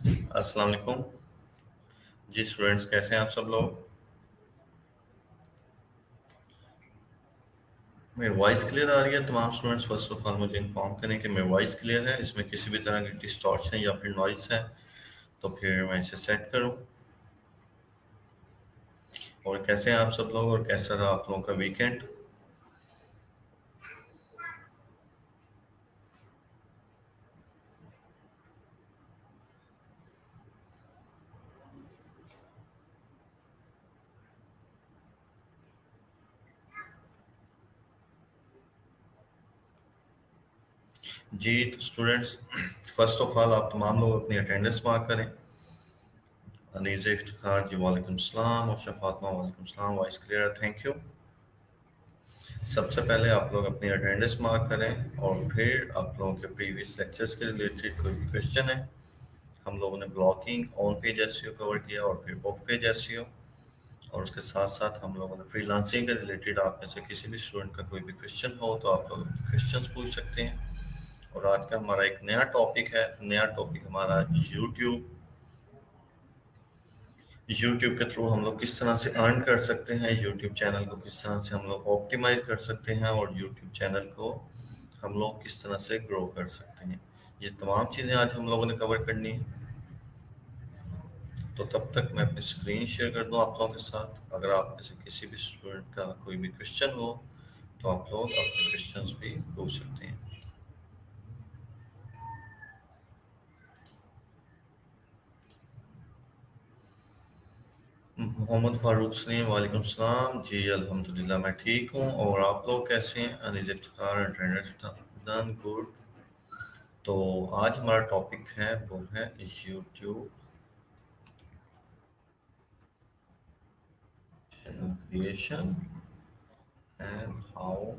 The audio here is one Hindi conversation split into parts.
अस्सलाम वालेकुम। जी स्टूडेंट्स, कैसे हैं आप सब लोग? मेरी वॉइस क्लियर आ रही है? तमाम स्टूडेंट्स फर्स्ट ऑफ ऑल मुझे इन्फॉर्म करें कि मेरी वॉइस क्लियर है, इसमें किसी भी तरह की डिस्टॉर्शन या फिर नॉइस है तो फिर मैं इसे सेट करूं। और कैसे हैं आप सब लोग और कैसा रहा आप लोगों का वीकेंड? जी तो स्टूडेंट्स, फर्स्ट ऑफ ऑल आप तमाम लोग अपनी अटेंडेंस मार्क करें। अनीज़ इफ्तिखार जी वालेकुम सलाम, और फातिमा वालेकुम सलाम। वॉइस क्लियर है, थैंक यू। सबसे पहले आप लोग अपनी अटेंडेंस मार्क करें और फिर आप लोगों के प्रीवियस लेक्चर्स के रिलेटेड कोई क्वेश्चन है। हम लोगों ने blocking, on page SEO cover किया और फिर ऑफ पेज एसईओ, और उसके साथ साथ हम लोगों ने फ्रीलांसिंग के रिलेटेड आप में से किसी भी स्टूडेंट का कोई भी क्वेश्चन हो तो आप लोग क्वेश्चंस पूछ सकते हैं। और आज का हमारा एक नया टॉपिक है। नया टॉपिक हमारा यूट्यूब। यूट्यूब के थ्रू हम लोग किस तरह से अर्न कर सकते हैं, यूट्यूब चैनल को किस तरह से हम लोग ऑप्टिमाइज कर सकते हैं, और यूट्यूब चैनल को हम लोग किस तरह से ग्रो कर सकते हैं। ये तमाम चीज़ें आज हम लोगों ने कवर करनी है। तो तब तक मैं अपनी स्क्रीन शेयर कर दूं आप लोगों के साथ। अगर आप में से किसी भी स्टूडेंट का कोई भी क्वेश्चन हो तो आप लोग अपने क्वेश्चंस भी पूछ सकते हैं। मोहम्मद फारूक सलीम, वालेकुम सलाम जी। अल्हम्दुलिल्लाह मैं ठीक हूँ, और आप लोग कैसे हैं? Anil Iftikhar, done good. तो आज हमारा टॉपिक है वो है YouTube channel creation and how.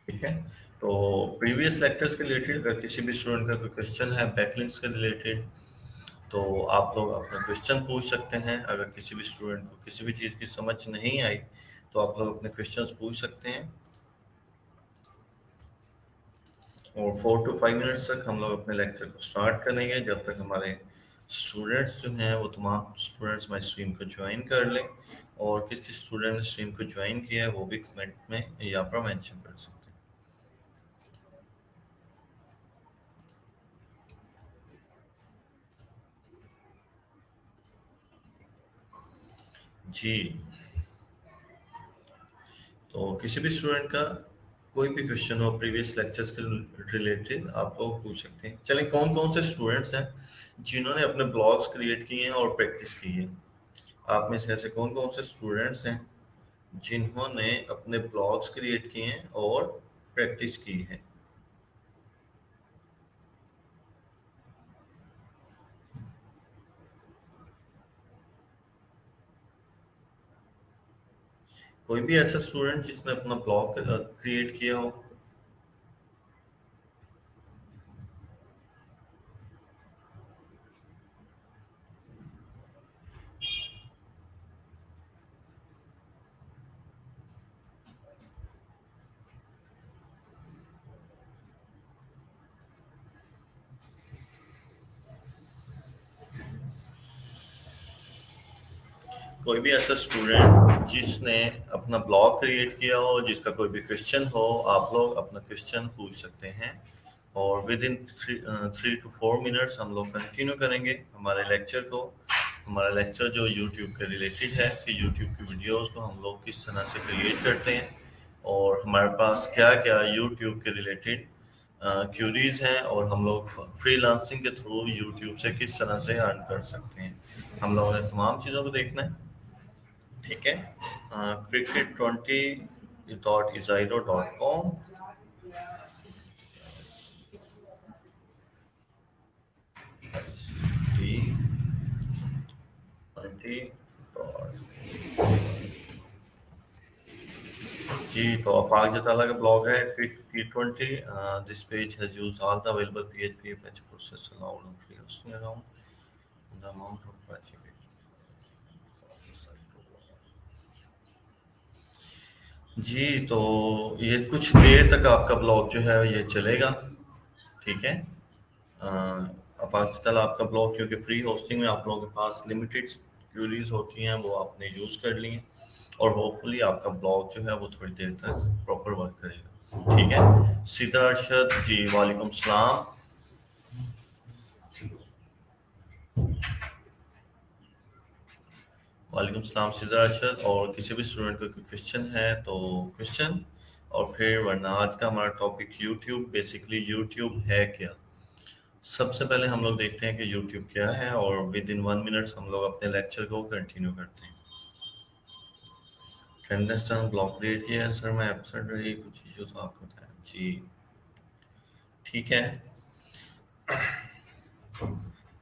ठीक है। तो प्रीवियस लेक्चर्स के रिलेटेड अगर किसी भी स्टूडेंट का कोई क्वेश्चन है बैकलिंक्स के रिलेटेड तो आप लोग अपना क्वेश्चन पूछ सकते हैं। अगर किसी भी स्टूडेंट को किसी भी चीज़ की समझ नहीं आई तो आप लोग अपने क्वेश्चंस पूछ सकते हैं। और 4 to 5 मिनट्स तक हम लोग अपने लेक्चर को स्टार्ट करेंगे जब तक हमारे स्टूडेंट्स जो हैं वो तमाम स्टूडेंट्स हमारी स्ट्रीम को ज्वाइन कर लें। और किस किस स्टूडेंट ने स्ट्रीम को ज्वाइन किया है वो भी कमेंट में यहाँ पर मेंशन कर सकते हैं। जी, तो किसी भी स्टूडेंट का कोई भी क्वेश्चन हो प्रीवियस लेक्चर्स के रिलेटेड आप लोग पूछ सकते हैं। चलें, कौन कौन से स्टूडेंट्स हैं जिन्होंने अपने ब्लॉग्स क्रिएट किए हैं और प्रैक्टिस की है? आप में से ऐसे कौन कौन से स्टूडेंट्स हैं जिन्होंने अपने ब्लॉग्स क्रिएट किए हैं और प्रैक्टिस की है? कोई भी ऐसा स्टूडेंट जिसने अपना ब्लॉग क्रिएट किया हो? कोई भी ऐसा स्टूडेंट जिसने अपना ब्लॉग क्रिएट किया हो, जिसका कोई भी क्वेश्चन हो, आप लोग अपना क्वेश्चन पूछ सकते हैं। और विद इन 3 to 4 मिनट्स हम लोग कंटिन्यू करेंगे हमारे लेक्चर को। हमारा लेक्चर जो यूट्यूब के रिलेटेड है कि यूट्यूब की वीडियोस को हम लोग किस तरह से क्रिएट करते हैं, और हमारे पास क्या क्या यूट्यूब के रिलेटेड क्यूरीज हैं, और हम लोग फ्रीलांसिंग के थ्रू यूट्यूब से किस तरह से अर्न कर सकते हैं। हम लोगों ने तमाम चीज़ों को देखना है। ठीक है। cricket20.isairo.com। जी, तो आफाक जताला का ब्लॉग है T20। This page has used all the available PHP patch process allowed on free hosting around the amount of patching जी, तो ये कुछ देर तक आपका ब्लॉग जो है ये चलेगा, ठीक है? आपातकाल आपका ब्लॉग, क्योंकि फ्री होस्टिंग में आप लोगों के पास लिमिटेड क्यूरीज होती हैं, वो आपने यूज़ कर ली हैं, और होपफुली आपका ब्लॉग जो है वो थोड़ी देर तक प्रॉपर वर्क करेगा, ठीक है? सीधा अरशद जी, वालेकुम सलाम। वालेकुम सलाम सीधा अरशद। और किसी भी स्टूडेंट को कोई क्वेश्चन है तो क्वेश्चन, और फिर वरना आज का हमारा टॉपिक यूट्यूब। बेसिकली यूट्यूब है क्या? सबसे पहले हम लोग देखते हैं कि यूट्यूब क्या है, और विद इन 1 मिनट हम लोग अपने लेक्चर को कंटिन्यू करते हैं। अटेंडेंस टर्म ब्लॉक क्रिएट किया है सर, मैं एब्सेंट रही, कुछ इशू था आपको बताया जी, ठीक है।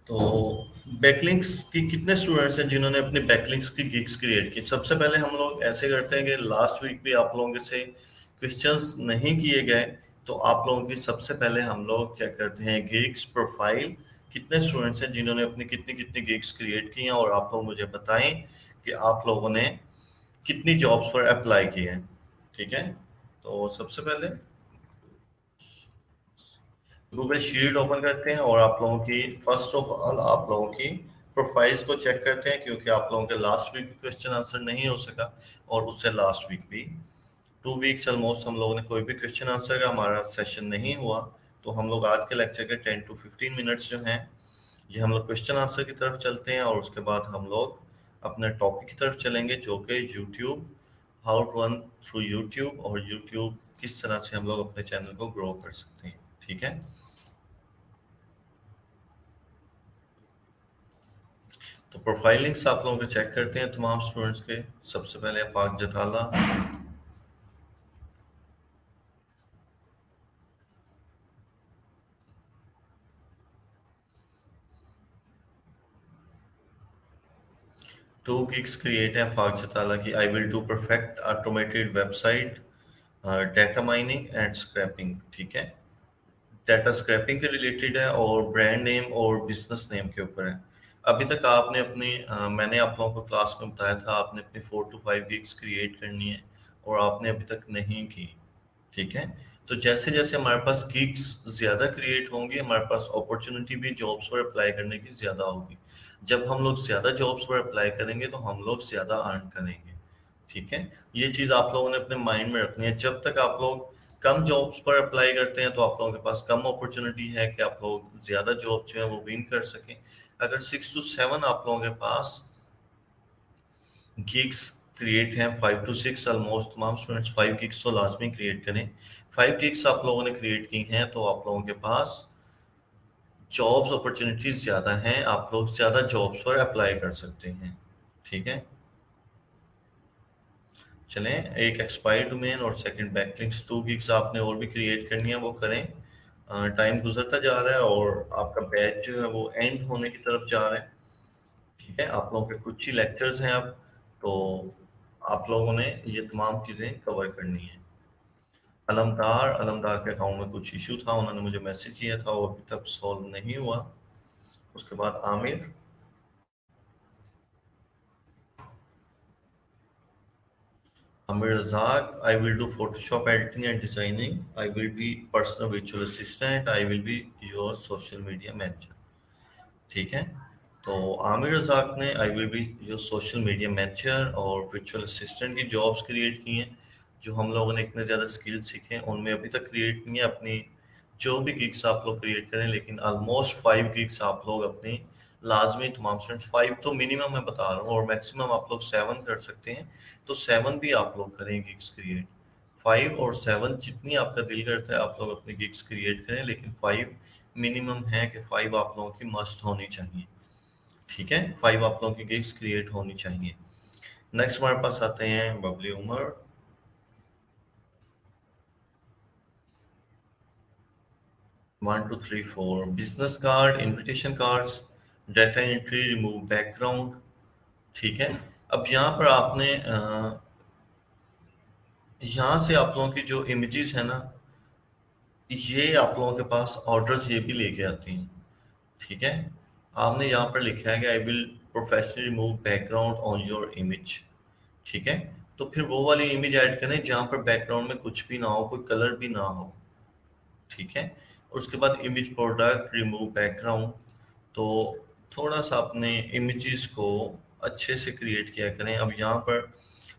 तो बैकलिंक्स की कितने स्टूडेंट्स हैं जिन्होंने अपने बैकलिंक्स की गिग्स क्रिएट की? सबसे पहले हम लोग ऐसे करते हैं कि लास्ट वीक भी आप लोगों से क्वेश्चंस नहीं किए गए, तो आप लोगों की सबसे पहले हम लोग चेक करते हैं गिग्स प्रोफाइल। कितने स्टूडेंट्स हैं जिन्होंने अपनी कितनी कितनी गिग्स क्रिएट की हैं, और आप लोग मुझे बताएं कि आप लोगों ने कितनी जॉब्स पर अप्लाई किए हैं, ठीक है? तो सबसे पहले गूगल शीट ओपन करते हैं, और आप लोगों की फर्स्ट ऑफ ऑल आप लोगों की प्रोफाइल्स को चेक करते हैं, क्योंकि आप लोगों के लास्ट वीक भी क्वेश्चन आंसर नहीं हो सका, और उससे लास्ट वीक भी 2 वीक्स ऑलमोस्ट हम लोगों ने कोई भी क्वेश्चन आंसर का हमारा सेशन नहीं हुआ। तो हम लोग आज के लेक्चर के 10 to 15 मिनट्स जो हैं, ये हम लोग क्वेश्चन आंसर की तरफ चलते हैं, और उसके बाद हम लोग अपने टॉपिक की तरफ चलेंगे, जो कि YouTube, how to earn through YouTube, और यूट्यूब किस तरह से हम लोग अपने चैनल को ग्रो कर सकते हैं, ठीक है? तो प्रोफाइल लिंक्स आप लोगों के चेक करते हैं तमाम स्टूडेंट्स के। सबसे पहले अफाक जताला, 2 gigs क्रिएट है अफाक जताला की। I will do perfect automated website, data mining and scraping, ठीक है? डाटा स्क्रैपिंग के रिलेटेड है, और ब्रांड नेम और बिजनेस नेम के ऊपर है। अभी तक आपने अपनी मैंने आप लोगों को क्लास में बताया था, आपने अपनी 4 to 5 gigs क्रिएट करनी है, और आपने अभी तक नहीं की, ठीक है? तो जैसे जैसे हमारे पास गिग्स ज़्यादा क्रिएट होंगी, हमारे पास अपॉर्चुनिटी भी जॉब्स पर अप्लाई करने की ज़्यादा होगी। जब हम लोग ज़्यादा जॉब्स पर अप्लाई करेंगे तो हम लोग ज़्यादा अर्न करेंगे, ठीक है? ये चीज़ आप लोगों ने अपने माइंड में रखनी है। जब तक आप लोग कम जॉब्स पर अप्लाई करते हैं, तो आप लोगों के पास कम अपॉर्चुनिटी है कि आप लोग ज़्यादा जॉब जो है वो विन कर सकें। अगर 6 to 7 आप लोगों के पास गिग्स क्रिएट हैं, 5 to 6 ऑलमोस्ट तमाम स्टूडेंट्स 5 gigs तो लाजमी क्रिएट करें। 5 gigs आप लोगों ने क्रिएट की हैं, तो आप लोगों के पास जॉब्स अपॉर्चुनिटीज ज़्यादा हैं, आप लोग ज़्यादा जॉब्स पर अप्लाई कर सकते हैं, ठीक है? चलें, एक एक्सपायर्ड डोमेन और सेकंड बैकलिंक्स। 2 gigs आपने और भी क्रिएट करनी है, वो करें। टाइम गुजरता जा रहा है, और आपका बैच जो है वो एंड होने की तरफ जा रहा है, ठीक है? आप लोगों के कुछ ही लेक्चर्स हैं अब, तो आप लोगों ने ये तमाम चीज़ें कवर करनी है। अलमदार के अकाउंट में कुछ इशू था, उन्होंने मुझे मैसेज किया था, वो अभी तक सॉल्व नहीं हुआ। उसके बाद Aamir, Razak, I will do Photoshop editing and designing. I will be personal virtual assistant. I will be your social media manager. ठीक है? तो आमिर रज़ाक ने I will be your social media manager और वर्चुअल असिस्टेंट की जॉब्स क्रिएट की हैं, जो हम लोगों ने इतने ज़्यादा स्किल सीखे हैं उनमें अभी तक क्रिएट नहीं है। अपनी जो भी गिग्स आप लोग क्रिएट करें, लेकिन ऑलमोस्ट 5 gigs आप लोग अपनी लाजमी तमाम स्टूडेंट्स, 5 तो मिनिमम मैं बता रहा हूँ, और मैक्सिमम आप लोग 7 कर सकते हैं, तो 7 भी आप लोग करें गिग्स क्रिएट। 5 और 7 जितनी आपका दिल करता है आप लोग अपनी गिग्स क्रिएट करें, लेकिन 5 मिनिमम है कि 5 आप लोगों की मस्ट होनी चाहिए, ठीक है? 5 आप लोगों की गिग्स क्रिएट होनी चाहिए। नेक्स्ट हमारे पास आते हैं Babli Umar. 1 2 3 4 business card, invitation cards, data entry, remove background, ठीक है? अब यहाँ पर आपने यहाँ से आप लोगों की जो इमेजेस है ना, ये आप लोगों के पास ऑर्डर्स ये भी लेके आती हैं, ठीक है? आपने यहाँ पर लिखा है कि I will professionally remove background on your image, ठीक है? तो फिर वो वाली इमेज ऐड करें जहां पर बैकग्राउंड में कुछ भी ना हो, कोई कलर भी ना हो। ठीक है, और उसके बाद इमेज प्रोडक्ट, रिमूव बैकग्राउंड। तो थोड़ा सा अपने इमेजेस को अच्छे से क्रिएट किया करें। अब यहाँ पर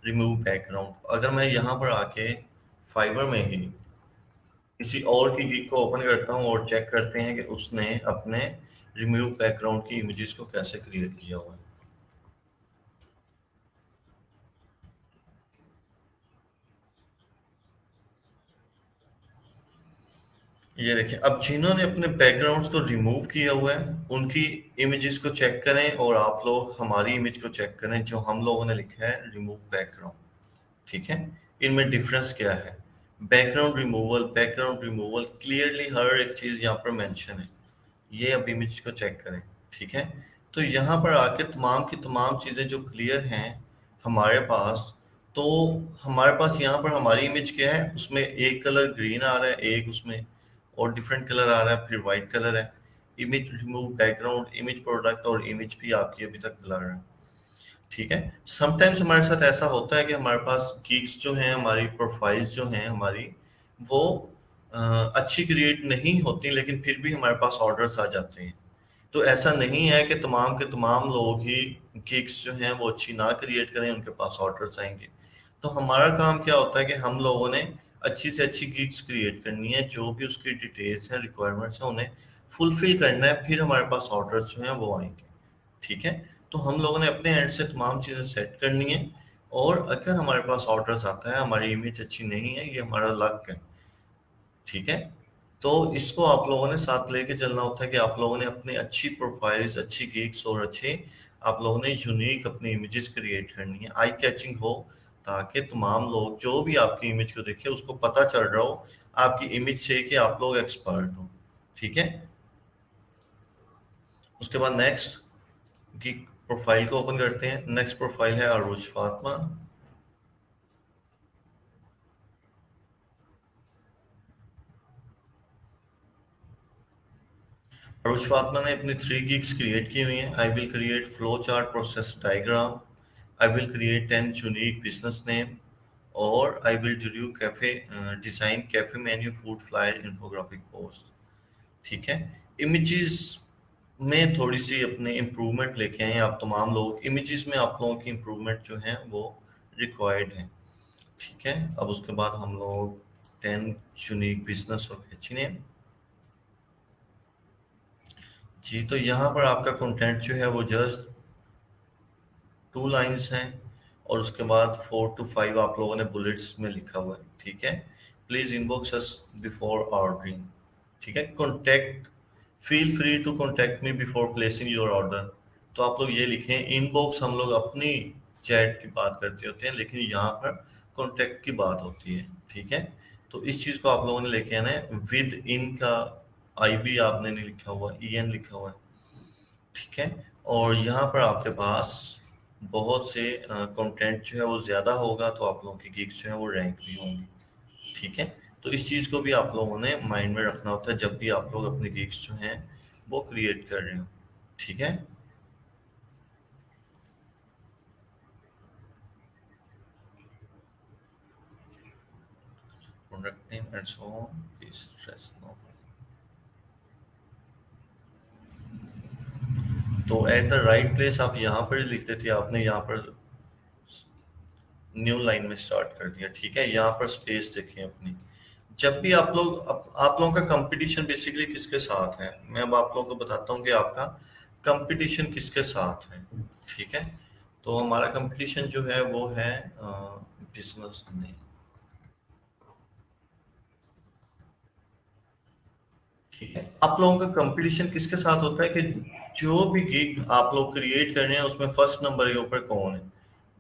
रिमूव बैकग्राउंड, अगर मैं यहाँ पर आके फाइवर में ही किसी और की गिग को ओपन करता हूँ और चेक करते हैं कि उसने अपने रिमूव बैकग्राउंड की इमेजेस को कैसे क्रिएट किया हुआ है। ये देखिए, अब जिन्होंने अपने बैकग्राउंड्स को रिमूव किया हुआ है उनकी इमेजेस को चेक करें, और आप लोग हमारी इमेज को चेक करें जो हम लोगों ने लिखा है रिमूव बैकग्राउंड। ठीक है, इनमें डिफरेंस क्या है? बैकग्राउंड रिमूवल क्लियरली हर एक चीज यहाँ पर मेंशन है। ये अब इमेज को चेक करें। ठीक है, तो यहाँ पर आके तमाम की तमाम चीजें जो क्लियर हैं हमारे पास, तो हमारे पास यहाँ पर हमारी इमेज क्या है, उसमें एक कलर ग्रीन आ रहा है, एक उसमें और डिफरेंट कलर आ रहा है, फिर वाइट कलर है। Image remove background, image product और इमेज भी आपकी अभी तक ब्लर है। ठीक है, समटाइम्स हमारे साथ ऐसा होता है कि हमारे पास गिग्स जो हैं, हमारी प्रोफाइल्स जो हैं हमारी, वो अच्छी क्रिएट नहीं होती, लेकिन फिर भी हमारे पास ऑर्डर्स आ जाते हैं। तो ऐसा नहीं है कि तमाम के तमाम लोग ही गिग्स जो हैं वो अच्छी ना क्रिएट करें उनके पास ऑर्डर्स आएंगे। तो हमारा काम क्या होता है कि हम लोगों ने अच्छी से अच्छी गिग्स क्रिएट करनी है, जो भी उसकी डिटेल्स हैं, रिक्वायरमेंट्स हैं, उन्हें फुलफिल करना है, फिर हमारे पास ऑर्डर्स जो हैं वो आएंगे। ठीक है, तो हम लोगों ने अपने एंड से तमाम चीज़ें सेट करनी है, और अगर हमारे पास ऑर्डर्स आता है, हमारी इमेज अच्छी नहीं है, ये हमारा लक है। ठीक है, तो इसको आप लोगों ने साथ लेके चलना होता है कि आप लोगों ने अपनी अच्छी प्रोफाइल्स, अच्छी गिग्स और अच्छे आप लोगों ने यूनिक अपनी इमेजेस क्रिएट करनी है, आई कैचिंग हो, ताकि तमाम लोग जो भी आपकी इमेज को देखे उसको पता चल रहा हो आपकी इमेज से कि आप लोग एक्सपर्ट हो। ठीक है, उसके बाद नेक्स्ट गिग प्रोफाइल को ओपन करते हैं। नेक्स्ट प्रोफाइल है अरूज फातिमा। अरुष फातमा ने अपनी 3 gigs क्रिएट की हुई हैं। I will create flow chart process diagram, I will create 10 unique business name, और I will do cafe design cafe menu food flyer infographic post. ठीक है, इमेजेस में थोड़ी सी अपने इम्प्रूवमेंट लेके आए आप तमाम लोग। इमेजेस में आप लोगों की इम्प्रूवमेंट जो है वो रिक्वायर्ड है। ठीक है, अब उसके बाद हम लोग 10 यूनिक बिजनेस और कैची नेम। जी, तो यहाँ पर आपका कंटेंट जो है वो जस्ट 2 लाइन्स हैं, और उसके बाद 4 to 5 आप लोगों ने बुलेट्स में लिखा हुआ है। ठीक है, please inbox us before ordering. ठीक है, contact, feel free to contact me before placing your order. तो आप लोग ये लिखें, इनबॉक्स हम लोग अपनी चैट की बात करते होते हैं, लेकिन यहाँ पर कॉन्टेक्ट की बात होती है। ठीक है, तो इस चीज़ को आप लोगों ने लेके आना है। विद इन का आई बी आपने नहीं लिखा हुआ, ई एन लिखा हुआ है। ठीक है, और यहाँ पर आपके पास बहुत से कंटेंट जो है वो ज़्यादा होगा, तो आप लोगों की गिग्स जो है वो रैंक भी होंगी। ठीक है, तो इस चीज़ को भी आप लोगों ने माइंड में रखना होता है जब भी आप लोग अपनी गिग्स जो हैं वो क्रिएट कर रहे हो। ठीक है, product name and so on, stress no. तो एट द राइट प्लेस आप यहाँ पर लिख देते, आपने यहाँ पर न्यू लाइन में स्टार्ट कर दिया। ठीक है, यहाँ पर स्पेस देखें अपनी। जब भी आप लोग आप लोगों का कंपटीशन बेसिकली किसके साथ है, मैं अब आप लोगों को बताता हूँ कि आपका कंपटीशन किसके साथ है। ठीक है, तो हमारा कंपटीशन जो है वो है बिजनेस में। ठीक है, आप लोगों का कंपटीशन किसके साथ होता है कि जो भी गिग आप लोग क्रिएट कर रहे हैं उसमें फर्स्ट नंबर के ऊपर कौन है।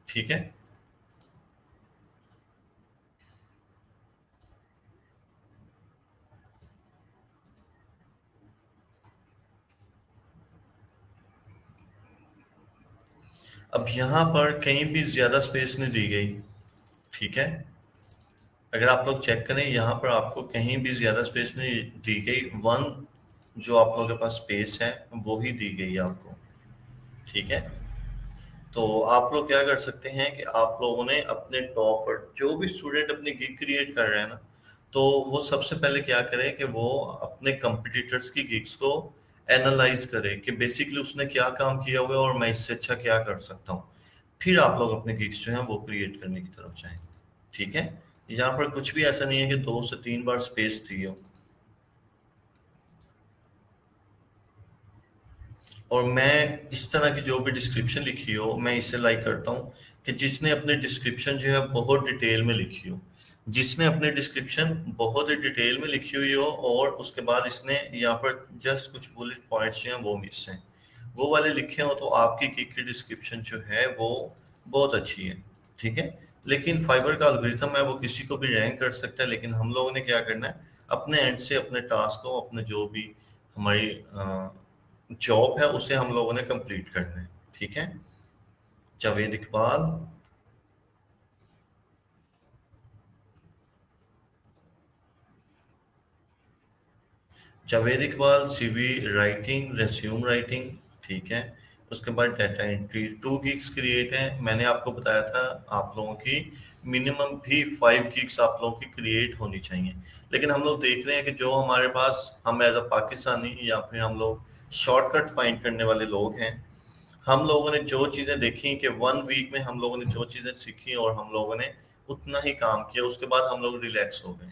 ठीक है, अब यहाँ पर कहीं भी ज्यादा स्पेस नहीं दी गई। ठीक है, अगर आप लोग चेक करें यहाँ पर आपको कहीं भी ज्यादा स्पेस नहीं दी गई। वन जो आप लोगों के पास स्पेस है वो ही दी गई है आपको। ठीक है, तो आप लोग क्या कर सकते हैं कि आप लोगों ने अपने टॉप पर जो भी स्टूडेंट अपनी गिग क्रिएट कर रहे हैं ना, तो वो सबसे पहले क्या करे कि वो अपने कंपिटिटर्स की गिग्स को एनालाइज करे कि बेसिकली उसने क्या काम किया हुआ है और मैं इससे अच्छा क्या कर सकता हूँ। फिर आप लोग अपने गिग्स जो है वो क्रिएट करने की तरफ जाएं। ठीक है, यहाँ पर कुछ भी ऐसा नहीं है कि 2 से 3 बार स्पेस चाहिए हो। और मैं इस तरह की जो भी डिस्क्रिप्शन लिखी हो, मैं इसे लाइक करता हूँ कि जिसने अपने डिस्क्रिप्शन जो है बहुत डिटेल में लिखी हो, जिसने अपनी डिस्क्रिप्शन बहुत ही डिटेल में लिखी हुई हो और उसके बाद इसने यहाँ पर जस्ट कुछ बुलेट पॉइंट्स जो हैं वो मिस हैं, वो वाले लिखे हो, तो आपकी किक की डिस्क्रिप्शन जो है वो बहुत अच्छी है। ठीक है, लेकिन फाइवर का एल्गोरिथम है वो किसी को भी रैंक कर सकता है, लेकिन हम लोगों ने क्या करना है, अपने एंड से अपने टास्क को, अपने जो भी हमारी जॉब है उसे हम लोगों ने कंप्लीट करना है। ठीक है, Javed Iqbal. Javed Iqbal CV writing, resume writing. ठीक है, उसके बाद डाटा एंट्री 2 गिग्स क्रिएट है। मैंने आपको बताया था आप लोगों की मिनिमम भी 5 गिग्स आप लोगों की क्रिएट होनी चाहिए, लेकिन हम लोग देख रहे हैं कि जो हमारे पास, हम एज अ पाकिस्तानी या फिर हम लोग शॉर्टकट फाइंड करने वाले लोग हैं, हम लोगों ने जो चीजें देखी कि 1 वीक में हम लोगों ने जो चीजें सीखी और हम लोगों ने उतना ही काम किया, उसके बाद हम लोग रिलैक्स हो गए।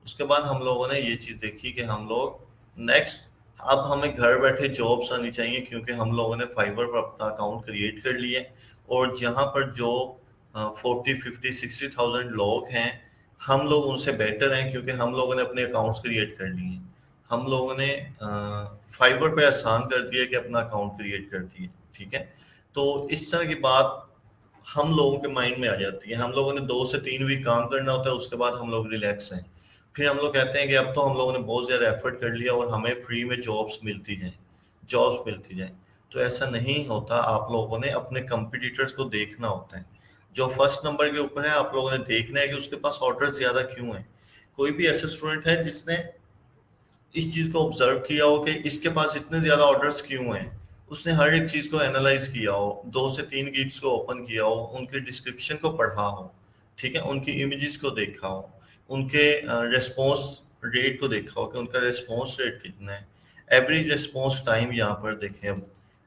उसके बाद हम लोगों ने ये चीज देखी कि हम लोग नेक्स्ट, अब हमें घर बैठे जॉब्स आनी चाहिए, क्योंकि हम लोगों ने फाइवर पर अपना अकाउंट क्रिएट कर लिया है। और जहाँ पर जो 40, 50, 60,000 लोग हैं, हम लोग उनसे बेटर हैं, क्योंकि हम लोगों ने अपने अकाउंट्स क्रिएट कर लिए हैं। हम लोगों ने फाइवर पे आसान कर दिया कि अपना अकाउंट क्रिएट कर दिए। ठीक है, तो इस तरह की बात हम लोगों के माइंड में आ जाती है। हम लोगों ने 2 से 3 वीक काम करना होता है, उसके बाद हम लोग रिलैक्स हैं। फिर हम लोग कहते हैं कि अब तो हम लोगों ने बहुत ज़्यादा एफर्ट कर लिया और हमें फ्री में जॉब्स मिलती जाएं। तो ऐसा नहीं होता, आप लोगों ने अपने कंपिटिटर्स को देखना होता है। जो फर्स्ट नंबर के ऊपर है, आप लोगों ने देखना है कि उसके पास ऑर्डर ज़्यादा क्यों है। कोई भी ऐसे स्टूडेंट है जिसने इस चीज को ऑब्जर्व किया हो कि इसके पास इतने ज्यादा ऑर्डर्स क्यों हैं, उसने हर एक चीज को एनालाइज किया हो, 2 से 3 गिग्स को ओपन किया हो, उनके डिस्क्रिप्शन को पढ़ा हो। ठीक है, उनकी इमेजेस को देखा हो, उनके रेस्पॉन्स रेट को देखा हो कि उनका रेस्पॉन्स रेट कितना है। एवरेज रेस्पॉन्स टाइम यहाँ पर देखें, अब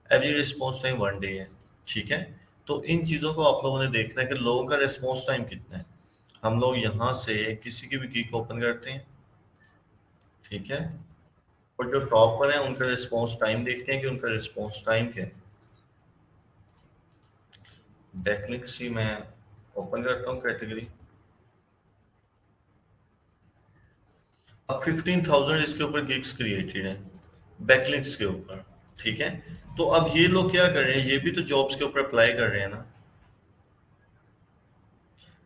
एवरेज रेस्पॉन्स टाइम 1 डे है। ठीक है, तो इन चीजों को आप लोगों ने देखना है कि लोगों का रेस्पॉन्स टाइम कितना है। हम लोग यहाँ से किसी की भी गिग ओपन करते हैं। ठीक है, और जो टॉप पर है उनका रिस्पॉन्स टाइम देखते हैं कि उनका रिस्पॉन्स टाइम क्या है। बैकलिंक सी मैं ओपन करता हूँ कैटेगरी। अब 15,000 इसके ऊपर गिग्स क्रिएटेड है बैकलिंक्स के ऊपर। ठीक है, तो अब ये लोग क्या कर रहे हैं, ये भी तो जॉब्स के ऊपर अप्लाई कर रहे हैं ना।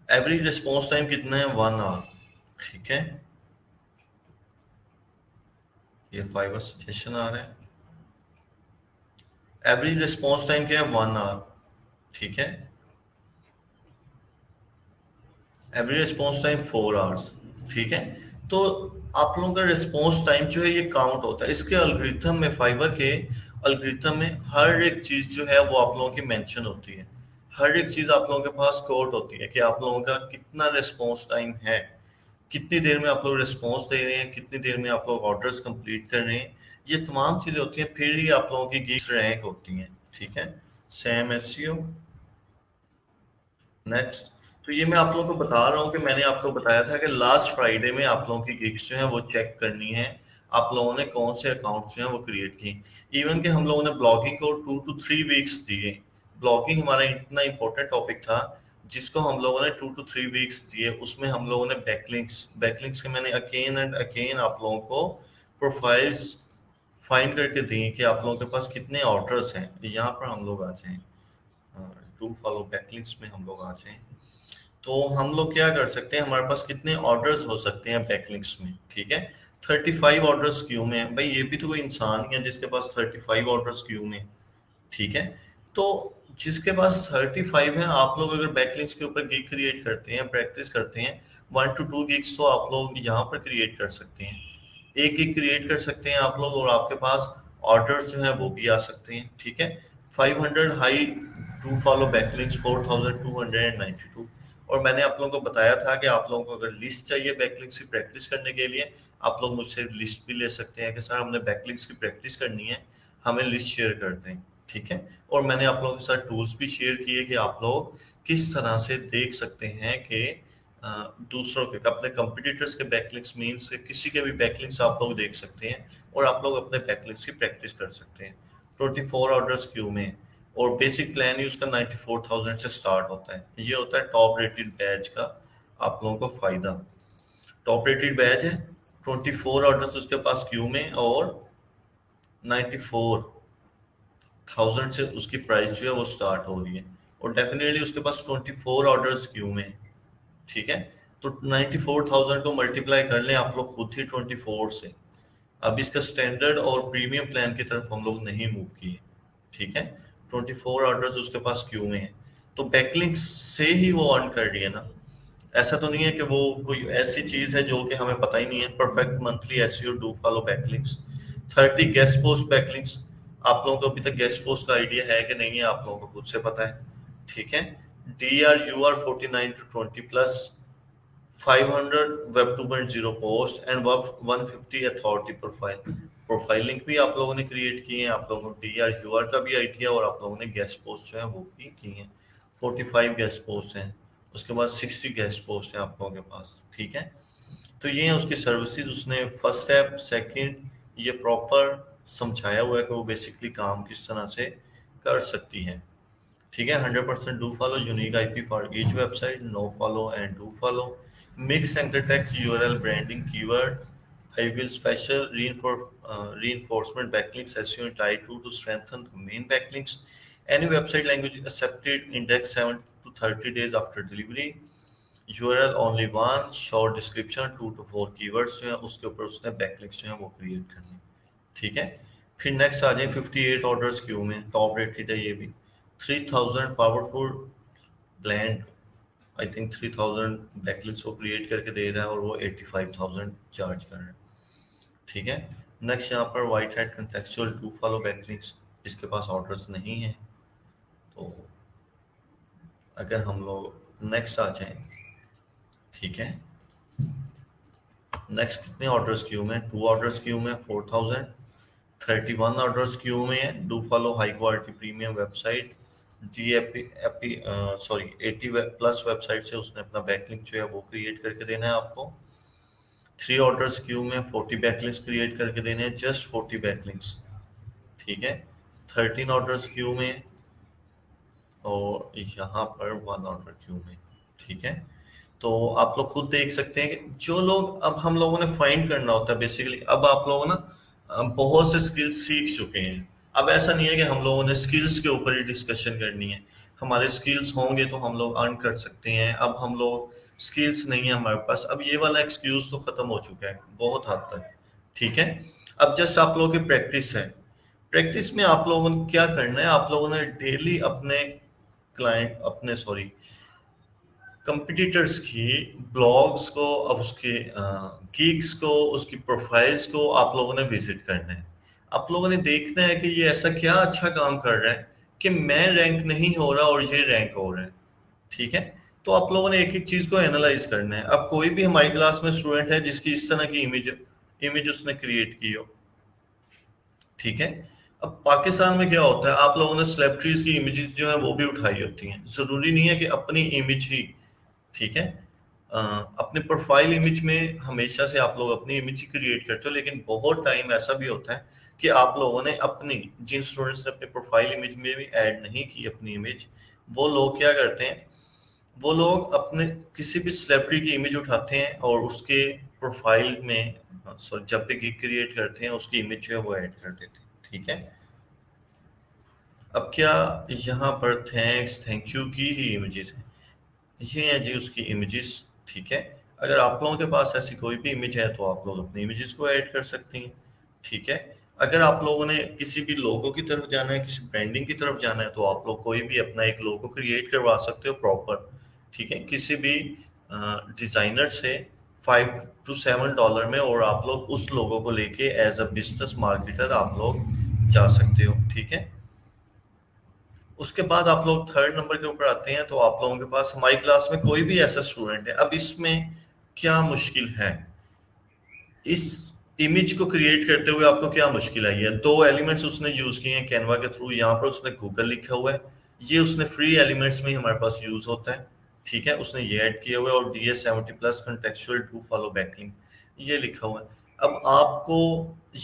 एवरेज रिस्पॉन्स टाइम कितना है, 1 आवर। ठीक है, ये फाइवर सजेशन आ रहा है। एवरेज रिस्पॉन्स टाइम क्या है, 1 आवर। ठीक है, एवरेज रिस्पॉन्स टाइम 4 आवर्स। ठीक है, तो आप लोगों का रिस्पॉन्स टाइम जो है ये काउंट होता है इसके अल्गोरिथम में, फाइवर के अल्गोरिथम में हर एक चीज जो है वो आप लोगों की मेंशन होती है। हर एक चीज आप लोगों के पास कोड होती है कि आप लोगों का कितना रिस्पॉन्स टाइम है, कितनी देर में आप लोग रिस्पॉन्स दे रहे हैं, कितनी देर में आप लोग ऑर्डर्स कंप्लीट कर रहे हैं। ये तमाम चीजें होती हैं, फिर ही आप लोगों की गिग्स रैंक होती हैं। ठीक है, सेम एसईओ। नेक्स्ट, तो ये मैं आप लोगों को बता रहा हूँ कि मैंने आपको बताया था कि लास्ट फ्राइडे में आप लोगों की गिग्स जो है वो चेक करनी है, आप लोगों ने कौन से अकाउंट्स जो हैं वो क्रिएट किए। इवन कि हम लोगों ने ब्लॉगिंग को 2 to 3 वीक्स दिए। ब्लॉगिंग हमारा इतना इंपॉर्टेंट टॉपिक था जिसको हम लोगों ने 2 to 3 वीक्स दिए। उसमें हम लोगों ने बैकलिंक्स बैकलिंक्स के मैंने अगेन एंड अगेन आप लोगों को प्रोफाइल्स फाइंड करके दी कि आप लोगों के पास कितने ऑर्डर्स हैं। यहाँ पर हम लोग आ जाएं, टू फॉलो बैकलिंक्स में हम लोग आ जाएं, तो हम लोग क्या कर सकते हैं, हमारे पास कितने ऑर्डर्स हो सकते हैं बैकलिंक्स में। ठीक है, 35 ऑर्डर्स क्यू में है। भाई ये भी तो कोई इंसान ही है जिसके पास 35 ऑर्डर्स क्यू में। ठीक है, तो जिसके पास 35 है, आप लोग अगर बैकलिंक्स के ऊपर गिग क्रिएट करते हैं, प्रैक्टिस करते हैं, 1 to 2 गिग्स तो आप लोग यहाँ पर क्रिएट कर सकते हैं। एक गिग क्रिएट कर सकते हैं आप लोग और आपके पास ऑर्डर्स जो है वो भी आ सकते हैं। ठीक है, 500 हाई टू फॉलो बैकलिंक्स 4292। और मैंने आप लोगों को बताया था कि आप लोगों को अगर लिस्ट चाहिए बैकलिंक्स की प्रैक्टिस करने के लिए, आप लोग मुझसे लिस्ट भी ले सकते हैं कि सर हमने बैकलिंक्स की प्रैक्टिस करनी है, हमें लिस्ट शेयर कर दें, ठीक है। और मैंने आप लोगों के साथ टूल्स भी शेयर किए कि आप लोग किस तरह से देख सकते हैं कि दूसरों के, अपने कंपटीटर्स के बैकलिंक्स मीन्स किसी के भी बैकलिंक्स आप लोग देख सकते हैं और आप लोग अपने बैकलिंक्स की प्रैक्टिस कर सकते हैं 24 ऑर्डर्स क्यू में। और बेसिक प्लान ही उसका 94,000 से स्टार्ट होता है। ये होता है टॉप रेटेड बैच का आप लोगों को फायदा। टॉप रेटेड बैच है, 24 ऑर्डर्स उसके पास क्यू में और 94,000 से उसकी प्राइस जो है वो स्टार्ट हो रही है। और डेफिनेटली उसके पास 24 ऑर्डर्स क्यू में, ठीक है। तो 94,000 को मल्टीप्लाई कर लें आप लोग खुद ही 24 से। अब इसका स्टैंडर्ड और प्रीमियम प्लान की तरफ हम लोग नहीं मूव किए, ठीक है। 24 ऑर्डर्स उसके पास क्यू में है, तो बैकलिंक्स से ही वो अर्न कर रही है ना। ऐसा तो नहीं है कि वो कोई ऐसी चीज है जो कि हमें पता ही नहीं है। Perfect monthly SEO do follow backlinks, 30 guest post backlinks. आप लोगों को अभी तक गेस्ट पोस्ट का आइडिया है कि नहीं है, आप लोगों को खुद से पता है, ठीक है। DRUR 49 to 20 plus 500 Web 2.0 post and 150 authority profile link भी आप लोगों ने क्रिएट किए हैं। आप लोगों को DRUR का भी आइडिया और आप लोगों ने गेस्ट पोस्ट जो है वो भी की हैं। 45 गेस्ट पोस्ट हैं, उसके बाद 60 गेस्ट पोस्ट हैं आप लोगों के पास, ठीक है। तो ये है उसकी सर्विसेज। उसने फर्स्ट स्टेप, सेकंड ये प्रॉपर समझाया हुआ है कि वो बेसिकली काम किस तरह से कर सकती है, ठीक है। 100% do follow, unique IP for each website, no follow and do follow, mix anchor text, URL branding, keyword. I will special reinforcement backlinks SEO in Tier 2 to strengthen the main backlinks. Any website language accepted, index 7 to 30 days after delivery. URL only one, short description 2 to 4 keywords जो है उसके ऊपर उसने backlinks जो है वो create करनी, ठीक है। फिर नेक्स्ट आ जाए 58 ऑर्डर्स क्यू में, टॉप रेटेड है ये भी। 3000 powerful blend, I think 3000 backlinks वो क्रिएट करके दे रहा है और वो 85,000 चार्ज कर रहा है, ठीक है। नेक्स्ट यहाँ पर white hat contextual do follow backlinks, इसके पास ऑर्डर्स नहीं है। तो अगर हम लोग नेक्स्ट आ जाएं, ठीक है। नेक्स्ट कितने ऑर्डर्स क्यू में, 2 ऑर्डर्स क्यू में 4000, 31 ऑर्डर्स क्यू में है। Do follow high quality premium website, sorry 80 plus website से उसने अपना बैकलिंक जो है वो क्रिएट करके देना है आपको। 3 ऑर्डर्स क्यू में 40 बैकलिंक्स क्रिएट करके देने हैं, जस्ट 40 बैकलिंक्स, ठीक है। 13 ऑर्डर्स क्यू में और यहाँ पर 1 ऑर्डर क्यू में, ठीक है। तो आप लोग खुद देख सकते हैं कि जो लोग, अब हम लोगों ने फाइंड करना होता है बेसिकली। अब आप लोग ना बहुत से स्किल्स सीख चुके हैं, अब ऐसा नहीं है कि हम लोगों ने स्किल्स के ऊपर ही डिस्कशन करनी है। हमारे स्किल्स होंगे तो हम लोग अर्न कर सकते हैं। अब हम लोग स्किल्स नहीं है हमारे पास, अब ये वाला एक्सक्यूज तो खत्म हो चुका है बहुत हद तक, ठीक है। अब जस्ट आप लोगों की प्रैक्टिस है। प्रैक्टिस में आप लोगों ने क्या करना है, आप लोगों ने डेली अपने क्लाइंट, अपने सॉरी कंपिटिटर्स की ब्लॉग्स को, अब उसके गिग्स को, उसकी प्रोफाइल्स को आप लोगों ने विजिट करना है। आप लोगों ने देखना है कि ये ऐसा क्या अच्छा काम कर रहा है कि मैं रैंक नहीं हो रहा और ये रैंक हो रहा है, ठीक है। तो आप लोगों ने एक एक चीज को एनालाइज करना है। अब कोई भी हमारी क्लास में स्टूडेंट है जिसकी इस तरह की इमेज उसने क्रिएट की हो, ठीक है। अब पाकिस्तान में क्या होता है, आप लोगों ने सेलिब्रिटीज की इमेजेस जो है वो भी उठाई होती हैं। जरूरी नहीं है कि अपनी इमेज ही, ठीक है। अपने प्रोफाइल इमेज में हमेशा से आप लोग अपनी इमेज ही क्रिएट करते हो, लेकिन बहुत टाइम ऐसा भी होता है कि आप लोगों ने अपनी, जिन स्टूडेंट्स ने अपने प्रोफाइल इमेज में भी ऐड नहीं की अपनी इमेज, वो लोग क्या करते हैं, वो लोग अपने किसी भी सेलिब्रिटी की इमेज उठाते हैं और उसके प्रोफाइल में जब भी गिग क्रिएट करते हैं उसकी इमेज जो है वो ऐड कर देते हैं, ठीक है। अब क्या यहाँ पर थैंक्स, थैंक यू की ही इमेजेस हैं, ये है जी उसकी इमेजेस, ठीक है। अगर आप लोगों के पास ऐसी कोई भी इमेज है तो आप लोग अपनी इमेजेस को ऐड कर सकती हैं, ठीक है। अगर आप लोगों ने किसी भी लोगो की तरफ जाना है, किसी ब्रांडिंग की तरफ जाना है, तो आप लोग कोई भी अपना एक लोगो क्रिएट करवा सकते हो प्रॉपर, ठीक है, किसी भी डिजाइनर से $5 to $7 में, और आप लोग उस लोगो को लेके एज अ बिजनेस मार्केटर आप लोग जा सकते हो, ठीक है। उसके बाद आप लोग थर्ड नंबर के ऊपर आते हैं, तो आप लोगों के पास हमारी क्लास में कोई भी ऐसा स्टूडेंट है। अब इसमें क्या मुश्किल है, इस इमेज को क्रिएट करते हुए आपको क्या मुश्किल आई है? दो एलिमेंट्स उसने यूज किए हैं कैनवा के थ्रू। यहाँ पर उसने गूगल लिखा हुआ है, ये उसने फ्री एलिमेंट्स में हमारे पास यूज होता है, ठीक है, उसने ये ऐड किया हुआ है, और DS70+ contextual do follow backlink ये लिखा हुआ है। अब आपको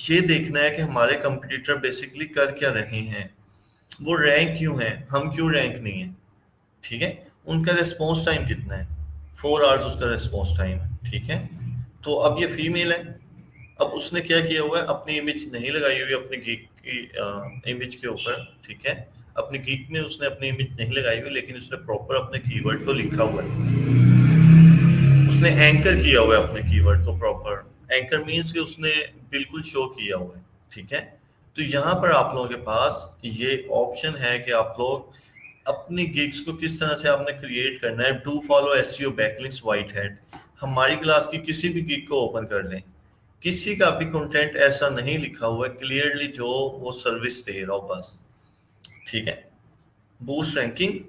ये देखना है कि हमारे कंपटीटर बेसिकली कर क्या रहे हैं, वो रैंक क्यों है, हम क्यों रैंक नहीं है, ठीक है। उनका रिस्पॉन्स टाइम कितना है, 4 आवर्स उसका रिस्पॉन्स टाइम है, ठीक है। तो अब ये फीमेल है, अब उसने क्या किया हुआ है, अपनी इमेज नहीं लगाई हुई अपनी गीक की इमेज के ऊपर, ठीक है। अपनी गीक में उसने अपनी इमेज नहीं लगाई हुई, लेकिन उसने प्रॉपर अपने कीवर्ड को लिखा हुआ है, उसने एंकर किया हुआ है अपने कीवर्ड को प्रॉपर। एंकर मीन्स कि उसने बिल्कुल शो किया हुआ है, ठीक है। तो यहाँ पर आप लोगों के पास ये ऑप्शन है कि आप लोग अपनी गिग्स को किस तरह से आपने क्रिएट करना है। Do follow SEO backlinks white hat, हमारी क्लास की किसी भी गिग को ओपन कर लें, किसी का भी कंटेंट ऐसा नहीं लिखा हुआ है क्लियरली जो वो सर्विस दे रहा हो, बस, ठीक है। Boost ranking,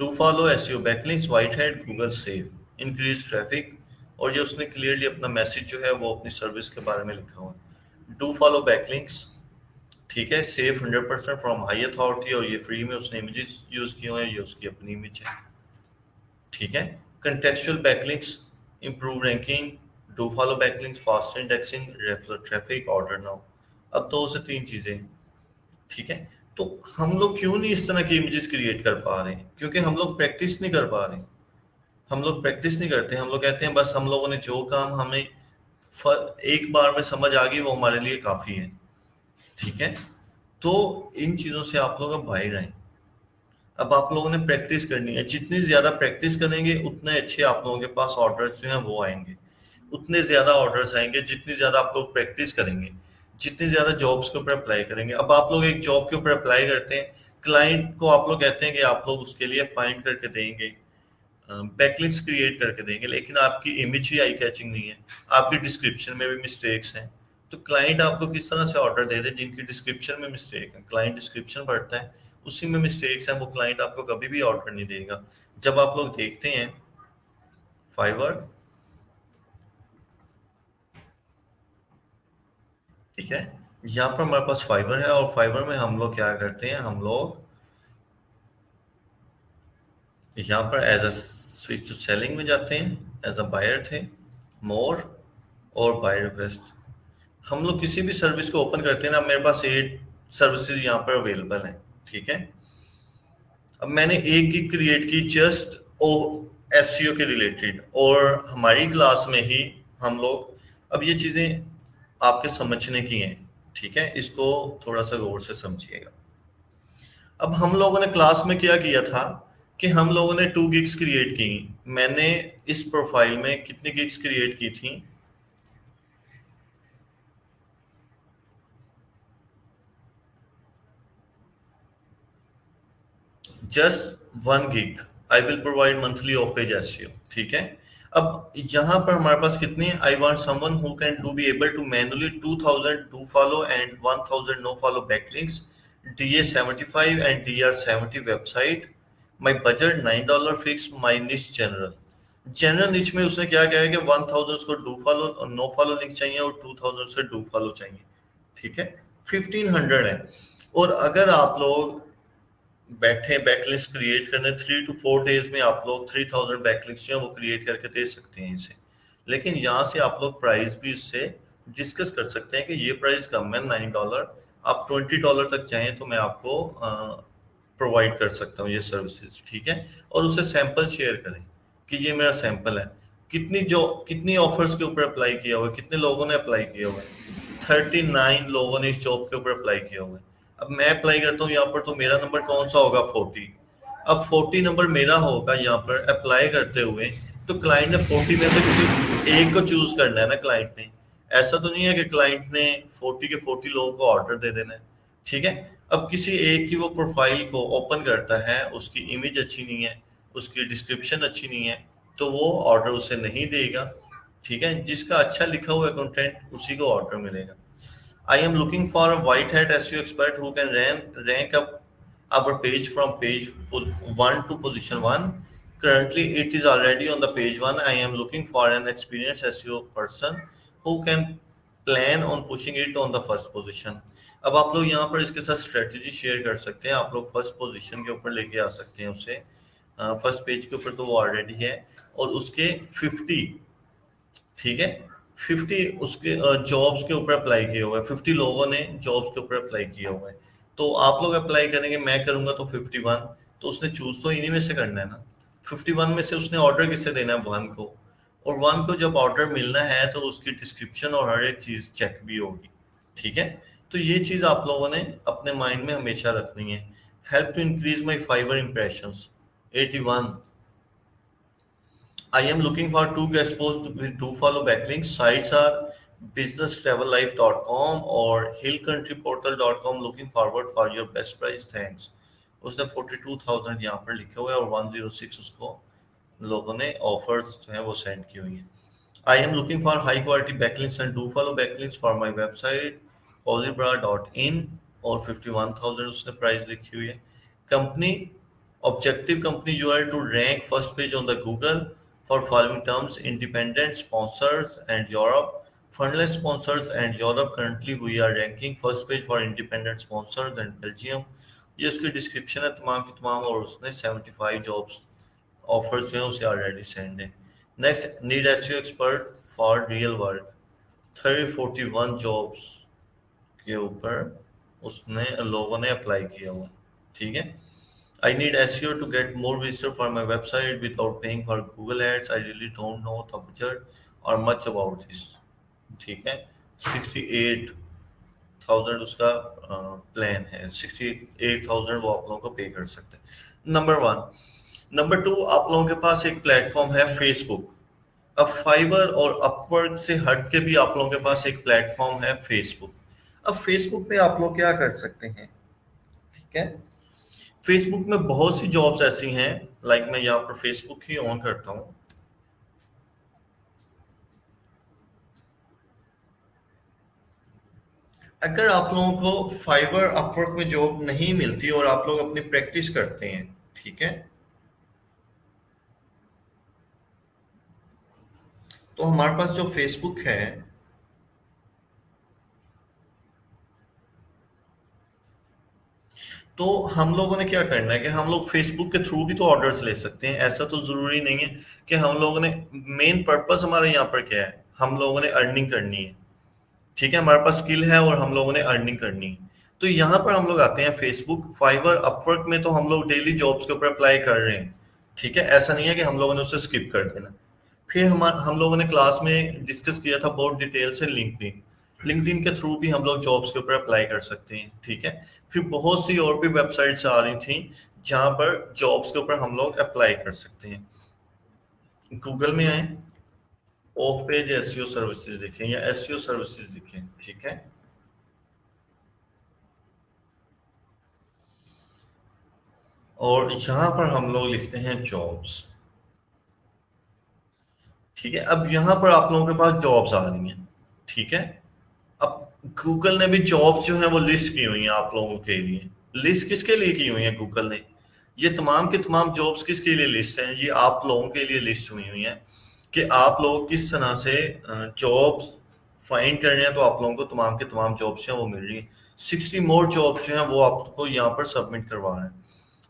do follow SEO backlinks white hat Google save, increase traffic, और ये उसने क्लियरली अपना मैसेज जो है वो अपनी सर्विस के बारे में लिखा हुआ है। डू फॉलो बैकलिंक्स, ठीक है, सेव 100% फ्रॉम हाई अथॉरिटी, और ये फ्री में उसने इमेजेस यूज किए हुए हैं, ये उसकी अपनी इमेज है, ठीक है। Contextual backlinks, improve ranking, do follow backlinks, fast indexing, referral traffic, order now. अब 2 से 3 चीजें, ठीक है। तो हम लोग क्यों नहीं इस तरह की इमेजेस क्रिएट कर पा रहे हैं? क्योंकि हम लोग प्रैक्टिस नहीं कर पा रहे, हम लोग प्रैक्टिस नहीं करते। हम लोग कहते हैं बस हम लोगों ने जो काम हमें एक बार में समझ आ गई वो हमारे लिए काफी है, ठीक है। तो इन चीजों से आप लोग अब बाहर आए। अब आप लोगों ने प्रैक्टिस करनी है, जितनी ज्यादा प्रैक्टिस करेंगे उतने अच्छे आप लोगों के पास ऑर्डर्स जो हैं वो आएंगे, उतने ज्यादा ऑर्डर्स आएंगे जितनी ज्यादा आप लोग प्रैक्टिस करेंगे, जितनी ज्यादा जॉब्स के ऊपर अप्लाई करेंगे। अब आप लोग एक जॉब के ऊपर अप्लाई करते हैं, क्लाइंट को आप लोग कहते हैं कि आप लोग उसके लिए फाइंड करके देंगे, बैकलिंक्स क्रिएट करके देंगे, लेकिन आपकी इमेज ही आई कैचिंग नहीं है, आपकी डिस्क्रिप्शन में भी मिस्टेक्स हैं, तो क्लाइंट आपको किस तरह से ऑर्डर दे दे जिनकी डिस्क्रिप्शन में मिस्टेक है? क्लाइंट डिस्क्रिप्शन पढ़ता है, उसी में मिस्टेक्स हैं, वो क्लाइंट आपको कभी भी ऑर्डर नहीं देगा। जब आप लोग देखते हैं फाइवर, ठीक है, यहाँ पर हमारे पास फाइवर है, और फाइवर में हम लोग क्या करते हैं, हम लोग यहाँ पर as a switch to selling में जाते हैं, एज अ बायर थे, मोर, और बाय रिक्वेस्ट। हम लोग किसी भी सर्विस को ओपन करते हैं ना, मेरे पास 8 सर्विसेज यहाँ पर अवेलेबल हैं, ठीक है। अब मैंने एक गिग क्रिएट की जस्ट ओ एसईओ के रिलेटेड, और हमारी क्लास में ही हम लोग, अब ये चीजें आपके समझने की हैं, ठीक है, इसको थोड़ा सा गौर से समझिएगा। अब हम लोगों ने क्लास में क्या किया था कि हम लोगों ने 2 गिग्स क्रिएट की। मैंने इस प्रोफाइल में कितनी गिग्स क्रिएट की थी, just 1 gig. I will provide monthly off page SEO, ठीक है। अब यहाँ पर हमारे पास कितनी है, I want someone who can do be able to manually 2000 do follow and 1000 no follow backlinks, DA75 and DR70 website, my budget $9 fix, my niche general. General niche में उसने क्या कहा है कि 1000 उसको डू फॉलो और नो फॉलो लिंक चाहिए, और 2000 से डू फॉलो चाहिए, ठीक है। 1500 है, और अगर आप लोग बैठे बैकलिंक्स क्रिएट करने 3 to 4 डेज में आप लोग 3000 बैकलिंक्स जो है वो क्रिएट करके दे सकते हैं इसे। लेकिन यहाँ से आप लोग प्राइस भी इससे डिस्कस कर सकते हैं कि ये प्राइस कम है, $9, आप $20 तक चाहें तो मैं आपको प्रोवाइड कर सकता हूँ ये सर्विसेज, ठीक है। और उसे सैंपल शेयर करें कि ये मेरा सैंपल है, कितनी ऑफर्स के ऊपर अप्लाई किया हुआ है, कितने लोगों ने अप्लाई किया हुआ है, 39 लोगों ने इस जॉब के ऊपर अप्लाई किया हुआ है। अब मैं अप्लाई करता हूँ यहाँ पर, तो मेरा नंबर कौन सा होगा, 40। अब 40 नंबर मेरा होगा यहाँ पर अप्लाई करते हुए, तो क्लाइंट ने 40 में से किसी एक को चूज करना है ना क्लाइंट ने। ऐसा तो नहीं है कि क्लाइंट ने 40 के 40 लोगों को ऑर्डर दे देना है, ठीक है। अब किसी एक की वो प्रोफाइल को ओपन करता है, उसकी इमेज अच्छी नहीं है, उसकी डिस्क्रिप्शन अच्छी नहीं है, तो वो ऑर्डर उसे नहीं देगा, ठीक है। जिसका अच्छा लिखा हुआ है कंटेंट उसी को ऑर्डर मिलेगा। I am looking for a white hat SEO expert who can rank up our page from page 1 to position 1. Currently it is already on the page 1. I am looking for an experienced SEO person who can plan on pushing it on the first position. अब आप लोग यहाँ पर इसके साथ स्ट्रेटजी शेयर कर सकते हैं, आप लोग फर्स्ट पोजीशन के ऊपर लेके आ सकते हैं उसे, फर्स्ट पेज के ऊपर तो वो ऑलरेडी है, और उसके 50, ठीक है, 50 उसके जॉब्स के ऊपर अप्लाई किए हुए हैं, 50 लोगों ने जॉब्स के ऊपर अप्लाई किए हुए हैं। तो आप लोग अप्लाई करेंगे, मैं करूंगा तो 51, तो उसने चूज तो इन्हीं में से करना है ना। 51 में से उसने ऑर्डर किससे देना है? 1 को, और 1 को जब ऑर्डर मिलना है तो उसकी डिस्क्रिप्शन और हर एक चीज चेक भी होगी, ठीक है। तो ये चीज आप लोगों ने अपने माइंड में हमेशा रखनी है। Help to increase my Fiverr impressions 81। I am looking for 2 guest posts with do follow backlinks. Sites are businesstravellife.com or hillcountryportal.com. Looking forward for your best price. Thanks. उसने 42,000 यहाँ पर लिखे हुए और 106 उसको लोगों ने ऑफर्स जो है वो सेंड की हुई है। I am looking for high quality backlinks and do follow backlinks for my website colibra.in और 51,000 उसने प्राइस लिखी हुई है। Company objective company URL to rank first page on the Google for following terms: independent sponsors and Europe, fundless sponsors and Europe. Currently we are ranking first page for independent sponsors and Belgium. ये उसकी डिस्क्रिप्शन है तमाम की तमाम, और उसने 75 जॉब्स ऑफर्स जो है उसे ऑलरेडी सेंड है। Next, need SEO expert for real work, 341 jobs के ऊपर उसने लोगों ने अप्लाई किया हुआ, ठीक है। I need SEO to get more visitors for my website without paying for Google Ads. I really don't know the budget or much about this. ठीक है, 68,000 उसका प्लान है, 68,000 वो आप लोगों को पे कर सकते हैं। नंबर 1। नंबर 2, आप लोगों के पास एक प्लेटफॉर्म है फेसबुक। अब फाइवर और अपवर्क से हट के भी आप लोगों के पास एक प्लेटफॉर्म है फेसबुक। अब फेसबुक पे आप लोग क्या कर सकते हैं, ठीक है। फेसबुक में बहुत सी जॉब्स ऐसी हैं, लाइक मैं यहाँ पर फेसबुक ही ऑन करता हूँ। अगर आप लोगों को फाइवर अपवर्क में जॉब नहीं मिलती और आप लोग अपनी प्रैक्टिस करते हैं, ठीक है, तो हमारे पास जो फेसबुक है तो हम लोगों ने क्या करना है कि हम लोग फेसबुक के थ्रू भी तो ऑर्डर्स ले सकते हैं। ऐसा तो जरूरी नहीं है कि हम लोगों ने, मेन पर्पस हमारा यहाँ पर क्या है, हम लोगों ने अर्निंग करनी है, ठीक है, हमारे पास स्किल है और हम लोगों ने अर्निंग करनी है। तो यहाँ पर हम लोग आते हैं फेसबुक, फाइवर, अपवर्क में तो हम लोग डेली जॉब्स के ऊपर अप्लाई कर रहे हैं, ठीक है, ऐसा नहीं है कि हम लोगों ने उसे स्किप कर देना। फिर हम लोगों ने क्लास में डिस्कस किया था बहुत डिटेल से लिंक्डइन के थ्रू भी हम लोग जॉब्स के ऊपर अप्लाई कर सकते हैं, ठीक है। फिर बहुत सी और भी वेबसाइट्स आ रही थी जहां पर जॉब्स के ऊपर हम लोग अप्लाई कर सकते हैं। गूगल में आए, ऑफ पेज एसईओ सर्विसेज लिखें या एसईओ सर्विसेज लिखें, ठीक है, और यहाँ पर हम लोग लिखते हैं जॉब्स, ठीक है। अब यहाँ पर आप लोगों के पास जॉब्स आ रही हैं, ठीक है। अब गूगल ने भी जॉब्स जो है वो लिस्ट की हुई हैं आप लोगों के लिए। लिस्ट किसके लिए की हुई है गूगल ने? ये तमाम के तमाम जॉब्स किसके लिए लिस्ट हैं? ये आप लोगों के लिए लिस्ट हुई हुई है कि आप लोग किस तरह से जॉब्स फाइंड कर रहे हैं। तो आप लोगों को तमाम के तमाम जॉब्स हैं वो मिल रही है। 60 मोर जॉब्स जो हैं वो आपको यहाँ पर सबमिट करवा रहे हैं।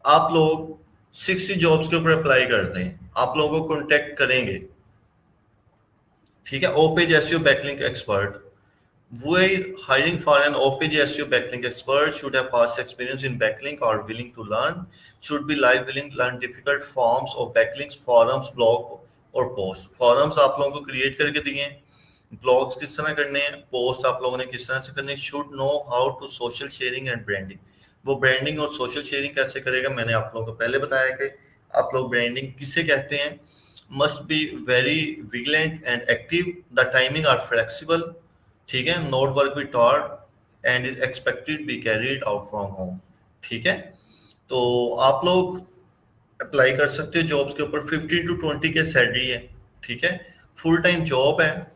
आप लोग 60 जॉब्स के ऊपर अप्लाई करते हैं, आप लोगों को कॉन्टेक्ट करेंगे, ठीक है। On page SEO backlink expert, we're hiring for an off-page SEO backlink expert, should have past experience in backlink or willing to learn, should be live willing to learn difficult forms of backlinks, forums, blog और post। forums आप लोगों को create करके दिए हैं, blogs किस तरह करने हैं, post आप लोगों ने किस तरह से करने हैं, should know how to social sharing and branding। वो branding और social sharing कैसे करेगा, मैंने आप लोगों को पहले बताया कि आप लोग branding किसे कहते हैं। must be very vigilant and active, the timing are flexible, ठीक है, note work be taught and is expected be carried out from home, ठीक है। तो आप लोग अप्लाई कर सकते हो जॉब्स के ऊपर। 15 to 20 के सैलरी है, ठीक है, फुल टाइम जॉब है।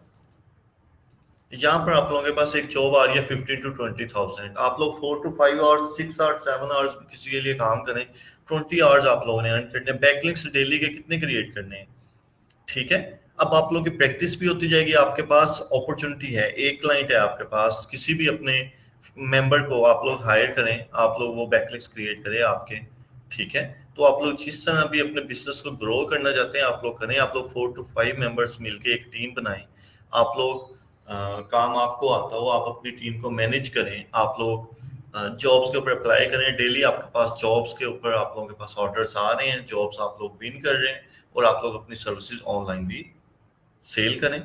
यहाँ पर आप लोगों के पास एक जॉब आ रही है 15 to 20,000। आप लोग 4 to 5 आवर्स, 6 आवर्स, 7 आवर्स किसी के लिए काम करें, 20 आवर्स आप लोगों ने अर्न करने हैं। बैकलिंक्स डेली के कितने क्रिएट करने हैं, ठीक है। अब आप लोग की प्रैक्टिस भी होती जाएगी, आपके पास अपॉर्चुनिटी है, एक क्लाइंट है आपके पास, किसी भी अपने मेंबर को आप लोग हायर करें, आप लोग वो बैकलिंक्स क्रिएट करें आपके, ठीक है। तो आप लोग जिस तरह भी अपने बिजनेस को ग्रो करना चाहते हैं आप लोग करें। आप लोग 4 to 5 मेंबर्स मिलके एक टीम बनाएं। आप लोग काम आपको आता हो, आप अपनी टीम को मैनेज करें। आप लोग जॉब्स के ऊपर अप्लाई करें, डेली आपके पास जॉब्स के ऊपर आप लोगों के पास ऑर्डर्स आ रहे हैं, जॉब्स आप लोग विन कर रहे हैं, और आप लोग अपनी सर्विसेज ऑनलाइन भी सेल करें।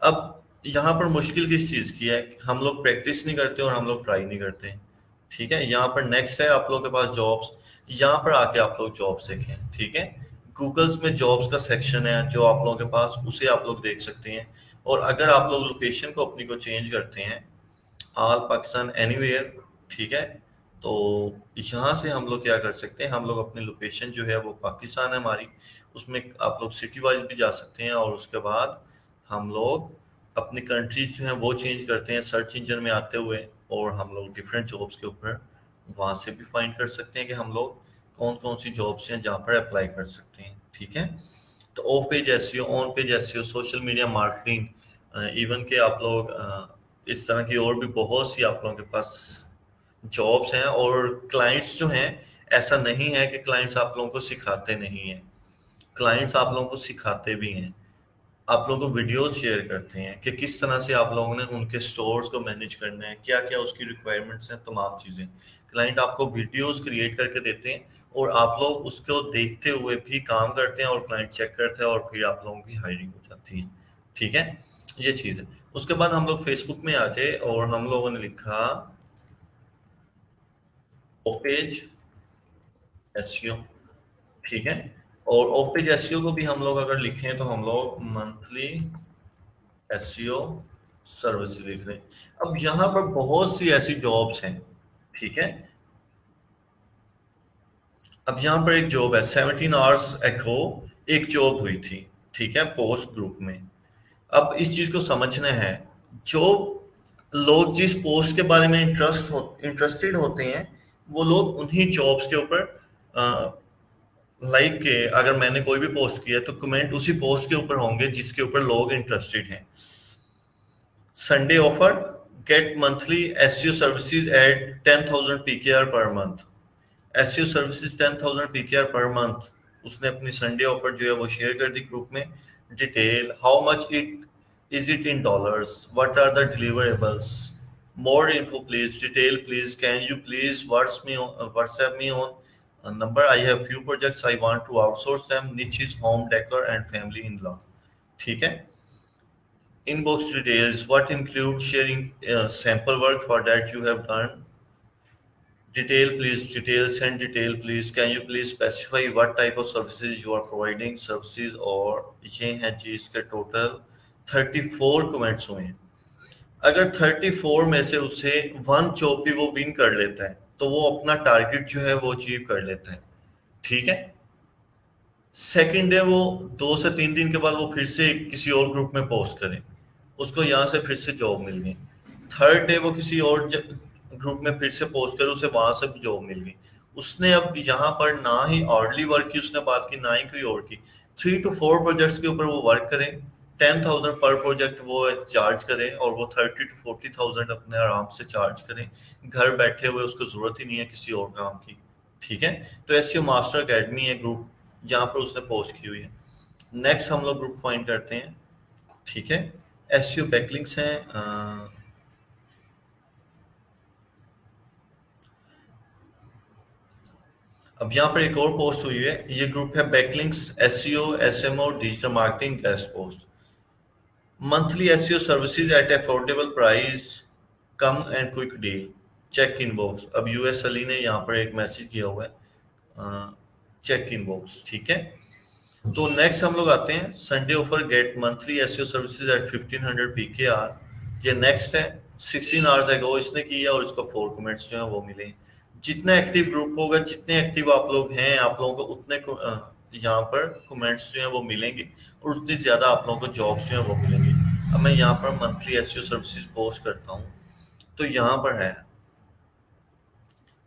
अब यहाँ पर मुश्किल किस चीज की है, हम लोग प्रैक्टिस नहीं करते और हम लोग ट्राई नहीं करते, ठीक है। यहाँ पर नेक्स्ट है आप लोगों के पास जॉब्स, यहाँ पर आके आप लोग जॉब्स देखें, ठीक है। गूगल्स में जॉब्स का सेक्शन है जो आप लोगों के पास, उसे आप लोग देख सकते हैं। और अगर आप लोग लोकेशन को अपनी को चेंज करते हैं, ऑल पाकिस्तान एनीवेयर, ठीक है, तो यहाँ से हम लोग क्या कर सकते हैं, हम लोग अपनी लोकेशन जो है वो पाकिस्तान है हमारी, उसमें आप लोग सिटी वाइज भी जा सकते हैं। और उसके बाद हम लोग अपनी कंट्रीज जो है वो चेंज करते हैं सर्च इंजन में आते हुए, और हम लोग डिफरेंट जॉब्स के ऊपर वहाँ से भी फाइंड कर सकते हैं कि हम लोग कौन कौन सी जॉब्स हैं जहाँ पर अप्लाई कर सकते हैं, ठीक है। तो of page SEO, on page SEO, social media marketing, even के आप लोग इस तरह की और भी बहुत सी आप लोगों के पास जॉब्स हैं। और क्लाइंट्स जो हैं, ऐसा नहीं है कि क्लाइंट्स आप लोगों को सिखाते नहीं हैं, क्लाइंट्स आप लोगों को सिखाते भी हैं। आप लोगों को वीडियोस शेयर करते हैं कि किस तरह से आप लोगों ने उनके स्टोर्स को मैनेज करना है, क्या क्या उसकी रिक्वायरमेंट्स हैं, तमाम चीज़ें क्लाइंट आपको वीडियोस क्रिएट करके देते हैं, और आप लोग उसको देखते हुए भी काम करते हैं, और क्लाइंट चेक करते हैं, और फिर आप लोगों की हायरिंग हो जाती है, ठीक है। ये चीज़ है। उसके बाद हम लोग फेसबुक में आ गए और हम लोगों ने लिखा ऑफ पेज एसईओ, ठीक है। और ऑफ पेज एसईओ को भी हम लोग अगर लिखें तो हम लोग मंथली एसईओ सर्विस लिख रहे हैं। अब यहाँ पर बहुत सी ऐसी जॉब्स हैं, ठीक है। अब यहाँ पर एक जॉब है, 17 आवर्स एगो एक जॉब हुई थी, ठीक है, पोस्ट ग्रुप में। अब इस चीज को समझना है, जो लोग जिस पोस्ट के बारे में इंटरेस्टेड होते हैं, वो लोग उन्हीं जॉब्स के ऊपर लाइक के, अगर मैंने कोई भी पोस्ट किया तो कमेंट उसी पोस्ट के ऊपर होंगे जिसके ऊपर लोग इंटरेस्टेड हैं। Sunday offer, get monthly SEO services at 10,000 PKR per month. SEO services 10,000 PKR per month, उसने अपनी संडे ऑफर जो है वो शेयर कर दी ग्रुप में। Detail, how much it is it in dollars, what are the deliverables, more info please, detail please, can you please WhatsApp me on number, I have few projects, I want to outsource them, niche is home decor and family in law, ठीक है। Inbox details, what include sharing sample work for that you have done. Detail please, detail, send detail please, can you please specify what type of services you are providing, services। और ये हैं जी इसके टोटल 34 कमेंट्स हुए हैं। अगर 34 में से उसे 1 जॉब भी वो विन कर लेता है तो वो अपना टारगेट जो है वो अचीव कर लेता है, ठीक है। सेकंड डे वो 2 से 3 दिन के बाद वो फिर से किसी और ग्रुप में पोस्ट करें, उसको यहाँ से फिर से जॉब मिल गई। थर्ड डे वो किसी और ग्रुप में फिर से पोस्ट करे, उसे वहां से भी जॉब मिल गई। उसने अब यहाँ पर ना ही ऑर्डरली वर्क की उसने बात की, ना ही कोई और की। 3 to 4 प्रोजेक्ट्स के ऊपर वो वर्क करें, 10,000 पर प्रोजेक्ट वो चार्ज करें, और वो 30 to 40,000 अपने आराम से चार्ज करें, घर बैठे हुए, उसको जरूरत ही नहीं है किसी और काम की, ठीक है। तो एसईओ मास्टर अकेडमी है ग्रुप, जहाँ पर उसने पोस्ट की हुई है। नेक्स्ट हम लोग ग्रुप फाइंड करते हैं, ठीक है। एसईओ बैकलिंक्स हैं, अब यहाँ पर एक और पोस्ट हुई है, ये ग्रुप है backlinks SEO SMO digital marketing guest post, monthly SEO services at affordable price, come and quick deal, check inbox. अब यूएस अली ने यहाँ पर एक मैसेज किया हुआ है, चेक इनबॉक्स, ठीक है। तो नेक्स्ट हम लोग आते हैं, Sunday offer get monthly SEO services at 1500 PKR, ये नेक्स्ट है। 16 आवर्स एगो इसने किया और इसको 4 कमेंट्स जो है वो मिले। जितना एक्टिव ग्रुप होगा, जितने एक्टिव आप लोग हैं, आप लोगों को उतने यहाँ पर कमेंट्स जो हैं वो मिलेंगे, और उतनी ज्यादा आप लोगों को जॉब्स जो हैं वो मिलेंगी। अब मैं यहाँ पर मंथली एसईओ सर्विसेज पोस्ट करता हूँ, तो यहाँ पर है,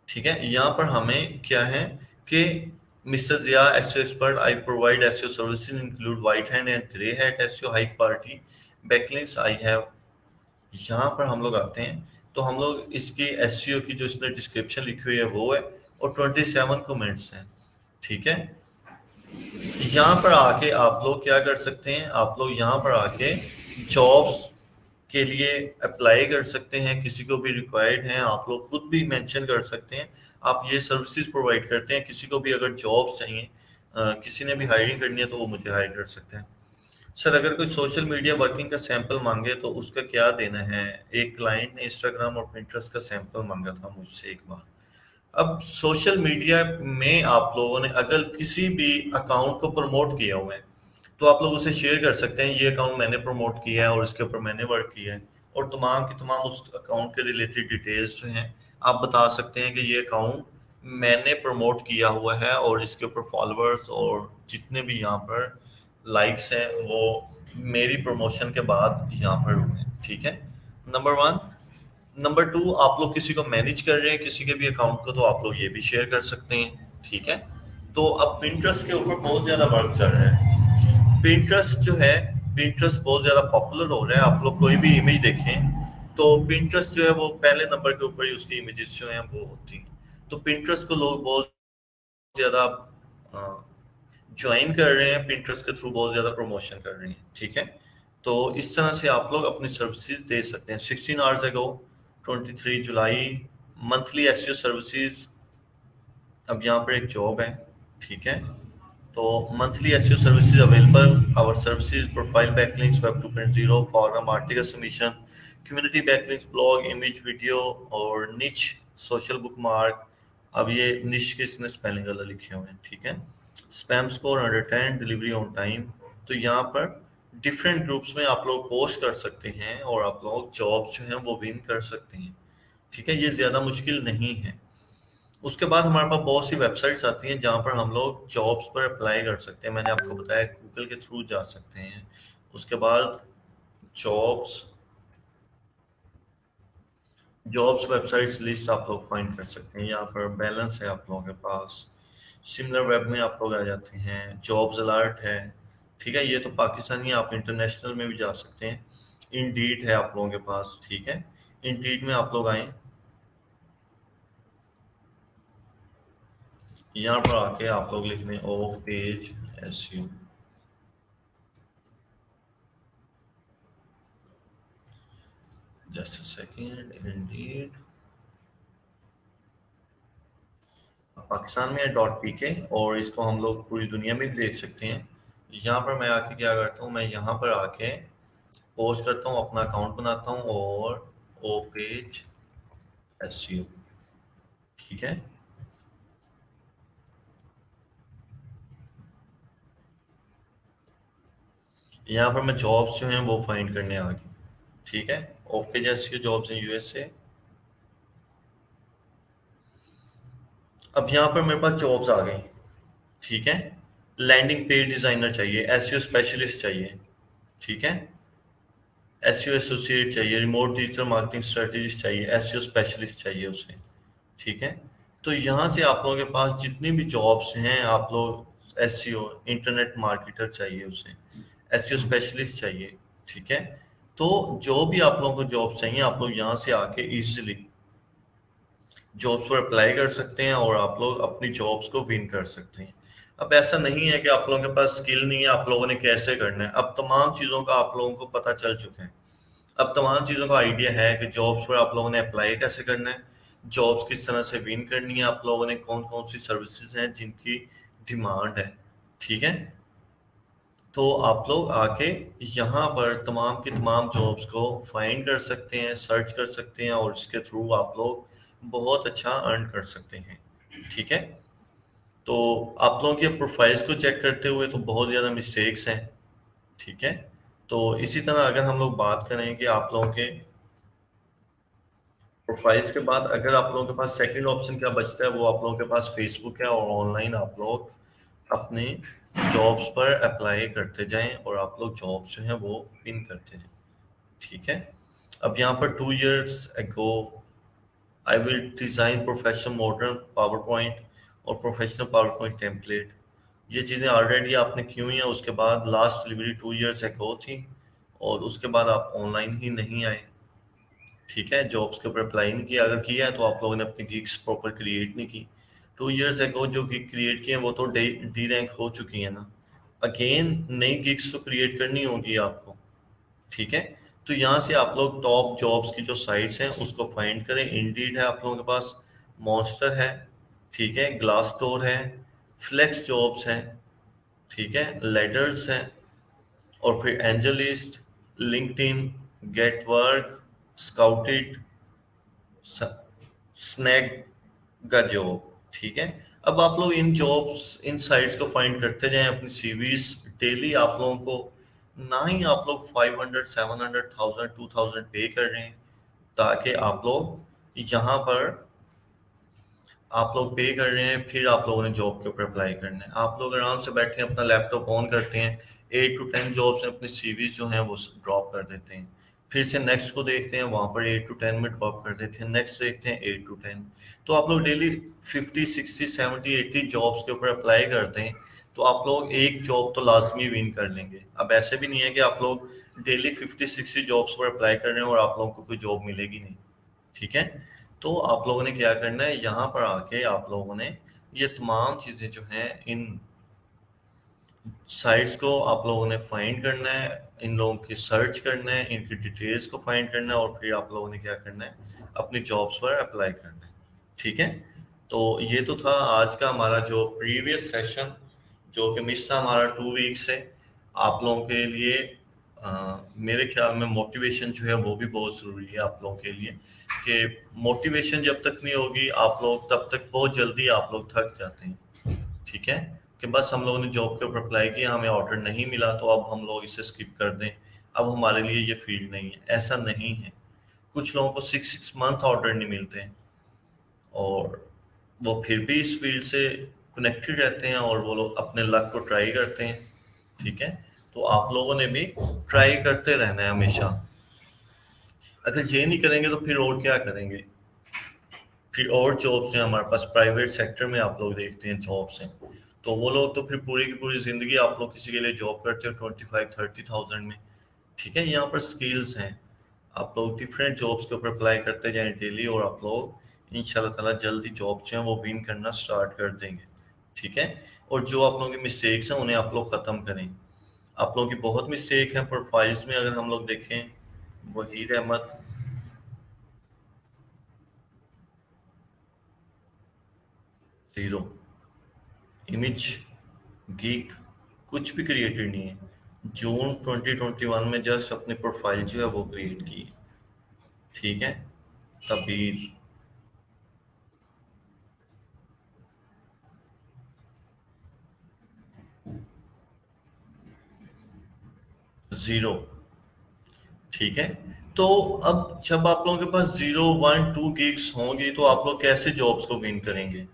ठीक है। यहाँ पर हमें क्या है कि mister Zia SEO expert, I provide SEO services include white hand and grey hat SEO high quality backlinks I have. यहाँ पर हम लोग आते हैं, तो हम लोग इसकी एसईओ की जो इसने डिस्क्रिप्शन लिखी हुई है वो है, और 27 कमेंट्स हैं, ठीक है। यहाँ पर आके आप लोग क्या कर सकते हैं, आप लोग यहाँ पर आके जॉब्स के लिए अप्लाई कर सकते हैं, किसी को भी रिक्वायर्ड है आप लोग खुद भी मेंशन कर सकते हैं, आप ये सर्विसेज प्रोवाइड करते हैं, किसी को भी अगर जॉब्स चाहिए, किसी ने भी हायरिंग करनी है तो वो मुझे हायर कर सकते हैं। सर अगर कोई सोशल मीडिया वर्किंग का सैंपल मांगे तो उसका क्या देना है? एक क्लाइंट ने इंस्टाग्राम और पिंटरेस्ट का सैंपल मांगा था मुझसे एक बार। अब सोशल मीडिया में आप लोगों ने अगर किसी भी अकाउंट को प्रमोट किया हुआ है तो आप लोग उसे शेयर कर सकते हैं, ये अकाउंट मैंने प्रमोट किया है और इसके ऊपर मैंने वर्क किया है, और तमाम की तमाम उस अकाउंट के रिलेटेड डिटेल्स जो हैं आप बता सकते हैं कि ये अकाउंट मैंने प्रमोट किया हुआ है और इसके ऊपर फॉलोअर्स और जितने भी यहाँ पर लाइक्स हैं वो मेरी प्रमोशन के बाद यहाँ पर हुए हैं, ठीक है। नंबर 1। नंबर 2, आप लोग किसी को मैनेज कर रहे हैं किसी के भी अकाउंट को, तो आप लोग ये भी शेयर कर सकते हैं, ठीक है। तो अब पिंटरेस्ट के ऊपर बहुत ज्यादा वर्क चल रहा है। पिंटरेस्ट जो है, पिंटरेस्ट बहुत ज्यादा पॉपुलर हो रहा है। आप लोग कोई भी इमेज देखें तो पिंटरेस्ट जो है वो पहले नंबर के ऊपर ही उसकी इमेजेस जो हैं वो होती हैं। तो पिंटरेस्ट को लोग बहुत ज्यादा ज्वाइन कर रहे हैं, पिंटरेस्ट के थ्रू बहुत ज्यादा प्रमोशन कर रहे हैं, ठीक है। तो इस तरह से आप लोग अपनी सर्विसेज दे सकते हैं। 16 hours ago 23 July monthly SEO services. अब यहाँ पर एक जॉब है, ठीक है। तो monthly SEO services available, our services profile backlinks web 2.0 forum article submission, community backlinks, blog, image, video और निच सोशल बुकमार्क। अब ये निच के इसने स्पेलिंग गलत लिखे हुए हैं, ठीक है। Spam score 110, delivery on time. तो यहाँ पर डिफरेंट ग्रुप्स में आप लोग पोस्ट कर सकते हैं और आप लोग जॉब जो है वो विन कर सकते हैं, ठीक है। ये ज्यादा मुश्किल नहीं है। उसके बाद हमारे पास बहुत सी वेबसाइट्स आती हैं जहाँ पर हम लोग जॉब्स पर अप्लाई कर सकते हैं। मैंने आपको बताया गूगल के थ्रू जा सकते हैं। उसके बाद जॉब्स जॉब्स वेबसाइट्स लिस्ट आप लोग फाइंड कर सकते हैं। यहाँ पर बैलेंस है आप लोगों के पास, सिमिलर वेब में आप लोग आ जाते हैं, जॉब्स अलर्ट है, ठीक है। ये तो पाकिस्तानी है, आप इंटरनेशनल में भी जा सकते हैं। इंडीड है आप लोगों के पास, ठीक है। इंडीड में आप लोग आए, यहाँ पर आके आप लोग लिख लें of page SEO. Just a second. Indeed Pakistan में है .pk, और इसको हम लोग पूरी दुनिया में भी देख सकते हैं। यहाँ पर मैं आके क्या करता हूँ, मैं यहाँ पर आके पोस्ट करता हूँ, अपना अकाउंट बनाता हूँ और ऑफ पेज एसईओ, ठीक है। यहाँ पर मैं जॉब्स जो हैं वो फाइंड करने आ गई, ठीक है। Of page SEO jobs in USA. अब यहाँ पर मेरे पास जॉब्स आ गई, ठीक है। लैंडिंग पेज डिजाइनर चाहिए, एसईओ स्पेशलिस्ट चाहिए, ठीक है। एसईओ एसोसिएट चाहिए, रिमोट डिजिटल मार्केटिंग स्ट्रेटेजिस्ट चाहिए, एसईओ स्पेशलिस्ट चाहिए उसे, ठीक है। तो यहाँ से आप लोगों के पास जितनी भी जॉब्स हैं, आप लोग एसईओ इंटरनेट मार्केटर चाहिए उसे, एसईओ स्पेशलिस्ट चाहिए, ठीक है। तो जो भी आप लोगों को जॉब चाहिए आप लोग यहाँ से आके इजीली जॉब्स पर अप्लाई कर सकते हैं और आप लोग अपनी जॉब्स को विन कर सकते हैं। अब ऐसा नहीं है कि आप लोगों के पास स्किल नहीं है, आप लोगों ने कैसे करना है। अब तमाम चीज़ों का आप लोगों को पता चल चुका है। अब तमाम चीज़ों का आइडिया है कि जॉब्स पर आप लोगों ने अप्लाई कैसे करना है, जॉब्स किस तरह से विन करनी है, आप लोगों ने कौन कौन सी सर्विसेज हैं जिनकी डिमांड है, ठीक है। तो आप लोग आके यहाँ पर तमाम की तमाम जॉब्स को फाइंड कर सकते हैं, सर्च कर सकते हैं और इसके थ्रू आप लोग बहुत अच्छा अर्न कर सकते हैं, ठीक है। तो आप लोगों के प्रोफाइल्स को चेक करते हुए तो बहुत ज़्यादा मिस्टेक्स हैं, ठीक है। तो इसी तरह अगर हम लोग बात करें कि आप लोगों के प्रोफाइल्स के बाद अगर आप लोगों के पास सेकंड ऑप्शन क्या बचता है, वो आप लोगों के पास फेसबुक है और ऑनलाइन आप लोग अपने जॉब्स पर अप्लाई करते जाएं और आप लोग जॉब्स जो हैं वो विन करते हैं। ठीक है। अब यहाँ पर 2 years ago I will design professional modern power point और प्रोफेशनल पावर पॉइंट टेम्पलेट। ये चीज़ें ऑलरेडी आपने की हुई हैं, उसके बाद लास्ट डिलीवरी 2 years ago थी, और उसके बाद आप ऑनलाइन ही नहीं आए। ठीक है, जॉब्स के ऊपर अप्लाई नहीं किया, अगर किया है तो आप लोगों ने अपनी गिग्स प्रॉपर क्रिएट नहीं की। 2 years ago जो गिग क्रिएट किए हैं वो तो डी रैंक हो चुकी है ना, अगेन नई गिग्स तो क्रिएट करनी होगी आपको। ठीक है, तो यहाँ से आप लोग टॉप जॉब्स की जो साइट्स हैं उसको फाइंड करें। इंडीड है आप लोगों के पास, मॉन्स्टर है, ठीक है, ग्लास डोर है, फ्लेक्स जॉब्स हैं, ठीक है, लेडर्स हैं, और फिर AngelList, LinkedIn, get work, Scouted, Snagajob. ठीक है, अब आप लोग इन जॉब्स इन साइट्स को फाइंड करते जाएं अपनी सीवीज। डेली आप लोगों को ना ही आप लोग 500 700 1000 2000 पे कर रहे हैं, ताकि आप लोग यहाँ पर आप लोग पे कर रहे हैं, फिर आप लोगों ने जॉब के ऊपर अप्लाई करना है। आप लोग आराम से बैठे हैं, अपना लैपटॉप ऑन करते हैं, 8 to 10 जॉब्स में अपनी सीवीज जो हैं वो ड्रॉप कर देते हैं, फिर से नेक्स्ट को देखते हैं, वहां पर 8 to 10 में ड्रॉप कर देते हैं, नेक्स्ट देखते हैं 8 to 10। तो आप लोग डेली 50 60 70 80 जॉब्स के ऊपर अप्लाई करते हैं, तो आप लोग एक जॉब तो लाजमी विन कर लेंगे। अब ऐसे भी नहीं है कि आप लोग डेली 50 60 जॉब्स पर अप्लाई कर रहे हैं और आप लोगों को कोई जॉब मिलेगी नहीं। ठीक है, तो आप लोगों ने क्या करना है, यहाँ पर आके आप लोगों ने ये तमाम चीज़ें जो हैं इन साइट्स को आप लोगों ने फाइंड करना है, इन लोगों की सर्च करना है, इनकी डिटेल्स को फाइंड करना है, और फिर आप लोगों ने क्या करना है, अपनी जॉब्स पर अप्लाई करना है। ठीक है, तो ये तो था आज का हमारा जो प्रीवियस सेशन, जो कि मिस था हमारा 2 वीक से। आप लोगों के लिए मेरे ख्याल में मोटिवेशन जो है वो भी बहुत ज़रूरी है आप लोगों के लिए, कि मोटिवेशन जब तक नहीं होगी आप लोग तब तक बहुत जल्दी आप लोग थक जाते हैं। ठीक है, कि बस हम लोगों ने जॉब के ऊपर अप्लाई किया, हमें ऑर्डर नहीं मिला तो अब हम लोग इसे स्किप कर दें, अब हमारे लिए ये फील्ड नहीं है। ऐसा नहीं है, कुछ लोगों को 6 6 मंथ ऑर्डर नहीं मिलते हैं, और वो फिर भी इस फील्ड से कनेक्टेड रहते हैं, और वो लोग अपने लक को ट्राई करते हैं। ठीक है, तो आप लोगों ने भी ट्राई करते रहना है हमेशा। अगर ये नहीं करेंगे तो फिर और क्या करेंगे, फिर और जॉब्स हैं हमारे पास, प्राइवेट सेक्टर में आप लोग देखते हैं जॉब्स हैं, तो वो लोग तो फिर पूरी की पूरी जिंदगी आप लोग किसी के लिए जॉब करते हो 25 30 थाउजेंड में। ठीक है, यहाँ पर स्किल्स हैं, आप लोग डिफरेंट जॉब्स के ऊपर अप्लाई करते जाएं डेली, और आप लोग इंशाल्लाह ताला जल्दी जॉब जो है वो विन करना स्टार्ट कर देंगे। ठीक है, और जो आप लोगों की मिस्टेक्स हैं उन्हें आप लोग ख़त्म करें। आप लोगों की बहुत मिस्टेक है प्रोफाइल्स में, अगर हम लोग देखें, Waheed Ahmed, zero image, geek, कुछ भी क्रिएटेड नहीं है। जून 2021 में जस्ट अपनी प्रोफाइल जो है वो क्रिएट की है। ठीक है, तबीर, जीरो। ठीक है, तो अब जब आप लोगों के पास 0 1 2 गिग्स होंगी तो आप लोग कैसे जॉब्स को विन करेंगे।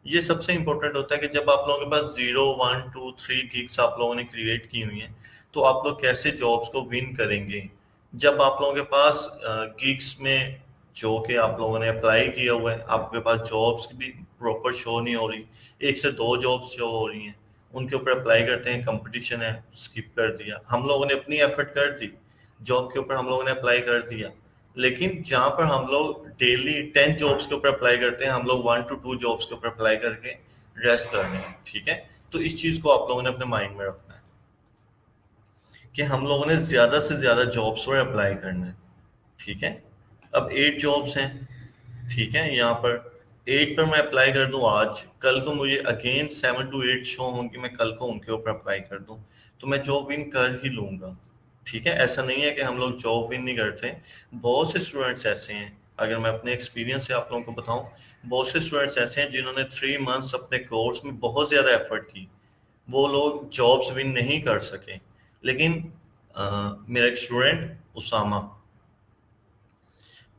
ये सबसे इंपॉर्टेंट होता है कि जब आप लोगों के पास 0 1 2 3 गिग्स आप लोगों ने क्रिएट की हुई हैं, तो आप लोग कैसे जॉब्स को विन करेंगे। जब आप लोगों के पास गिग्स में जो कि आप लोगों ने अप्लाई किया हुआ है, आपके पास जॉब्स भी प्रॉपर शो नहीं हो रही, 1 से 2 जॉब्स शो हो रही हैं, उनके ऊपर अप्लाई करते हैं, कंपटीशन है, स्किप कर दिया। हम लोगों ने अपनी एफर्ट कर दी, जॉब के ऊपर हम लोगों ने अप्लाई कर दिया, लेकिन जहाँ पर हम लोग डेली 10 जॉब्स के ऊपर अप्लाई करते हैं, हम लोग 1 to 2 जॉब्स के ऊपर अप्लाई करके रेस्ट कर रहे हैं। ठीक है, तो इस चीज़ को आप लोगों ने अपने माइंड में रखना है कि हम लोगों ने ज़्यादा से ज़्यादा जॉब्स पर अप्लाई करना है। ठीक है, अब 8 जॉब्स हैं, ठीक है, यहाँ पर 8 पर मैं अप्लाई कर दूं आज, कल को मुझे अगेन 7 to 8 शो होंगी, मैं कल को उनके ऊपर अप्लाई कर दूं, तो मैं जॉब विन कर ही लूंगा। ठीक है, ऐसा नहीं है कि हम लोग जॉब विन नहीं करते। बहुत से स्टूडेंट्स ऐसे हैं, अगर मैं अपने एक्सपीरियंस से आप लोगों को बताऊं, बहुत से स्टूडेंट्स ऐसे हैं जिन्होंने 3 मंथ्स अपने कोर्स में बहुत ज़्यादा एफर्ट की, वो लोग जॉब्स विन नहीं कर सके। लेकिन मेरा एक स्टूडेंट उसामा,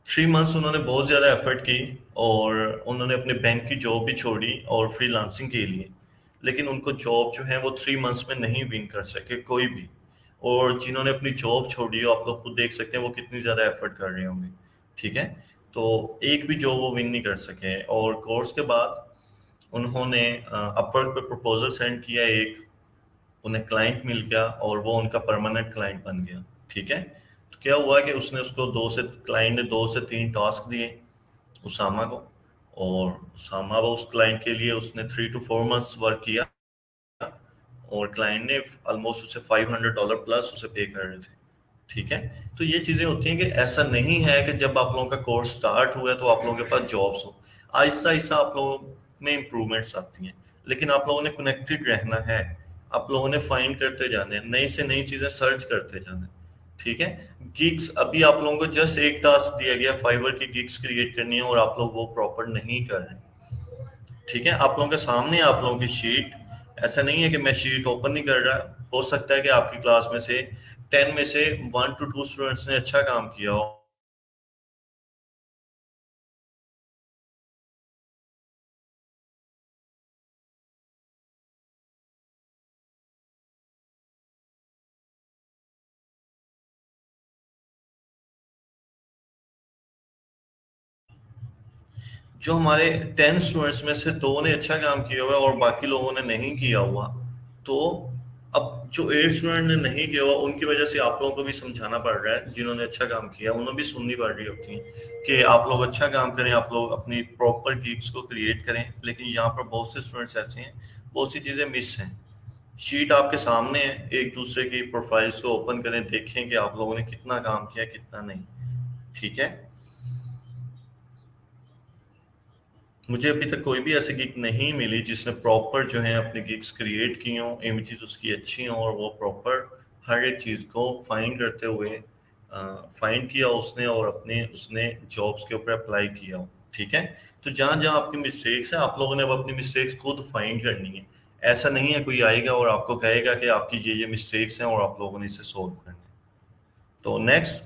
3 मंथ्स उन्होंने बहुत ज़्यादा एफर्ट की, और उन्होंने अपने बैंक की जॉब भी छोड़ी और फ्रीलांसिंग के लिए, लेकिन उनको जॉब जो है वो 3 मंथ्स में नहीं विन कर सके कोई भी। और जिन्होंने अपनी जॉब छोड़ी हो, आप लोग खुद देख सकते हैं वो कितनी ज़्यादा एफर्ट कर रहे होंगे, ठीक है। तो एक भी जॉब वो विन नहीं कर सके, और कोर्स के बाद उन्होंने अपवर्क पे प्रपोजल सेंड किया एक, उन्हें क्लाइंट मिल गया और वो उनका परमानेंट क्लाइंट बन गया, ठीक है। तो क्या हुआ कि उसने उसको क्लाइंट ने 2 से 3 टास्क दिए उसामा को, और उसामा वो उस क्लाइंट के लिए उसने 3 to 4 months वर्क किया, और क्लाइंट ने ऑलमोस्ट उसे $500 प्लस उसे पे कर रहे थे, ठीक है। तो ये चीजें होती हैं कि ऐसा नहीं है कि जब आप लोगों का कोर्स स्टार्ट हुआ है तो आप लोगों के पास जॉब्स हो, आहिस्ता आहिस्ता आप लोगों में इम्प्रूवमेंट्स आती हैं, लेकिन आप लोगों ने कनेक्टेड रहना है, आप लोगों ने फाइंड करते जाने हैं, नई से नई चीजें सर्च करते जाना है, ठीक है। गिग्स, अभी आप लोगों को जस्ट एक टास्क दिया गया, फाइवर की गिग्स क्रिएट करनी है और आप लोग वो प्रॉपर नहीं कर रहे, ठीक है। आप लोगों के सामने आप लोगों की शीट, ऐसा नहीं है कि मैं शीट ओपन नहीं कर रहा, हो सकता है कि आपकी क्लास में से 10 में से 1 to 2 स्टूडेंट्स ने अच्छा काम किया हो, जो हमारे 10 स्टूडेंट्स में से 2 ने अच्छा काम किया हुआ है और बाकी लोगों ने नहीं किया हुआ, तो अब जो 8 स्टूडेंट ने नहीं किया हुआ उनकी वजह से आप लोगों को भी समझाना पड़ रहा है, जिन्होंने अच्छा काम किया उन्हें भी सुननी पड़ रही होती है कि आप लोग अच्छा काम करें, आप लोग अपनी प्रॉपर गिग्स को क्रिएट करें। लेकिन यहाँ पर बहुत से स्टूडेंट्स ऐसे हैं, बहुत सी चीजें मिस हैं। शीट आपके सामने है, एक दूसरे की प्रोफाइल्स को ओपन करें, देखें कि आप लोगों ने कितना काम किया कितना नहीं, ठीक है। मुझे अभी तक कोई भी ऐसी गिग नहीं मिली जिसने प्रॉपर जो है अपनी गिग्स क्रिएट की हों, इमेजेस उसकी अच्छी हों और वो प्रॉपर हर एक चीज़ को फाइंड करते हुए फाइंड किया उसने और अपने उसने जॉब्स के ऊपर अप्लाई किया हो, ठीक है। तो जहाँ जहाँ आपकी मिस्टेक्स है आप लोगों ने अब अपनी मिस्टेक्स खुद फाइंड करनी है। ऐसा नहीं है कोई आएगा और आपको कहेगा कि आपकी ये मिस्टेक्स हैं और आप लोगों ने इसे सोल्व करना है। तो नेक्स्ट,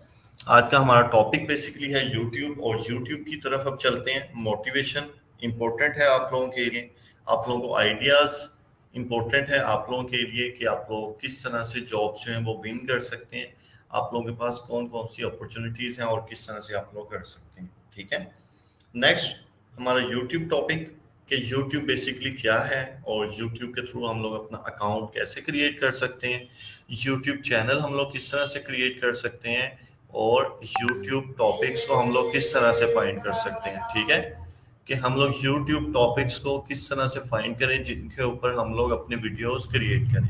आज का हमारा टॉपिक बेसिकली है यूट्यूब, और यूट्यूब की तरफ अब चलते हैं। मोटिवेशन इंपॉर्टेंट है आप लोगों के लिए, आप लोगों को आइडियाज इंपॉर्टेंट है आप लोगों के लिए कि आप लोग किस तरह से जॉब्स जो हैं वो विन कर सकते हैं, आप लोगों के पास कौन कौन सी अपॉर्चुनिटीज हैं और किस तरह से आप लोग कर सकते हैं, ठीक है। नेक्स्ट, हमारा यूट्यूब टॉपिक कि यूट्यूब बेसिकली क्या है और यूट्यूब के थ्रू हम लोग अपना अकाउंट कैसे क्रिएट कर सकते हैं, यूट्यूब चैनल हम लोग किस तरह से क्रिएट कर सकते हैं, और यूट्यूब टॉपिक्स को हम लोग किस तरह से फाइंड कर सकते हैं, ठीक है। कि हम लोग यूट्यूब टॉपिक्स को किस तरह से फाइंड करें जिनके ऊपर हम लोग अपने वीडियोस क्रिएट करें।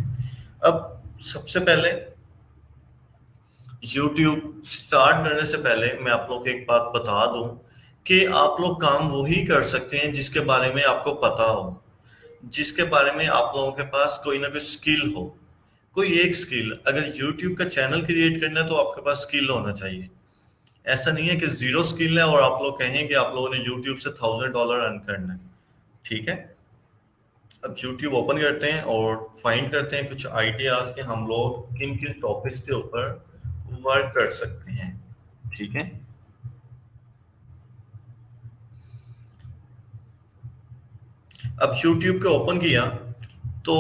अब सबसे पहले यूट्यूब स्टार्ट करने से पहले मैं आप लोग को एक बात बता दूं कि आप लोग काम वही कर सकते हैं जिसके बारे में आपको पता हो, जिसके बारे में आप लोगों के पास कोई ना कोई स्किल हो, कोई एक स्किल। अगर यूट्यूब का चैनल क्रिएट करना है तो आपके पास स्किल होना चाहिए। ऐसा नहीं है कि जीरो स्किल है और आप लोग कहें कि आप लोगों ने यूट्यूब से $1000 अर्न करना है, ठीक है। अब यूट्यूब ओपन करते हैं और फाइंड करते हैं कुछ आइडियाज कि हम लोग किन किन टॉपिक्स के ऊपर वर्क कर सकते हैं, ठीक है। अब यूट्यूब को ओपन किया तो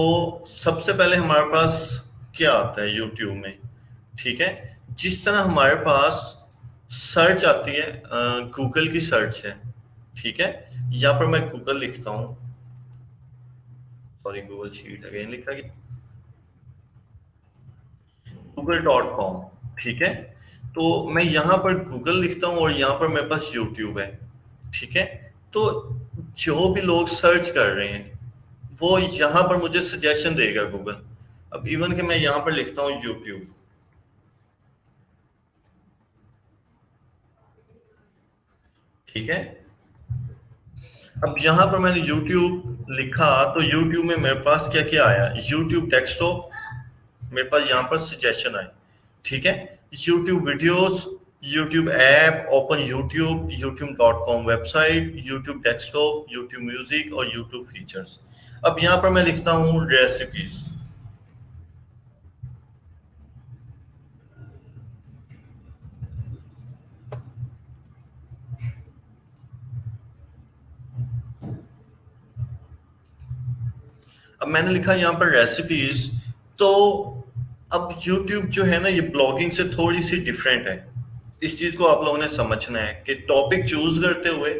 सबसे पहले हमारे पास क्या आता है यूट्यूब में, ठीक है। जिस तरह हमारे पास सर्च आती है, गूगल की सर्च है, ठीक है। यहाँ पर मैं गूगल लिखता हूँ, सॉरी गूगल शीट अगेन लिखा कि google.com, ठीक है। तो मैं यहाँ पर गूगल लिखता हूँ और यहाँ पर मेरे पास यूट्यूब है, ठीक है। तो जो भी लोग सर्च कर रहे हैं वो यहाँ पर मुझे सजेशन देगा गूगल। अब इवन कि मैं यहाँ पर लिखता हूँ यूट्यूब, ठीक है। अब यहाँ पर मैंने यूट्यूब लिखा तो यूट्यूब में मेरे पास क्या क्या आया, यूट्यूब डेस्कटॉप, मेरे पास यहाँ पर सजेशन आए, ठीक है। YouTube videos, YouTube app, open YouTube, youtube.com website, YouTube desktop, YouTube music और यूट्यूब फीचर्स। अब यहाँ पर मैं लिखता हूँ रेसिपीज, अब मैंने लिखा यहाँ पर रेसिपीज, तो अब YouTube जो है ना, ये ब्लॉगिंग से थोड़ी सी डिफरेंट है। इस चीज को आप लोगों ने समझना है कि टॉपिक चूज करते हुए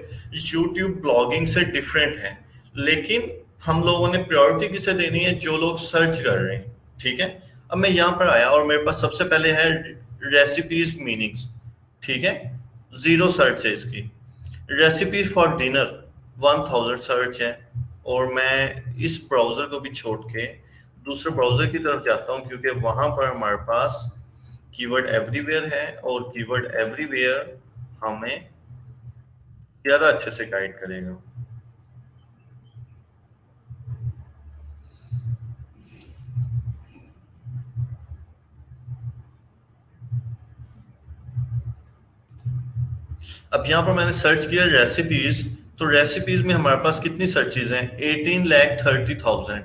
YouTube ब्लॉगिंग से डिफरेंट है, लेकिन हम लोगों ने प्रायोरिटी किसे देनी है? जो लोग सर्च कर रहे हैं, ठीक है। अब मैं यहाँ पर आया और मेरे पास सबसे पहले है रेसिपीज मीनिंग्स, ठीक है, 0 सर्च है इसकी। रेसिपीज फॉर डिनर 1000 सर्च है। और मैं इस ब्राउजर को भी छोड़ के दूसरे ब्राउजर की तरफ जाता हूँ, क्योंकि वहां पर हमारे पास कीवर्ड एवरीवेयर है, और कीवर्ड एवरीवेयर हमें ज्यादा अच्छे से गाइड करेगा। अब यहाँ पर मैंने सर्च किया रेसिपीज, तो रेसिपीज में हमारे पास कितनी सर्चेज हैं? 18,30,000।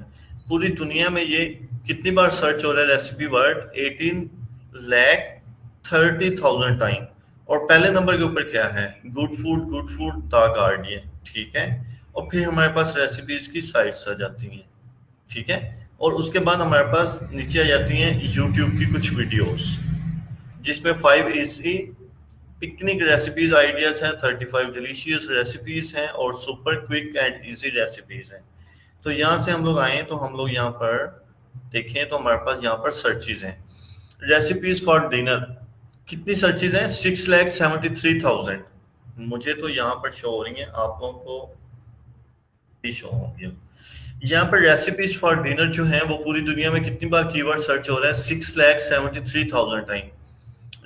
पूरी दुनिया में ये कितनी बार सर्च हो रहा है रेसिपी वर्ड? 18,30,000 टाइम। और पहले नंबर के ऊपर क्या है? गुड फूड द गार्डियन, ठीक है। और फिर हमारे पास रेसिपीज की साइट्स आ जाती हैं, ठीक है। और उसके बाद हमारे पास नीचे आ जाती हैं यूट्यूब की कुछ वीडियोस, जिसमें 5 इजी पिकनिक रेसिपीज आइडियाज हैं, 35 डिलीशियस रेसिपीज हैं, और super quick and easy recipes हैं। तो यहाँ से हम लोग आए तो हम लोग यहाँ पर देखें तो हमारे पास यहाँ पर सर्चेज हैं। रेसिपीज फॉर डिनर कितनी सर्चेज हैं? 6,73,000। मुझे तो यहाँ पर शो हो रही हैं, आप लोगों को भी शो होंगी। यहाँ पर रेसिपीज फॉर डिनर जो है वो पूरी दुनिया में कितनी बार कीवर्ड सर्च हो रहा है? 6,73,000 time.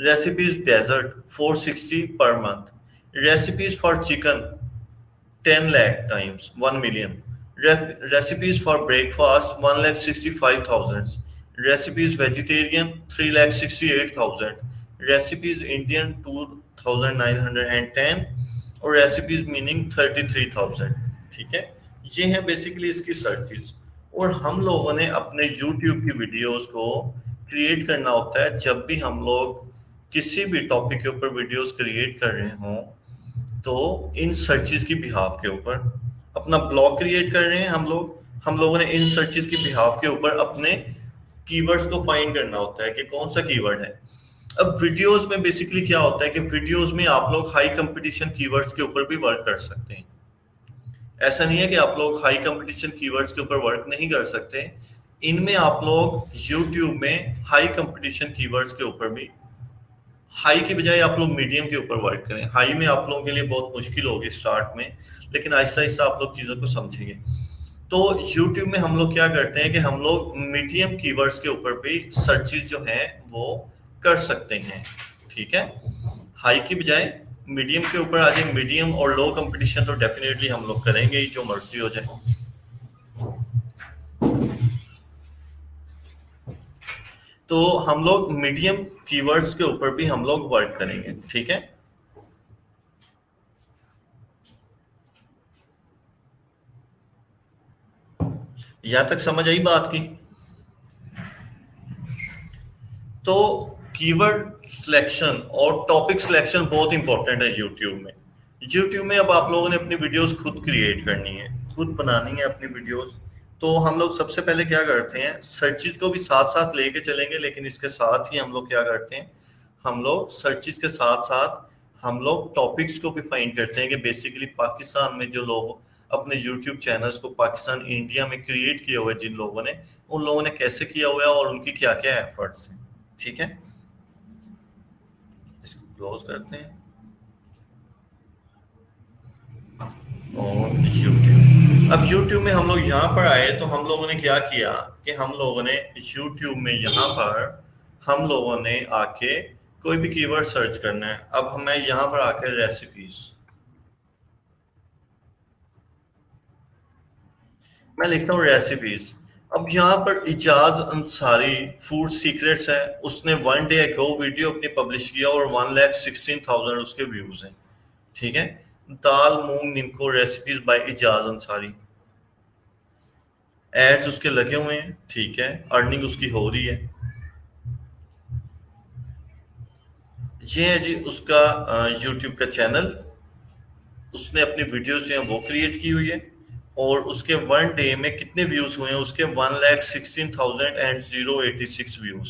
Recipes desert 460 per month. Recipes for chicken 10 lakh times 1 million. Recipes for breakfast 1,65,000. Recipes vegetarian 3,68,000. Recipes Indian 2,910 और recipes meaning 33,000, ठीक है। ये है बेसिकली इसकी सर्चेस। और हम लोगों ने अपने YouTube की वीडियोस को क्रिएट करना होता है। जब भी हम लोग किसी भी टॉपिक के ऊपर वीडियोस क्रिएट कर रहे हों, तो इन सर्चेस की बिहाफ के ऊपर अपना ब्लॉग क्रिएट कर रहे हैं हम लोगों ने इन सर्चेस की बिहाफ के ऊपर अपने कीवर्ड्स को फाइंड करना होता है कि कौन सा कीवर्ड है। अब वीडियोस में बेसिकली क्या होता है कि वीडियोस में आप लोग हाई कंपटीशन कीवर्ड्स के ऊपर भी वर्क कर सकते हैं। ऐसा नहीं है कि आप लोग हाई कंपटीशन कीवर्ड्स के ऊपर वर्क नहीं कर सकते। इनमें आप लोग YouTube में हाई कंपटीशन कीवर्ड्स के ऊपर भी, हाई की बजाय आप लोग मीडियम के ऊपर वर्क करें। हाई में आप लोगों के लिए बहुत मुश्किल होगी स्टार्ट में, लेकिन आहिस्ता आहिस्ता आप लोग चीज़ों को समझेंगे। तो YouTube में हम लोग क्या करते हैं कि हम लोग मीडियम कीवर्ड्स के ऊपर भी सर्चेस जो हैं वो कर सकते हैं, ठीक है। हाई की बजाय मीडियम के ऊपर आ जाए। मीडियम और लो कंपटीशन तो डेफिनेटली हम लोग करेंगे ही, जो मर्जी हो जाए। तो हम लोग मीडियम कीवर्ड्स के ऊपर भी हम लोग वर्क करेंगे, ठीक है। यहां तक समझ आई बात की? तो कीवर्ड सिलेक्शन और टॉपिक सिलेक्शन बहुत इंपॉर्टेंट है यूट्यूब में। यूट्यूब में अब आप लोगों ने अपनी वीडियोस खुद क्रिएट करनी है, खुद बनानी है अपनी वीडियोस। तो हम लोग सबसे पहले क्या करते हैं, सर्चेस को भी साथ साथ लेके चलेंगे, लेकिन इसके साथ ही हम लोग क्या करते हैं, हम लोग सर्चेस के साथ साथ हम लोग टॉपिक्स को भी फाइंड करते हैं कि बेसिकली पाकिस्तान में जो लोग अपने यूट्यूब चैनल्स को पाकिस्तान इंडिया में क्रिएट किए हुए जिन लोगों ने, उन लोगों ने कैसे किया हुआ है और उनकी क्या क्या एफर्ट्स हैं, ठीक है। इसको क्लोज करते हैं। और YouTube, अब YouTube में हम लोग यहाँ पर आए तो हम लोगों ने क्या किया कि हम लोगों ने YouTube में यहाँ पर हम लोगों ने आके कोई भी कीवर्ड सर्च करना है। अब हमें यहाँ पर आके रेसिपीज, मैं लिखता हूँ रेसिपीज। अब यहाँ पर इजाज अंसारी फूड सीक्रेट्स है, उसने 1 डे अगो वीडियो अपनी पब्लिश किया और 1,16,000 उसके व्यूज हैं, ठीक है। Dal moong nimko recipes by Ijaz Ansari, ads उसके लगे हुए हैं, ठीक है, अर्निंग उसकी हो रही है। ये है जी उसका यूट्यूब का चैनल, उसने अपनी वीडियोस जो है वो क्रिएट की हुई है, और उसके 1 डे में कितने व्यूज हुए हैं उसके? 1,16,086 व्यूज,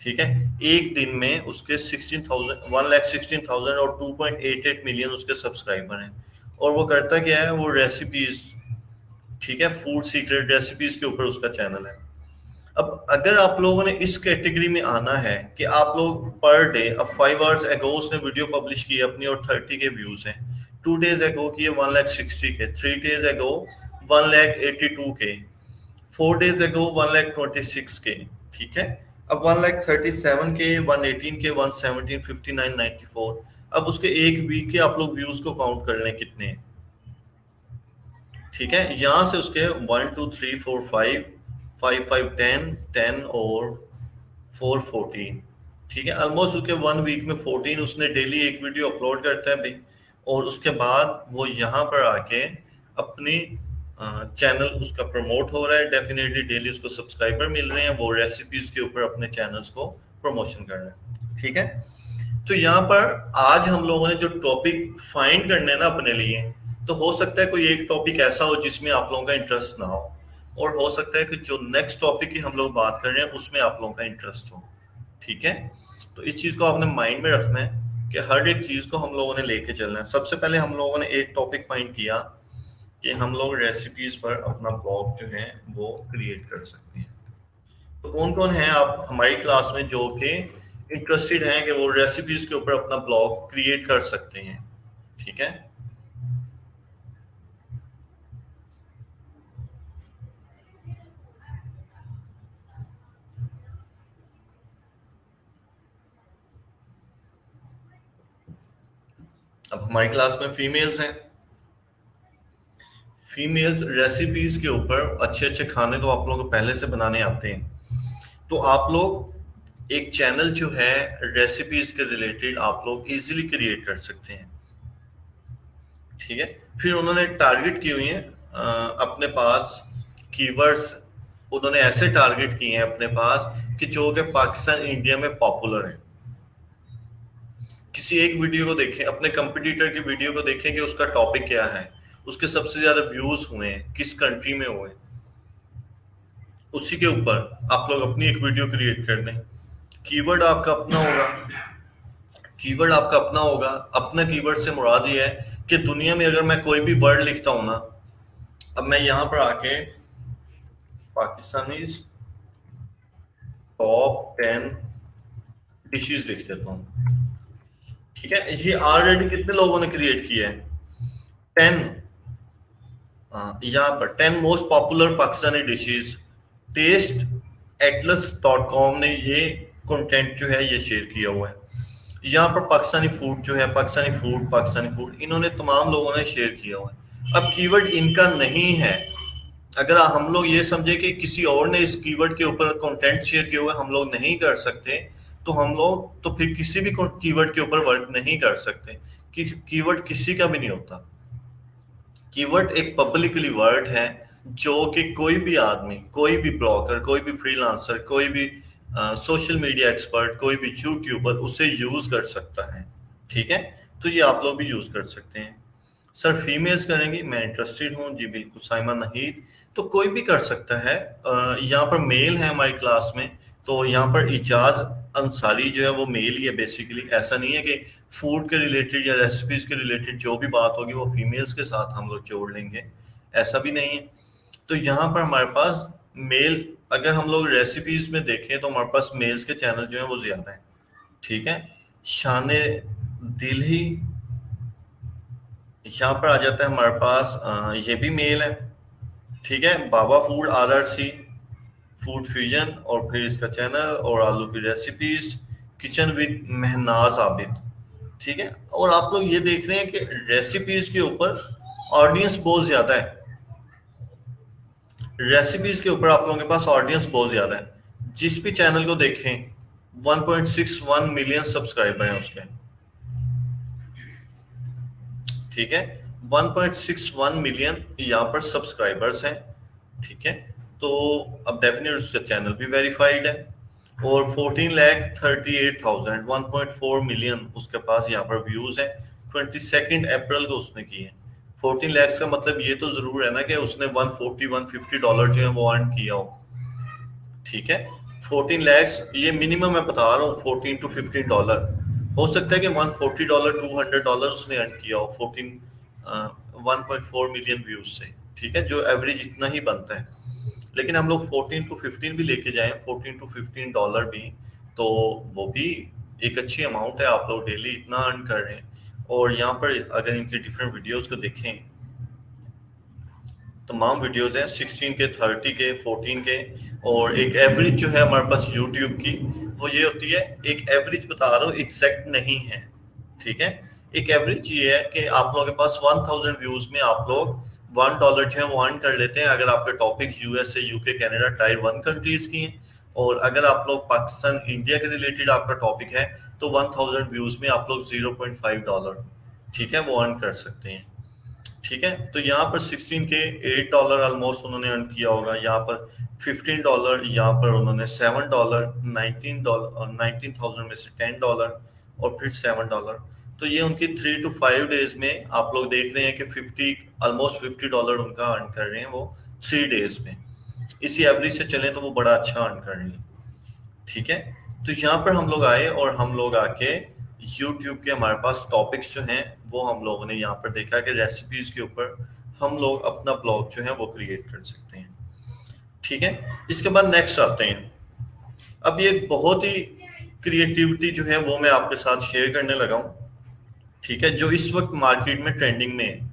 ठीक है, एक दिन में उसके 16,000 1,16,000 और 2.88 मिलियन उसके सब्सक्राइबर हैं। और वो करता क्या है, वो रेसिपीज, ठीक है, फूड सीक्रेट रेसिपीज के ऊपर उसका चैनल है। अब अगर आप लोगों ने इस कैटेगरी में आना है कि आप लोग पर डे, अब 5 आवर्स एगो उसने वीडियो पब्लिश की अपनी और 30 के व्यूज हैं, 2 डेज एगो की 1,60,000 के, 3 डेज एगो 1,82,000 के, 4 डेज एगो 1,26,000 के, ठीक है। अब 1,37,000 के, 118 के, 117, 59, 94, अब उसके एक वीक के आप लोग व्यूज को काउंट कर लें कितने हैं, ठीक है। यहां से उसके 1 2 3 4 5 5 5 10 10 और 4 14, ठीक है। ऑलमोस्ट उसके 1 वीक में 14 उसने डेली एक वीडियो अपलोड करता है भाई। और उसके बाद वो यहाँ पर आके अपनी चैनल उसका प्रमोट हो रहा है, डेफिनेटली डेली उसको सब्सक्राइबर मिल रहे हैं, वो रेसिपीज के ऊपर अपने चैनल्स को प्रमोशन कर रहा है, ठीक है। तो यहाँ पर आज हम लोगों ने जो टॉपिक फाइंड करने हैं ना अपने लिए, तो हो सकता है कोई एक टॉपिक ऐसा हो जिसमें आप लोगों का इंटरेस्ट ना हो, और हो सकता है कि जो नेक्स्ट टॉपिक की हम लोग बात कर रहे हैं उसमें आप लोगों का इंटरेस्ट हो, ठीक है। तो इस चीज को आपने माइंड में रखना है कि हर एक चीज को हम लोगों ने लेके चलना है। सबसे पहले हम लोगों ने एक टॉपिक फाइंड किया कि हम लोग रेसिपीज पर अपना ब्लॉग जो है वो क्रिएट कर सकते हैं। तो कौन कौन है आप हमारी क्लास में जो कि इंटरेस्टेड हैं कि वो रेसिपीज के ऊपर अपना ब्लॉग क्रिएट कर सकते हैं, ठीक है। अब हमारी क्लास में फीमेल्स हैं, फीमेल्स रेसिपीज के ऊपर अच्छे अच्छे खाने तो आप लोगों को पहले से बनाने आते हैं, तो आप लोग एक चैनल जो है रेसिपीज के रिलेटेड आप लोग इजीली क्रिएट कर सकते हैं, ठीक है। फिर उन्होंने टारगेट की हुई है अपने पास कीवर्ड्स, उन्होंने ऐसे टारगेट किए हैं अपने पास कि जो कि पाकिस्तान इंडिया में पॉपुलर है। किसी एक वीडियो को देखें, अपने कंपटीटर की वीडियो को देखें कि उसका टॉपिक क्या है, उसके सबसे ज्यादा व्यूज हुए हैं, किस कंट्री में हुए, उसी के ऊपर आप लोग अपनी एक वीडियो क्रिएट कर दें। कीवर्ड आपका अपना होगा, कीवर्ड आपका अपना होगा। अपना कीवर्ड से मुराद ये है कि दुनिया में अगर मैं कोई भी वर्ड लिखता हूं ना, अब मैं यहां पर आके पाकिस्तानी टॉप 10 डिशेज लिख देता हूं, ठीक है। ये ऑलरेडी कितने लोगों ने क्रिएट किया है, 10। यहाँ पर 10 most popular Pakistani dishes, tasteatlas.com ने ये कंटेंट जो है ये शेयर किया हुआ है। यहाँ पर पाकिस्तानी फूड जो है, पाकिस्तानी फूड इन्होंने तमाम लोगों ने शेयर किया हुआ है। अब कीवर्ड इनका नहीं है, अगर हम लोग ये समझे कि किसी और ने इस कीवर्ड के ऊपर कंटेंट शेयर किया हुआ है, हम लोग नहीं कर सकते, तो हम लोग तो फिर किसी भी कीवर्ड के ऊपर वर्क नहीं कर सकते। कीवर्ड किसी का भी नहीं होता। कीवर्ड एक पब्लिकली वर्ड है जो कि कोई भी आदमी, कोई भी ब्लॉगर, कोई भी फ्रीलांसर, कोई भी सोशल मीडिया एक्सपर्ट, कोई भी यूट्यूबर उसे यूज कर सकता है, ठीक है। तो ये आप लोग भी यूज कर सकते हैं। सर फीमेल्स करेंगी, मैं इंटरेस्टेड हूँ जी, बिल्कुल साइमा नहीद, तो कोई भी कर सकता है। यहाँ पर मेल है हमारी क्लास में, तो यहाँ पर इजाज अंसारी जो है वो मेल ही है बेसिकली। ऐसा नहीं है कि फूड के रिलेटेड या रेसिपीज के रिलेटेड जो भी बात होगी वो फीमेल्स के साथ हम लोग जोड़ लेंगे, ऐसा भी नहीं है। तो यहाँ पर हमारे पास मेल, अगर हम लोग रेसिपीज में देखें तो हमारे पास मेल्स के चैनल जो है वो ज्यादा है, ठीक है। शाने दिल ही यहाँ पर आ जाता है हमारे पास, ये भी मेल है, ठीक है। Baba food, RRC food fusion, और फिर इसका चैनल, और आलू की recipes, kitchen with Mehnaz Abid, ठीक है। और आप लोग ये देख रहे हैं कि रेसिपीज के ऊपर ऑडियंस बहुत ज्यादा है, रेसिपीज के ऊपर आप लोगों के पास ऑडियंस बहुत ज्यादा है। जिस भी चैनल को देखें 1.61 मिलियन सब्सक्राइबर हैं उसके, ठीक है। 1.61 मिलियन यहाँ पर सब्सक्राइबर्स हैं, ठीक है। तो अब डेफिनेटली उसका चैनल भी वेरीफाइड है, और 14,38,000 1.4 मिलियन उसके पास यहाँ पर व्यूज है। 22 अप्रैल को उसने की है। 14 लाख का मतलब ये तो जरूर है ना कि उसने $140-150 जो है वो अर्न किया हो, ठीक है। 14 लैक्स, ये मिनिमम मैं बता रहा हूँ, $14 to $15। हो सकता है कि $140 $200 उसने अर्न किया हो 1.4 मिलियन व्यूज से, ठीक है, जो एवरेज इतना ही बनता है। लेकिन हम लोग 14 to 15 भी लेके जाएं, $14 to $15 भी, तो वो भी एक अच्छी अमाउंट है। आप लोग डेली इतना अर्न कर रहे हैं। और यहाँ पर अगर इनके डिफरेंट वीडियोस को देखें, तमाम वीडियोस हैं 16 के, 30 के, 14 के। और एक एवरेज जो है हमारे पास यूट्यूब की, वो ये होती है, एक एवरेज बता रहा हूँ, एग्जैक्ट नहीं है, ठीक है। एक एवरेज ये है कि आप लोगों के पास 1000 व्यूज में आप लोग $1 जो है वो अर्न कर लेते हैं, अगर आपके topic USA, UK, Canada, tyre 1 countries की हैं। और अगर आप लोग पाकिस्तान, इंडिया के रिलेटेड आपका टॉपिक है, तो 1000 व्यूज में आप लोग $0.5, ठीक है, वो अर्न कर सकते हैं, ठीक है। तो यहाँ पर 16 के $8 ऑलमोस्ट उन्होंने अर्न किया होगा, यहाँ पर $15, यहाँ पर उन्होंने $7, $19,000 में से $10 और फिर $7। तो ये उनकी 3 to 5 डेज में आप लोग देख रहे हैं कि ऑलमोस्ट $50 उनका अर्न कर रहे हैं वो 3 डेज में। इसी एवरेज से चलें तो वो बड़ा अच्छा अर्न कर रहे हैं, ठीक है। तो यहाँ पर हम लोग आए और हम लोग आके YouTube के हमारे पास टॉपिक्स जो हैं वो हम लोगों ने यहाँ पर देखा कि रेसिपीज के ऊपर हम लोग अपना ब्लॉग जो है वो क्रिएट कर सकते हैं, ठीक है। इसके बाद नेक्स्ट आते हैं। अब ये बहुत ही क्रिएटिविटी जो है वो मैं आपके साथ शेयर करने लगा हूँ, ठीक है, जो इस वक्त मार्केट में ट्रेंडिंग में है।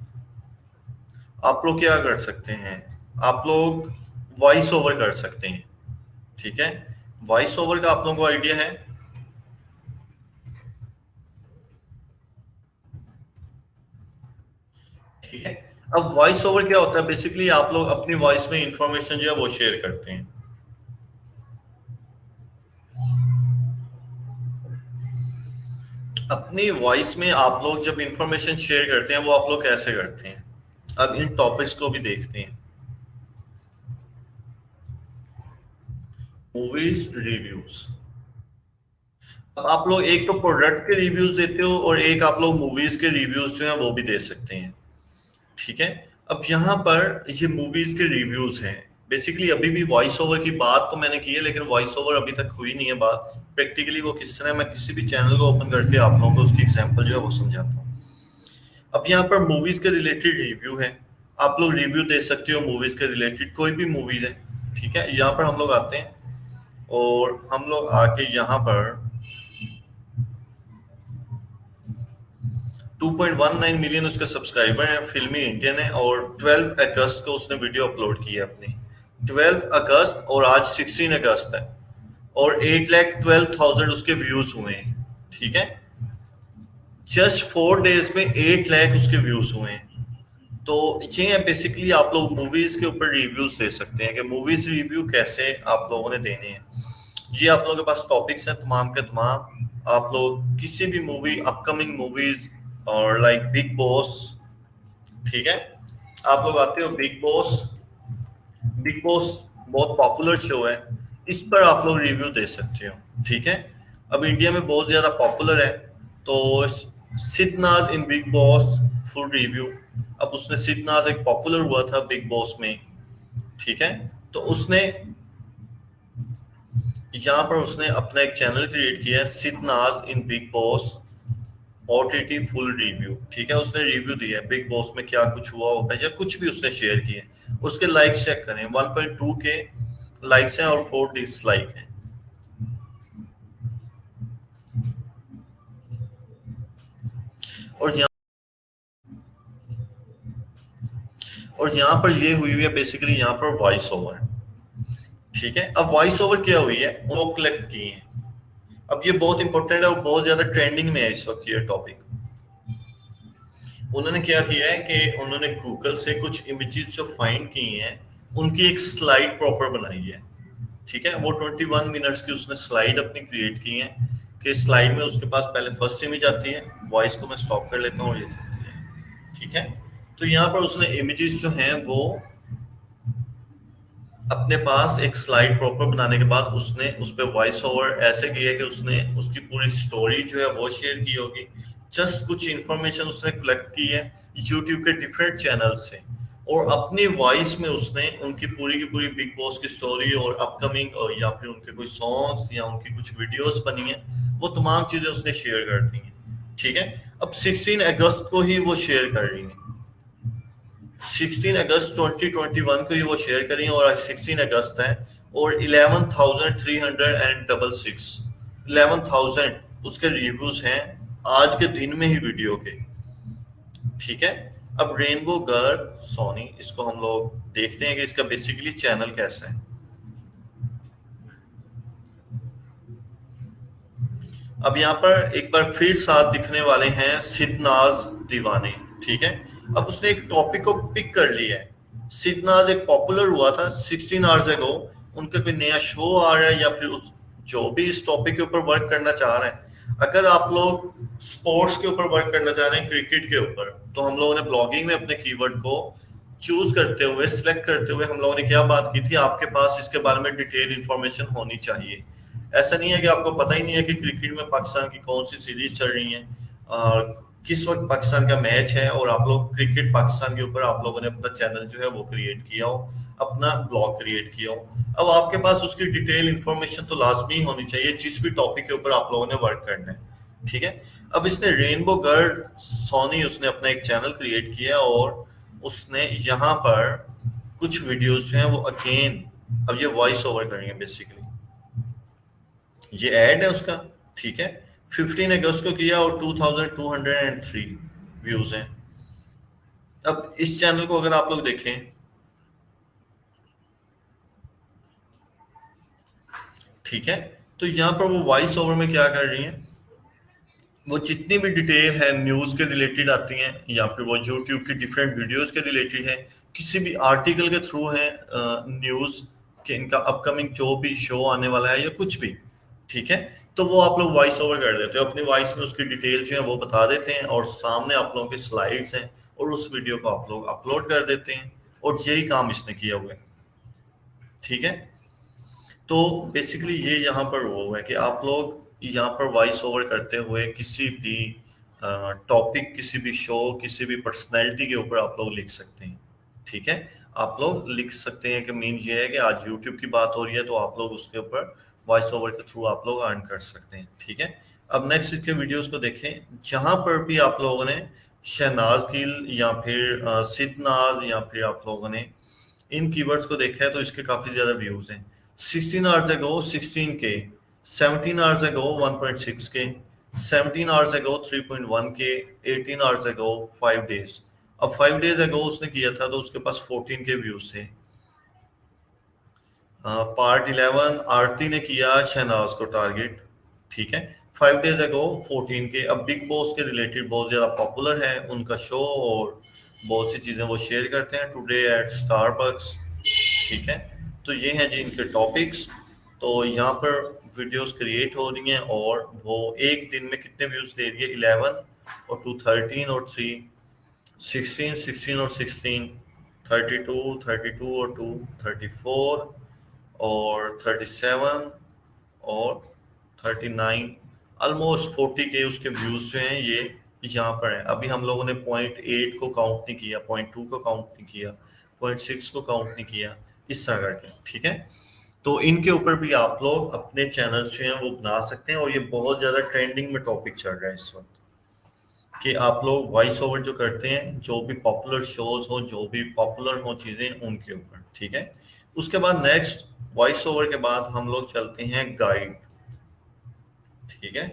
आप लोग क्या कर सकते हैं, आप लोग वॉइस ओवर कर सकते हैं, ठीक है। वॉइस ओवर का आप लोगों को आइडिया है? ठीक है। अब वॉइस ओवर क्या होता है, बेसिकली आप लोग अपनी वॉइस में इंफॉर्मेशन जो है वो शेयर करते हैं। अपनी वॉइस में आप लोग जब इंफॉर्मेशन शेयर करते हैं, वो आप लोग कैसे करते हैं? अब इन टॉपिक्स को भी देखते हैं। Movies reviews. अब आप लोग एक तो प्रोडक्ट के रिव्यूज देते हो और एक आप लोग मूवीज के रिव्यूज जो है वो भी दे सकते हैं, ठीक है। अब यहाँ पर ये मूवीज के रिव्यूज हैं, बेसिकली अभी भी वॉइस ओवर की बात तो मैंने की है, लेकिन वॉइस ओवर अभी तक हुई नहीं है बात। प्रैक्टिकली वो किस तरह, मैं किसी भी चैनल को ओपन करके आप लोगों को उसकी एग्जांपल जो है वो समझाता हूँ। अब यहाँ पर मूवीज के रिलेटेड रिव्यू है, आप लोग रिव्यू दे सकते हो मूवीज के रिलेटेड, कोई भी मूवीज है, ठीक है। यहाँ पर हम लोग आते हैं और हम लोग आके यहाँ पर 2.19 मिलियन उसके सब्सक्राइबर हैं, फिल्मी इंडियन है, और 12 अगस्त को उसने वीडियो अपलोड की है अपनी, 12 अगस्त, और आज 16 अगस्त है, और 8,12,000 उसके व्यूज हुए हैं, ठीक है। जस्ट 4 डेज में 8 लाख उसके व्यूज हुए हैं। तो ये है बेसिकली, आप लोग मूवीज के ऊपर रिव्यूज दे सकते हैं कि मूवीज रिव्यू कैसे आप लोगों ने देने हैं। ये आप लोगों के पास टॉपिक्स हैं तमाम के तमाम। आप लोग किसी भी मूवी, अपकमिंग मूवीज और लाइक बिग बॉस, ठीक है, आप लोग आते हो बिग बॉस बहुत पॉपुलर शो है, इस पर आप लोग रिव्यू दे सकते हो, ठीक है। अब इंडिया में बहुत ज्यादा पॉपुलर है, तो Siddhnath in Bigg boss full review. अब उसने, सिद्धनाथ एक पॉपुलर हुआ था बिग बॉस में, ठीक है, तो उसने यहाँ पर उसने अपना एक चैनल क्रिएट किया है, Siddhnath in Bigg Boss OTT full review, ठीक है। उसने रिव्यू दिया है बिग बॉस में क्या कुछ हुआ होता है या कुछ भी उसने शेयर किए। उसके लाइक्स चेक करें, 1.2 के लाइक्स हैं और 4 डिसलाइक हैं। और यहाँ पर ये हुई है बेसिकली, यहाँ पर वॉइस ओवर, ठीक है। अब वॉइस ओवर क्या हुई है, वो कलेक्ट की है। अब ये बहुत इंपॉर्टेंट है और बहुत ज्यादा ट्रेंडिंग में है इस वक्त ये टॉपिक। उन्होंने क्या किया है कि उन्होंने गूगल से कुछ इमेजेस जो फाइंड की हैं, उनकी एक स्लाइड प्रॉपर बनाई है, ठीक है। वो 21 मिनट्स की उसने स्लाइड अपनी क्रिएट की है कि स्लाइड में उसके पास पहले फर्स्ट इमेज आती है, वॉइस को मैं स्टॉप कर लेता हूँ, ये चलती है, ठीक है। तो यहाँ पर उसने इमेजेस जो हैं वो अपने पास एक स्लाइड प्रॉपर बनाने के बाद उसने उस पर वॉइस ओवर ऐसे किया कि उसने उसकी पूरी स्टोरी जो है वो शेयर की होगी। जस्ट कुछ इंफॉर्मेशन उसने कलेक्ट की है यूट्यूब के डिफरेंट चैनल से, और अपनी वॉइस में उसने उनकी पूरी की पूरी बिग बॉस की स्टोरी और अपकमिंग और या फिर उनके कोई सॉन्ग्स या उनकी कुछ वीडियोस बनी है, वो तमाम चीजें उसने शेयर कर दी हैं। ठीक है, अब 16 अगस्त को ही वो शेयर कर रही है, 16 अगस्त 2021 को ही वो शेयर करी और आज 16 अगस्त है और 11,366 11,000 उसके रिव्यूज हैं आज के दिन में ही वीडियो के। ठीक है, अब रेनबो गर्ल सोनी, इसको हम लोग देखते हैं कि इसका बेसिकली चैनल कैसा है। अब यहाँ पर एक बार फिर साथ दिखने वाले हैं सिद्धनाज दीवाने। ठीक है, अब उसने एक टॉपिक को पिक कर लिया है। सिद्धनाज एक पॉपुलर हुआ था 16 आवर्स अगो, उनका कोई नया शो आ रहा है या फिर उस जो भी इस टॉपिक के ऊपर वर्क करना चाह रहे हैं। अगर आप लोग स्पोर्ट्स के ऊपर वर्क करना चाह रहे हैं, क्रिकेट के ऊपर, तो हम लोगों ने ब्लॉगिंग में अपने कीवर्ड को चूज करते हुए, सिलेक्ट करते हुए, हम लोगों ने क्या बात की थी, आपके पास इसके बारे में डिटेल इंफॉर्मेशन होनी चाहिए। ऐसा नहीं है कि आपको पता ही नहीं है कि क्रिकेट में पाकिस्तान की कौन सी सीरीज चल रही है और किस वक्त पाकिस्तान का मैच है, और आप लोग क्रिकेट पाकिस्तान के ऊपर आप लोगों ने अपना चैनल जो है वो क्रिएट किया हो, अपना ब्लॉग क्रिएट किया हो। अब आपके पास उसकी डिटेल इंफॉर्मेशन तो लाजमी होनी चाहिए जिस भी टॉपिक के ऊपर आप लोगों ने वर्क करना है। ठीक है, अब इसने रेनबो गर्ल सोनी उसने अपना एक चैनल क्रिएट किया और उसने यहाँ पर कुछ वीडियोस जो हैं वो अगेन, अब ये वॉइस ओवर करेंगे बेसिकली, ये ऐड है उसका। ठीक है, 15 अगस्त को किया और 2203 व्यूज हैं। अब इस चैनल को अगर आप लोग देखें, ठीक है, तो यहाँ पर वो वॉइस ओवर में क्या कर रही हैं, वो जितनी भी डिटेल है न्यूज के रिलेटेड आती हैं या फिर वो यूट्यूब की डिफरेंट वीडियोस के रिलेटेड है, किसी भी आर्टिकल के थ्रू है, न्यूज के इनका अपकमिंग जो भी शो आने वाला है या कुछ भी। ठीक है, तो वो आप लोग वॉइस ओवर कर देते हो, अपनी वॉइस में उसकी डिटेल जो है वो बता देते हैं और सामने आप लोगों की स्लाइड्स हैं और उस वीडियो को आप लोग अपलोड कर देते हैं, और यही काम इसने किया हुआ है। ठीक है, तो बेसिकली ये यहाँ पर वो है कि आप लोग यहाँ पर वॉइस ओवर करते हुए किसी भी टॉपिक, किसी भी शो, किसी भी पर्सनैलिटी के ऊपर आप लोग लिख सकते हैं। ठीक है, आप लोग लिख सकते हैं कि मीन ये है कि आज यूट्यूब की बात हो रही है तो आप लोग उसके ऊपर वॉइस ओवर के थ्रू आप लोग अर्न कर सकते हैं। ठीक है, अब नेक्स्ट इसके वीडियोस को देखें, जहां पर भी आप लोगों ने शहनाज गिल या फिर सिद्धनाज या फिर आप लोगों ने इन कीवर्ड्स को देखा है तो इसके काफी ज्यादा व्यूज हैं। 16 आवर्स अगो 16K, 17 hours ago 1.6K, 17 hours ago 3.1K, 18 hours ago 5 days. अब 5 डेज अगो उसने किया था तो उसके पास 14K व्यूज थे। पार्ट 11 आरती ने किया शहनाज को टारगेट। ठीक है, 5 डेज अगो 14K। अब बिग बॉस के रिलेटेड बहुत ज्यादा पॉपुलर है उनका शो और बहुत सी चीजें वो शेयर करते हैं, टुडे एट स्टारबक्स। ठीक है, तो ये हैं जी इनके टॉपिक्स। तो यहाँ पर वीडियोस क्रिएट हो रही हैं और वो एक दिन में कितने व्यूज ले रही है, 11 और 2 13 और 3 16 16 और 16 32 32 और 2 34 और 37 और 39, ऑलमोस्ट 40K उसके व्यूज जो हैं ये यहाँ पर है। अभी हम लोगों ने .8 को काउंट नहीं किया, .2 को काउंट नहीं किया, .6 को काउंट नहीं किया, इस तरह करके। ठीक है, तो इनके ऊपर भी आप लोग अपने चैनल्स जो हैं वो बना सकते हैं और ये बहुत ज्यादा ट्रेंडिंग में टॉपिक चल रहा है इस वक्त कि आप लोग वॉइस ओवर जो करते हैं जो भी पॉपुलर शोज हो, जो भी पॉपुलर हो चीजें उनके ऊपर। ठीक है, उसके बाद नेक्स्ट वॉइस ओवर के बाद हम लोग चलते हैं गाइड। ठीक है,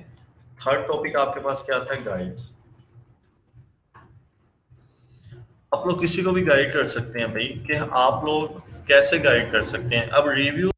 थर्ड टॉपिक आपके पास क्या था, गाइड्स। आप लोग किसी को भी गाइड कर सकते हैं भाई, कि आप लोग कैसे गाइड कर सकते हैं। अब रिव्यू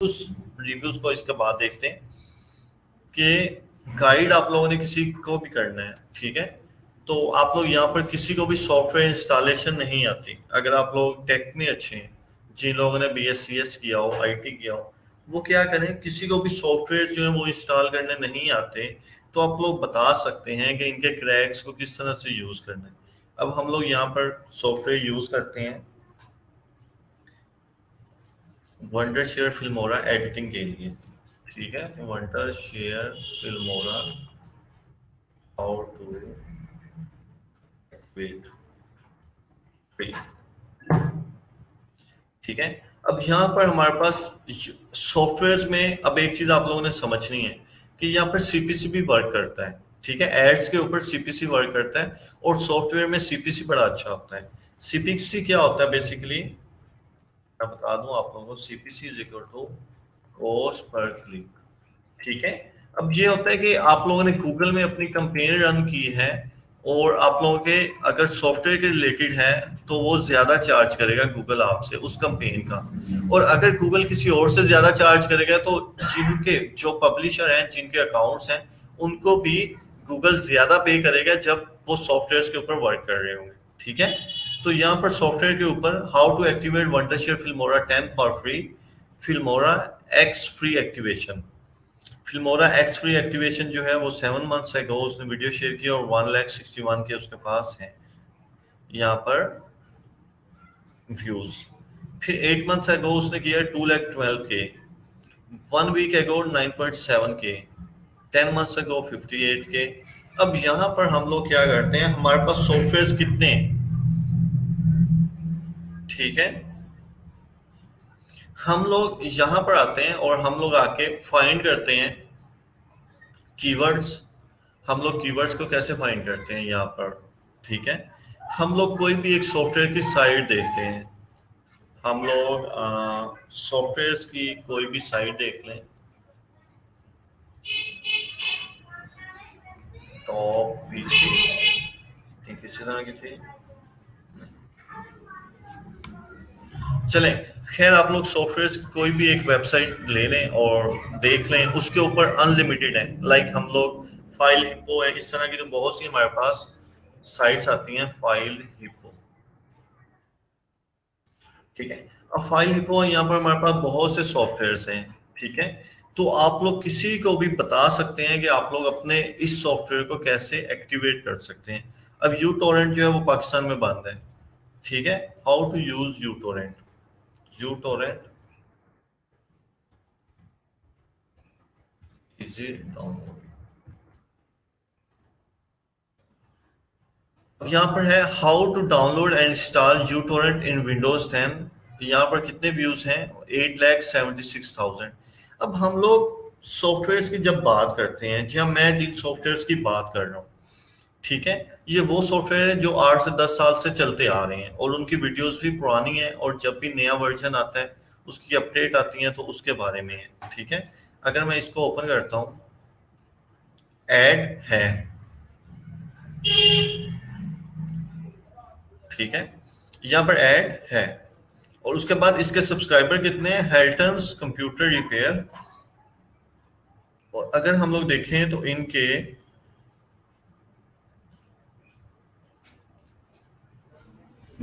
उस रिव्यूज को इसके बाद देखते हैं कि गाइड आप लोगों ने किसी को भी करना है, ठीक है, तो आप लोग यहाँ पर किसी को भी सॉफ्टवेयर इंस्टॉलेशन नहीं आती। अगर आप लोग टेक में अच्छे हैं, जिन लोगों ने BScs किया हो, IT किया हो, वो क्या करें, किसी को भी सॉफ्टवेयर जो है वो इंस्टॉल करने नहीं आते, तो आप लोग बता सकते हैं कि इनके क्रैक्स को किस तरह से यूज करना है। अब हम लोग यहाँ पर सॉफ्टवेयर यूज करते हैं वंडर शेयर फिल्मोरा एडिटिंग के लिए, ठीक है, Wondershare Filmora how to wait wait, ठीक है। अब यहाँ पर हमारे पास सॉफ्टवेयर में अब एक चीज आप लोगों ने समझनी है कि यहाँ पर CPC भी वर्क करता है, ठीक है, एड्स के ऊपर CPC वर्क करता है और सॉफ्टवेयर में CPC बड़ा अच्छा होता है। CPC क्या होता है बेसिकली, मैं बता दूं आप लोगों को, CPC is equal to cost per click, ठीक है। अब ये होता है कि आप लोगों ने गूगल में अपनी कंपेन रन की है और आप लोगों के अगर सॉफ्टवेयर के रिलेटेड है तो वो ज्यादा चार्ज करेगा गूगल आपसे उस कंपेन का, और अगर गूगल किसी और से ज्यादा चार्ज करेगा तो जिनके जो पब्लिशर हैं, जिनके अकाउंट्स हैं, उनको भी गूगल ज्यादा पे करेगा जब वो सॉफ्टवेयर के ऊपर वर्क कर रहे होंगे, ठीक है। तो यहाँ पर सॉफ्टवेयर के ऊपर how to activate Wondershare Filmora 10 for free, Filmora X free activation. Filmora X free activation जो है वो 7 मंथ्स अगो उसने वीडियो शेयर की और 1,61 के उसके पास है यहाँ पर व्यूज। फिर 8 मंथ्स अगो उसने किया 2,12 के, 1 वीक अगो 9.7 के, 10 मंथ्स अगो 58 के। अब यहाँ पर हम लोग क्या करते हैं, हमारे पास सॉफ्टवेयर कितने हैं, ठीक है, हम लोग यहाँ पर आते हैं और हम लोग आके फाइंड करते हैं कीवर्ड्स। हम लोग कीवर्ड्स को कैसे फाइंड करते हैं यहाँ पर, ठीक है, हम लोग कोई भी एक सॉफ्टवेयर की साइट देखते हैं, हम लोग सॉफ्टवेयर की कोई भी साइट देख लें, टॉप पीसी ठीक इसी तरह की थी, चलें, खैर आप लोग सॉफ्टवेयर की कोई भी एक वेबसाइट ले लें और देख लें, उसके ऊपर अनलिमिटेड है, लाइक हम लोग फाइल हिप्पो है, इस तरह की तो बहुत सी हमारे पास साइट्स आती हैं, फाइल हिप्पो, ठीक है। अब फाइल हिप्पो यहाँ पर हमारे पास बहुत से सॉफ्टवेयर हैं, ठीक है, तो आप लोग किसी को भी बता सकते हैं कि आप लोग अपने इस सॉफ्टवेयर को कैसे एक्टिवेट कर सकते हैं। अब यू टोरेंट जो है वो पाकिस्तान में बंद है, ठीक है, how to use uTorrent, uTorrent easy download. अब यहाँ पर है how to download and install uTorrent in Windows 10, यहाँ पर कितने व्यूज हैं, 8,76,000। अब हम लोग सॉफ्टवेयर की जब बात करते हैं, जी हाँ, मैं जिन सॉफ्टवेयर की बात कर रहा हूँ, ठीक है, ये वो सॉफ्टवेयर है जो 8 से 10 साल से चलते आ रहे हैं और उनकी वीडियोस भी पुरानी है और जब भी नया वर्जन आता है उसकी अपडेट आती है तो उसके बारे में है, ठीक है। अगर मैं इसको ओपन करता हूँ, ऐड है, ठीक है, यहाँ पर ऐड है और उसके बाद इसके सब्सक्राइबर कितने हैं, हेल्टन्स कंप्यूटर रिपेयर, और अगर हम लोग देखें तो इनके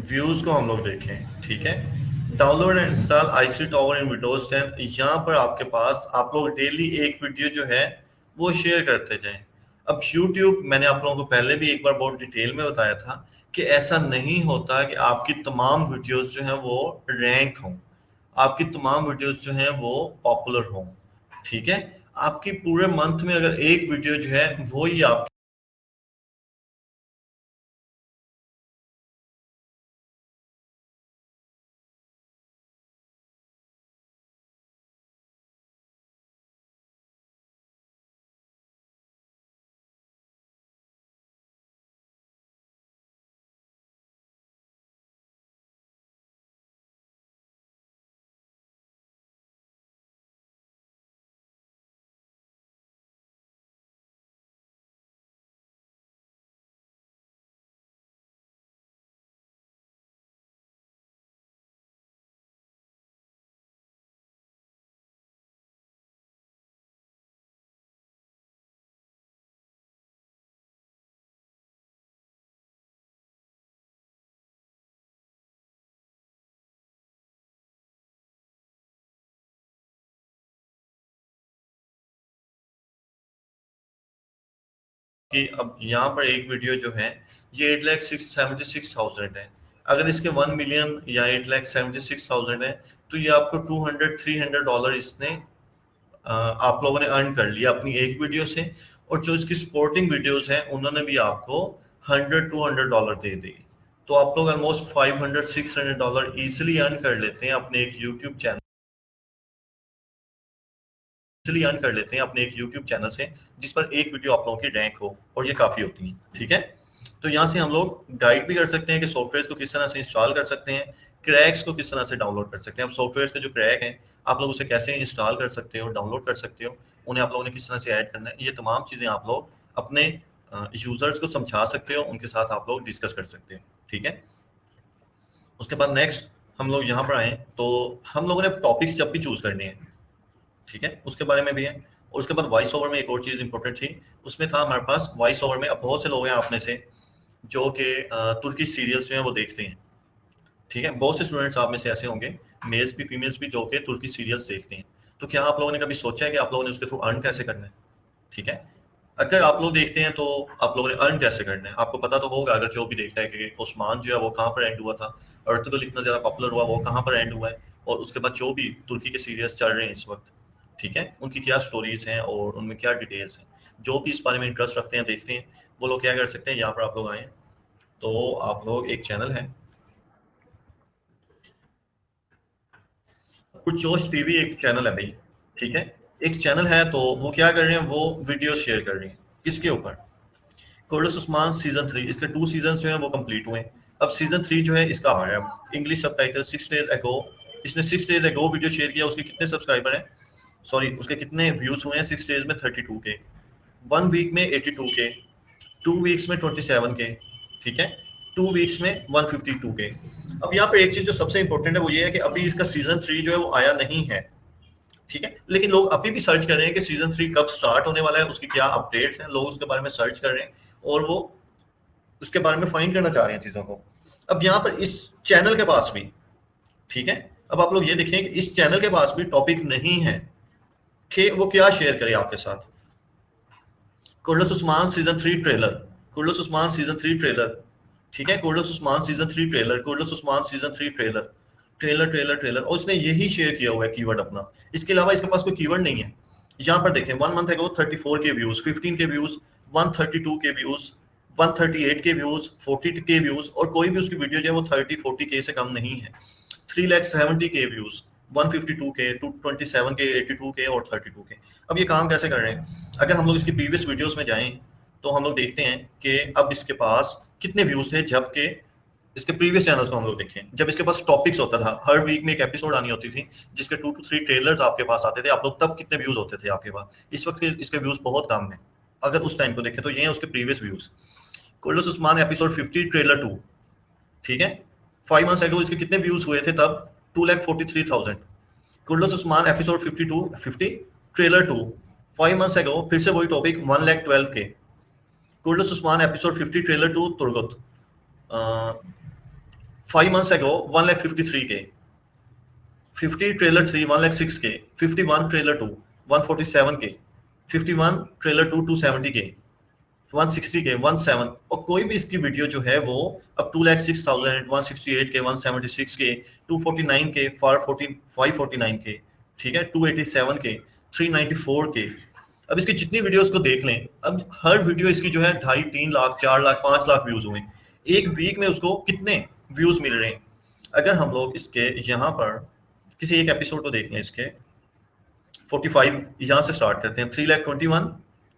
व्यूज को हम लोग देखें, ठीक है, download and install IC tower in Windows 10, यहाँ पर आपके पास आप लोग डेली एक वीडियो जो है वो शेयर करते जाएं। अब यूट्यूब, मैंने आप लोगों को पहले भी एक बार बहुत डिटेल में बताया था कि ऐसा नहीं होता कि आपकी तमाम वीडियोस जो हैं वो रैंक हों, आपकी तमाम वीडियोस जो हैं वो पॉपुलर हों, ठीक है। आपकी पूरे मंथ में अगर एक वीडियो जो है वो ही आप कि अब यहाँ पर एक वीडियो जो है ये 8,76,000 है। अगर इसके 1 मिलियन या 8,76,000 है तो ये आपको $200-300 इसने आप लोगों ने अर्न कर लिया अपनी एक वीडियो से। और जो इसकी सपोर्टिंग वीडियोस हैं उन्होंने भी आपको $100-200 दे दी। तो आप लोग ऑलमोस्ट $500-600 इजिली अर्न कर लेते हैं अपने एक यूट्यूब चैनल से, जिस पर एक वीडियो आप लोगों की रैंक हो, और ये काफी होती है। ठीक है, तो यहाँ से हम लोग गाइड भी कर सकते हैं कि सॉफ्टवेयर को किस तरह से इंस्टॉल कर सकते हैं, क्रैक्स को किस तरह से डाउनलोड कर सकते हैं। अब सॉफ्टवेयर के जो क्रैक हैं आप लोग उसे कैसे इंस्टॉल कर सकते हो, डाउनलोड कर सकते हो, उन्हें आप लोगों ने किस तरह से ऐड करना है, ये तमाम चीज़ें आप लोग अपने यूजर्स को समझा सकते हो, उनके साथ आप लोग डिस्कस कर सकते हो। ठीक है, उसके बाद नेक्स्ट हम लोग यहाँ पर आए तो हम लोगों ने टॉपिक्स जब भी चूज करने हैं, ठीक है, उसके बारे में भी है। और उसके बाद वॉइस ओवर में एक और चीज़ इंपॉर्टेंट थी, उसमें था हमारे पास वॉइस ओवर में। अब बहुत से लोग हैं आप में से जो कि तुर्की सीरियल्स जो हैं वो देखते हैं। ठीक है, बहुत से स्टूडेंट्स आप में से ऐसे होंगे, मेल्स भी फीमेल्स भी, जो कि तुर्की सीरियल्स देखते हैं। तो क्या आप लोगों ने कभी सोचा है कि आप लोगों ने उसके थ्रू अर्न कैसे करना है? ठीक है, अगर आप लोग देखते हैं तो आप लोगों ने अर्न कैसे करना है आपको पता तो होगा। अगर जो भी देखता है कि ओस्मान जो है वो कहाँ पर एंड हुआ था, अर्तुगरुल इतना ज़्यादा पॉपुलर हुआ वो कहाँ पर एंड हुआ है, और उसके बाद जो भी तुर्की के सीरियल्स चल रहे हैं इस वक्त, ठीक है, उनकी क्या स्टोरीज हैं और उनमें क्या डिटेल्स हैं, जो भी इस बारे में इंटरेस्ट रखते हैं देखते हैं, वो लोग क्या कर सकते हैं, यहाँ पर आप लोग आए तो आप लोग एक चैनल है कुछ जोश टीवी, एक चैनल है भाई। ठीक है, एक चैनल है तो वो क्या कर रहे हैं, वो वीडियो शेयर कर रहे हैं किसके ऊपर, कोर्टलेस उस्मान सीजन 3, इसके 2 सीजन जो हैं वो कंप्लीट हुए। अब सीजन 3 जो है इसका आ रहा है इंग्लिश सबटाइटल 6 डेज अगो। इसने 6 डेज अगो वीडियो शेयर किया, उसके कितने सब्सक्राइबर हैं, सॉरी उसके कितने व्यूज हुए हैं 6 डेज में 32 के, 1 वीक में 82 के, 2 वीक्स में 27 के, ठीक है, 2 वीक्स में 152 के। अब यहाँ पे एक चीज जो सबसे इंपॉर्टेंट है वो ये है कि अभी इसका सीजन 3 जो है वो आया नहीं है। ठीक है, लेकिन लोग अभी भी सर्च कर रहे हैं कि सीजन 3 कब स्टार्ट होने वाला है, उसकी क्या अपडेट्स हैं, लोग उसके बारे में सर्च कर रहे हैं और वो उसके बारे में फाइंड करना चाह रहे हैं चीजों को। अब यहाँ पर इस चैनल के पास भी, ठीक है, अब आप लोग ये देखें कि इस चैनल के पास भी टॉपिक नहीं है कि वो क्या शेयर करे आपके साथ। Kurulus Osman season 3 trailer, Kurulus Osman season 3 trailer, ठीक है, Kurulus Osman season 3 trailer, Kurulus Osman season 3 trailer, trailer trailer trailer, और उसने यही शेयर किया हुआ है कीवर्ड अपना। इसके अलावा इसके पास कोई कीवर्ड नहीं है। यहाँ पर देखें 1 मंथ अगो 34 के व्यूज, 15 के व्यूज, 132 के व्यूज, 138 के व्यूज, 40 के व्यूज, और कोई भी उसकी वीडियो जो है वो 30-40 के से कम नहीं है। 370 के व्यूज, 152 के, 227 के, 82 के और 32 के। अब ये काम कैसे कर रहे हैं, अगर हम लोग इसकी प्रीवियस वीडियोस में जाएं तो हम लोग देखते हैं कि अब इसके पास कितने व्यूज थे, जबकि इसके प्रीवियस चैनल्स को हम लोग देखें, जब इसके पास टॉपिक्स होता था, हर वीक में एक एपिसोड आनी होती थी जिसके 2 to 3 ट्रेलर्स आपके पास आते थे, आप लोग तब कितने व्यूज होते थे आपके पास। इस वक्त इसके व्यूज बहुत कम है। अगर उस टाइम को देखें तो ये हैं उसके previous views. Kurulus Osman episode 50 trailer 2, ठीक है, 5 मंथ्स अगो इसके कितने व्यूज हुए थे तब, 2,43,000। Kurulus Osman episode 50 trailer 2, 5 months ago फिर से वही topic, 1,12 K. Kurulus Osman episode 50 trailer 2 Turgut, 5 months ago 1,53 के, 50 ट्रेलर 3 1,06 के, 51 ट्रेलर 2 147 के, 51 ट्रेलर 2 270 के, 160 के, 17, और कोई भी इसकी वीडियो जो है वो अब 2,06,000, 168 के, 176 के, 249 के, 549 के, ठीक है, 287 के, 394 के। अब इसकी जितनी वीडियोस को देख लें, अब हर वीडियो इसकी जो है 2.5, 3 लाख, 4 लाख, 5 लाख व्यूज हुए। एक वीक में उसको कितने व्यूज मिल रहे हैं। अगर हम लोग इसके यहाँ पर किसी एक एपिसोड को देख लें, इसके 45 यहाँ से स्टार्ट करते हैं, 3,21,000,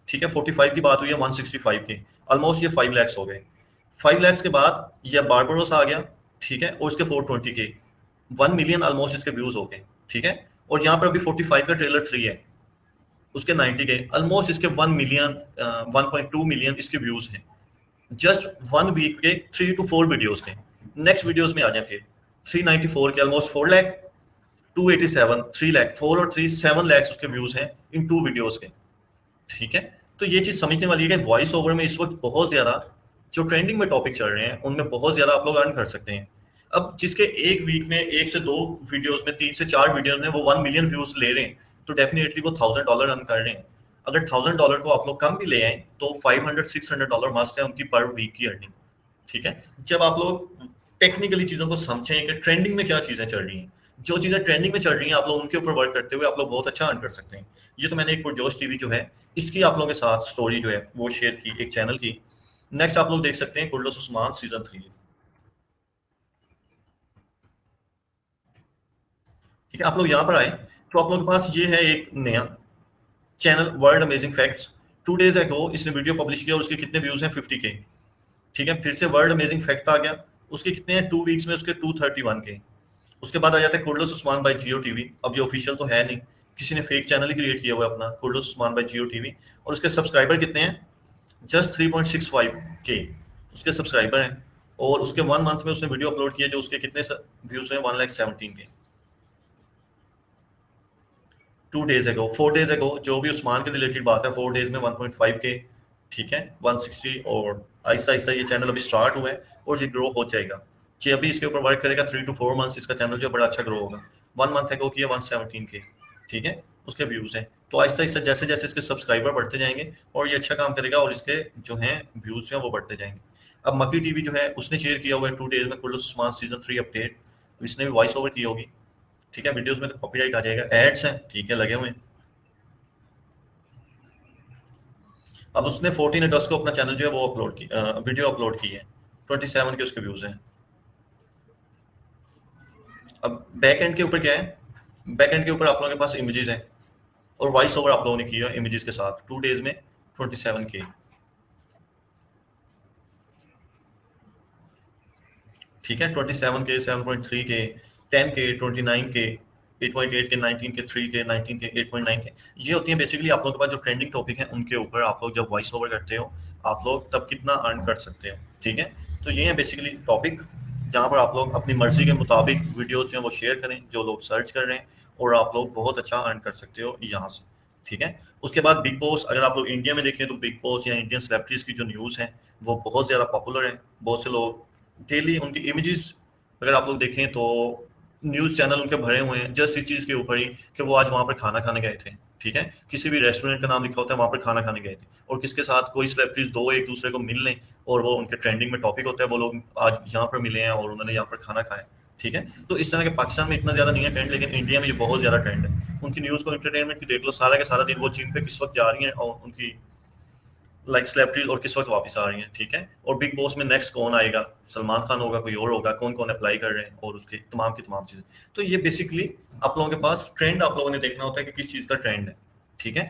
ठीक है, 45 की बात हुई है 165 के, ऑलमोस्ट ये 5 लाख हो गए। 5 लाख के बाद ये बारबरोस आ गया, ठीक है, और इसके 420 के, 1 मिलियन ऑलमोस्ट इसके व्यूज हो गए, ठीक है, और यहाँ पर अभी 45 का ट्रेलर 3 है, उसके 90 के, ऑलमोस्ट इसके 1 मिलियन 1.2 मिलियन इसके व्यूज हैं जस्ट 1 वीक के 3 to 4 वीडियोस के। नेक्स्ट वीडियोस में आ जाएंगे 394 के, ऑलमोस्ट 4 लाख, 287, 3 लाख, 4 और 3 7 लाख उसके व्यूज हैं इन 2 वीडियोस के, ठीक है। तो ये चीज समझने वाली है कि वॉइस ओवर में इस वक्त बहुत ज्यादा जो ट्रेंडिंग में टॉपिक चल रहे हैं उनमें बहुत ज्यादा आप लोग अर्न कर सकते हैं। अब जिसके एक वीक में 1 से 2 वीडियोस में, 3 से 4 वीडियोस में वो 1 मिलियन व्यूज ले रहे हैं, तो डेफिनेटली वो $1,000 अर्न कर रहे हैं। अगर $1000 को आप लोग कम भी ले आए तो $500-600 मस्ट है उनकी पर वीक की अर्निंग। ठीक है, जब आप लोग टेक्निकली चीजों को समझें कि ट्रेंडिंग में क्या चीजें चल रही हैं, जो चीजें ट्रेंडिंग में चल रही हैं आप लोग उनके ऊपर वर्क करते हुए आप लोग बहुत अच्छा अर्न कर सकते हैं। ये तो मैंने एक पुरजोश टीवी जो है इसकी आप लोगों के साथ स्टोरी जो है वो शेयर की, एक चैनल की। नेक्स्ट आप लोग देख सकते हैं कुर्लस उस्मान सीजन 3। ठीक है, आप लोग यहाँ पर आए तो आप लोगों के पास ये है एक नया channel world amazing facts. 2 days अगो इसने वीडियो पब्लिश किया और उसके कितने व्यूज हैं 50K। ठीक है, फिर से वर्ल्ड अमेजिंग फैक्ट आ गया, उसके कितने हैं 2 वीक्स में उसके 231K। उसके बाद आ जाता है कुर्लस उस्मान बाय जियो टीवी। अब ये ऑफिशियल तो है नहीं, किसी ने फेक चैनल ही क्रिएट किया हुआ है अपना, कुर्लस उस्मान बाय जियो टीवी। और उसके सब्सक्राइबर कितने हैं, जस्ट 3.65K उसके सब्सक्राइबर हैं। और उसके 1 मंथ में उसने वीडियो अपलोड किया जो उसके कितने व्यूज हैं 1,17K। 2 days अगो 4 days अगो जो भी उस्मान के रिलेटेड बात है 4 days में 1.5K। ठीक है, 160। और आहिस्ता आहिस्ता ये चैनल अभी स्टार्ट हुआ है और ये ग्रो हो जाएगा। ये अभी इसके ऊपर वर्क करेगा 3 to 4 मंथ्स, इसका चैनल जो बड़ा अच्छा ग्रो होगा। 1 मंथ अगो किया 117K। ठीक है, उसके व्यूज हैं। तो आहिस्ता आहिस्ता जैसे जैसे इसके सब्सक्राइबर बढ़ते जाएंगे और ये अच्छा काम करेगा और इसके जो हैं व्यूज हैं वो बढ़ते जाएंगे। अब मकी टीवी जो है उसने शेयर किया हुआ है 2 days में कुर्लस उस्मान सीजन 3 अपडेट। इसने भी वॉइस ओवर की होगी। ठीक है, वीडियोस में तो कॉपीराइट आ जाएगा, एड्स हैं ठीक है लगे हुए हैं। अब उसने 14 अगस्त को अपना चैनल जो है वो अपलोड की वीडियो अपलोड की है, 27 के उसके व्यूज हैं। अब बैक एंड के ऊपर क्या है, बैक एंड के ऊपर आप लोगों के पास इमेजेस हैं और वॉइस ओवर आप लोगों ने किया इमेजेस के साथ। 2 days में 27K। ठीक है, 27K, 7.3K, 10K, 29K, 8.8K, 19K, 3K, 19K, 8.9K। ये होती है बेसिकली आप लोगों के पास जो ट्रेंडिंग टॉपिक है उनके ऊपर आप लोग जब वॉइस ओवर करते हो आप लोग तब कितना अर्न कर सकते हो। ठीक है, तो ये है बेसिकली टॉपिक जहाँ पर आप लोग अपनी मर्जी के मुताबिक वीडियोज जो है वो शेयर करें जो लोग सर्च कर रहे हैं और आप लोग बहुत अच्छा अर्न कर सकते हो यहाँ से। ठीक है, उसके बाद बिग बॉस, अगर आप लोग इंडिया में देखें तो बिग बॉस या इंडियन सेलिब्रिटीज की जो न्यूज़ है वो बहुत ज़्यादा पॉपुलर है। बहुत से लोग डेली उनकी इमेजेस अगर आप लोग देखें तो न्यूज़ चैनल उनके भरे हुए हैं जस्ट इस चीज़ के ऊपर ही कि वो आज वहाँ पर खाना खाने गए थे। ठीक है, किसी भी रेस्टोरेंट का नाम लिखा होता है वहाँ पर खाना खाने गए थे और किसके साथ कोई सेलिब्रिटीज दो एक दूसरे को मिल लें और वो उनके ट्रेंडिंग में टॉपिक होता है वो लोग आज यहाँ पर मिले हैं और उन्होंने यहाँ पर खाना खाया। ठीक है, तो इस तरह के पाकिस्तान में इतना ज़्यादा नहीं है ट्रेंड, लेकिन इंडिया में ये बहुत ज़्यादा ट्रेंड है। उनकी न्यूज़ को एंटरटेनमेंट की देख लो, सारा के सारा दिन वो जिम पे किस वक्त जा रही हैं और उनकी लाइक सेलिब्रिटीज और किस वक्त वापस आ रही हैं। ठीक है, और बिग बॉस में नेक्स्ट कौन आएगा, सलमान खान होगा, कोई और होगा, कौन कौन अप्लाई कर रहे हैं और उसकी तमाम की तमाम चीजें। तो ये बेसिकली आप लोगों के पास ट्रेंड आप लोगों ने देखना होता है कि किस चीज का ट्रेंड है। ठीक है,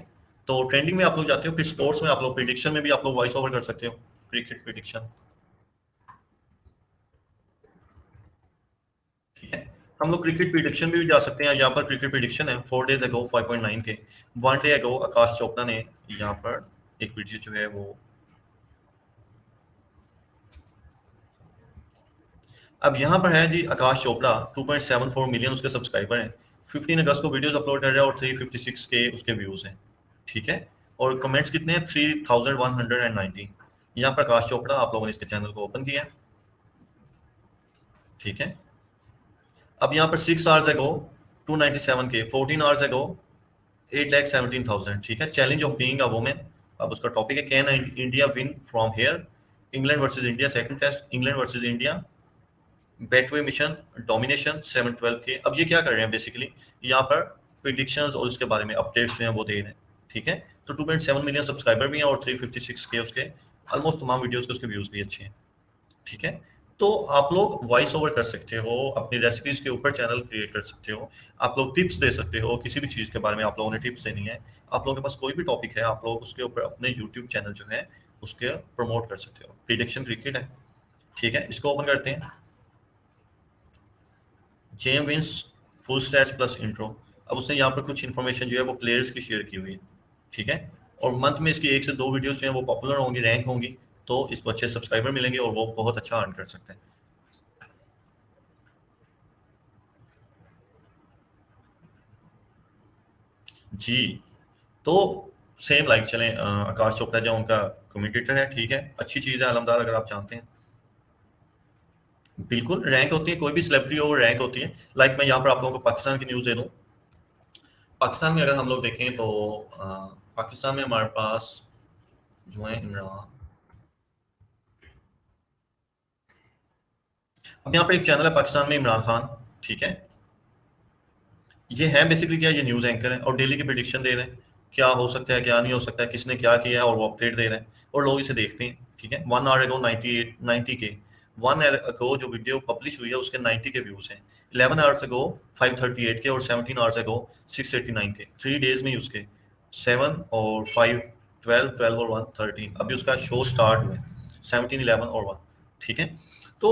तो ट्रेंडिंग में आप लोग जाते हो, फिर स्पोर्ट्स में आप लोग प्रिडिक्शन में भी आप लोग वॉइस ओवर कर सकते हो, क्रिकेट प्रिडिक्शन। ठीक है, हम लोग क्रिकेट प्रिडिक्शन भी जा सकते हैं। यहाँ पर क्रिकेट प्रिडिक्शन है 4 days अगो 5.9K। 1 day अगो आकाश चोपड़ा ने यहाँ पर एक वीडियो जो है वो, अब यहाँ पर है जी आकाश चोपड़ा 2.74 मिलियन उसके सब्सक्राइबर हैं। 15 अगस्त को वीडियोस अपलोड कर रहा है और 356K उसके व्यूज हैं। ठीक है, और कमेंट्स कितने हैं 3119। यहाँ पर आकाश चोपड़ा आप लोगों ने इसके चैनल को ओपन किया। ठीक है, अब यहाँ पर 6 hours ago 297K, 14 hours ago 8,17,000। ठीक है, challenge of being a women. अब उसका टॉपिक है can India win from here, England versus India, second test England versus India, Betway mission, domination, 712K। अब ये क्या कर रहे हैं बेसिकली, यहाँ पर प्रिडिक्शंस और उसके बारे में अपडेट्स जो हैं वो दे रहे हैं। ठीक है, तो 2.7 मिलियन सब्सक्राइबर भी हैं और 356K उसके ऑलमोस्ट तमाम वीडियोस के उसके व्यूज भी अच्छे हैं। ठीक है, तो आप लोग वॉइस ओवर कर सकते हो, अपनी रेसिपीज के ऊपर चैनल क्रिएट कर सकते हो, आप लोग टिप्स दे सकते हो, किसी भी चीज़ के बारे में आप लोगों ने टिप्स देनी है, आप लोगों के पास कोई भी टॉपिक है आप लोग उसके ऊपर अपने यूट्यूब चैनल जो है उसके प्रमोट कर सकते हो। प्रिडिक्शन क्रिकेट है। ठीक है, इसको ओपन करते हैं, James Vince full stats plus intro. अब उसने यहाँ पर कुछ इन्फॉर्मेशन जो है वो प्लेयर्स की शेयर की हुई है। ठीक है, और मंथ में इसकी 1 से 2 वीडियोस जो हैं वो पॉपुलर होंगी, रैंक होंगी, तो इसको अच्छे सब्सक्राइबर मिलेंगे और वो बहुत अच्छा अर्न कर सकते हैं। जी, तो सेम लाइक चलें आकाश चोपड़ा जो उनका कमेंटेटर है। ठीक है, अच्छी चीज़ है अलमदार, अगर आप जानते हैं। बिल्कुल रैंक होती है, कोई भी सेलिब्रिटी हो रैंक होती है। लाइक मैं यहाँ पर आप लोगों को पाकिस्तान की न्यूज़ दे दूँ। पाकिस्तान में अगर हम लोग देखें तो पाकिस्तान में हमारे पास जो है इमरान, अब यहाँ पर एक चैनल है पाकिस्तान में इमरान खान, ठीक है। ये है बेसिकली क्या, ये न्यूज़ एंकर है और डेली की प्रिडिक्शन दे रहे हैं, क्या हो सकता है क्या नहीं हो सकता है, किसने क्या किया है, और वो अपडेट दे रहे हैं और लोग इसे देखते हैं, ठीक है। 1 आवर अगो 90 के 1 आवर अगो जो वीडियो पब्लिश हुई है उसके 90 के व्यूज़ हैं। 11 आवर्स अगो 538 के और 17 आवर्स अगो 689 के, 3 डेज में ही उसके 7 और 5 12 12 और 1 13 अभी उसका शो स्टार्ट हुआ है, 17 11 और 1, ठीक है। तो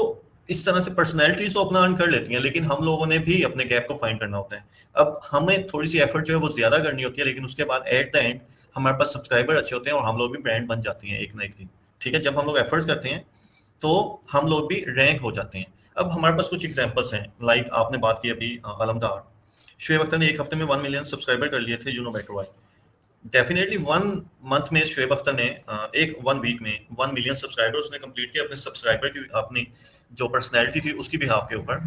इस तरह से पर्सनैलिटीज तो अपना अर्न कर लेती हैं, लेकिन हम लोगों ने भी अपने गैप को फाइंड करना होता है। अब हमें थोड़ी सी एफर्ट जो है वो ज्यादा करनी होती है, लेकिन उसके बाद एट द एंड हमारे पास सब्सक्राइबर अच्छे होते हैं और हम लोग भी ब्रांड बन जाती हैं एक ना एक दिन, ठीक है। जब हम लोग एफर्ट्स करते हैं तो हम लोग भी रैंक हो जाते हैं। अब हमारे पास कुछ एग्जांपल्स हैं, लाइक आपने बात की अभी अलमदार, शोएब अख्तर ने एक हफ्ते में 1 मिलियन सब्सक्राइबर कर लिए थे, you know better why. Definitely 1 month में शोएब अख्तर ने एक 1 वीक में 1 मिलियन सब्सक्राइबर उसने कंप्लीट किया अपने सब्सक्राइबर की, अपनी जो पर्सनैलिटी थी उसकी बिहाफ के ऊपर,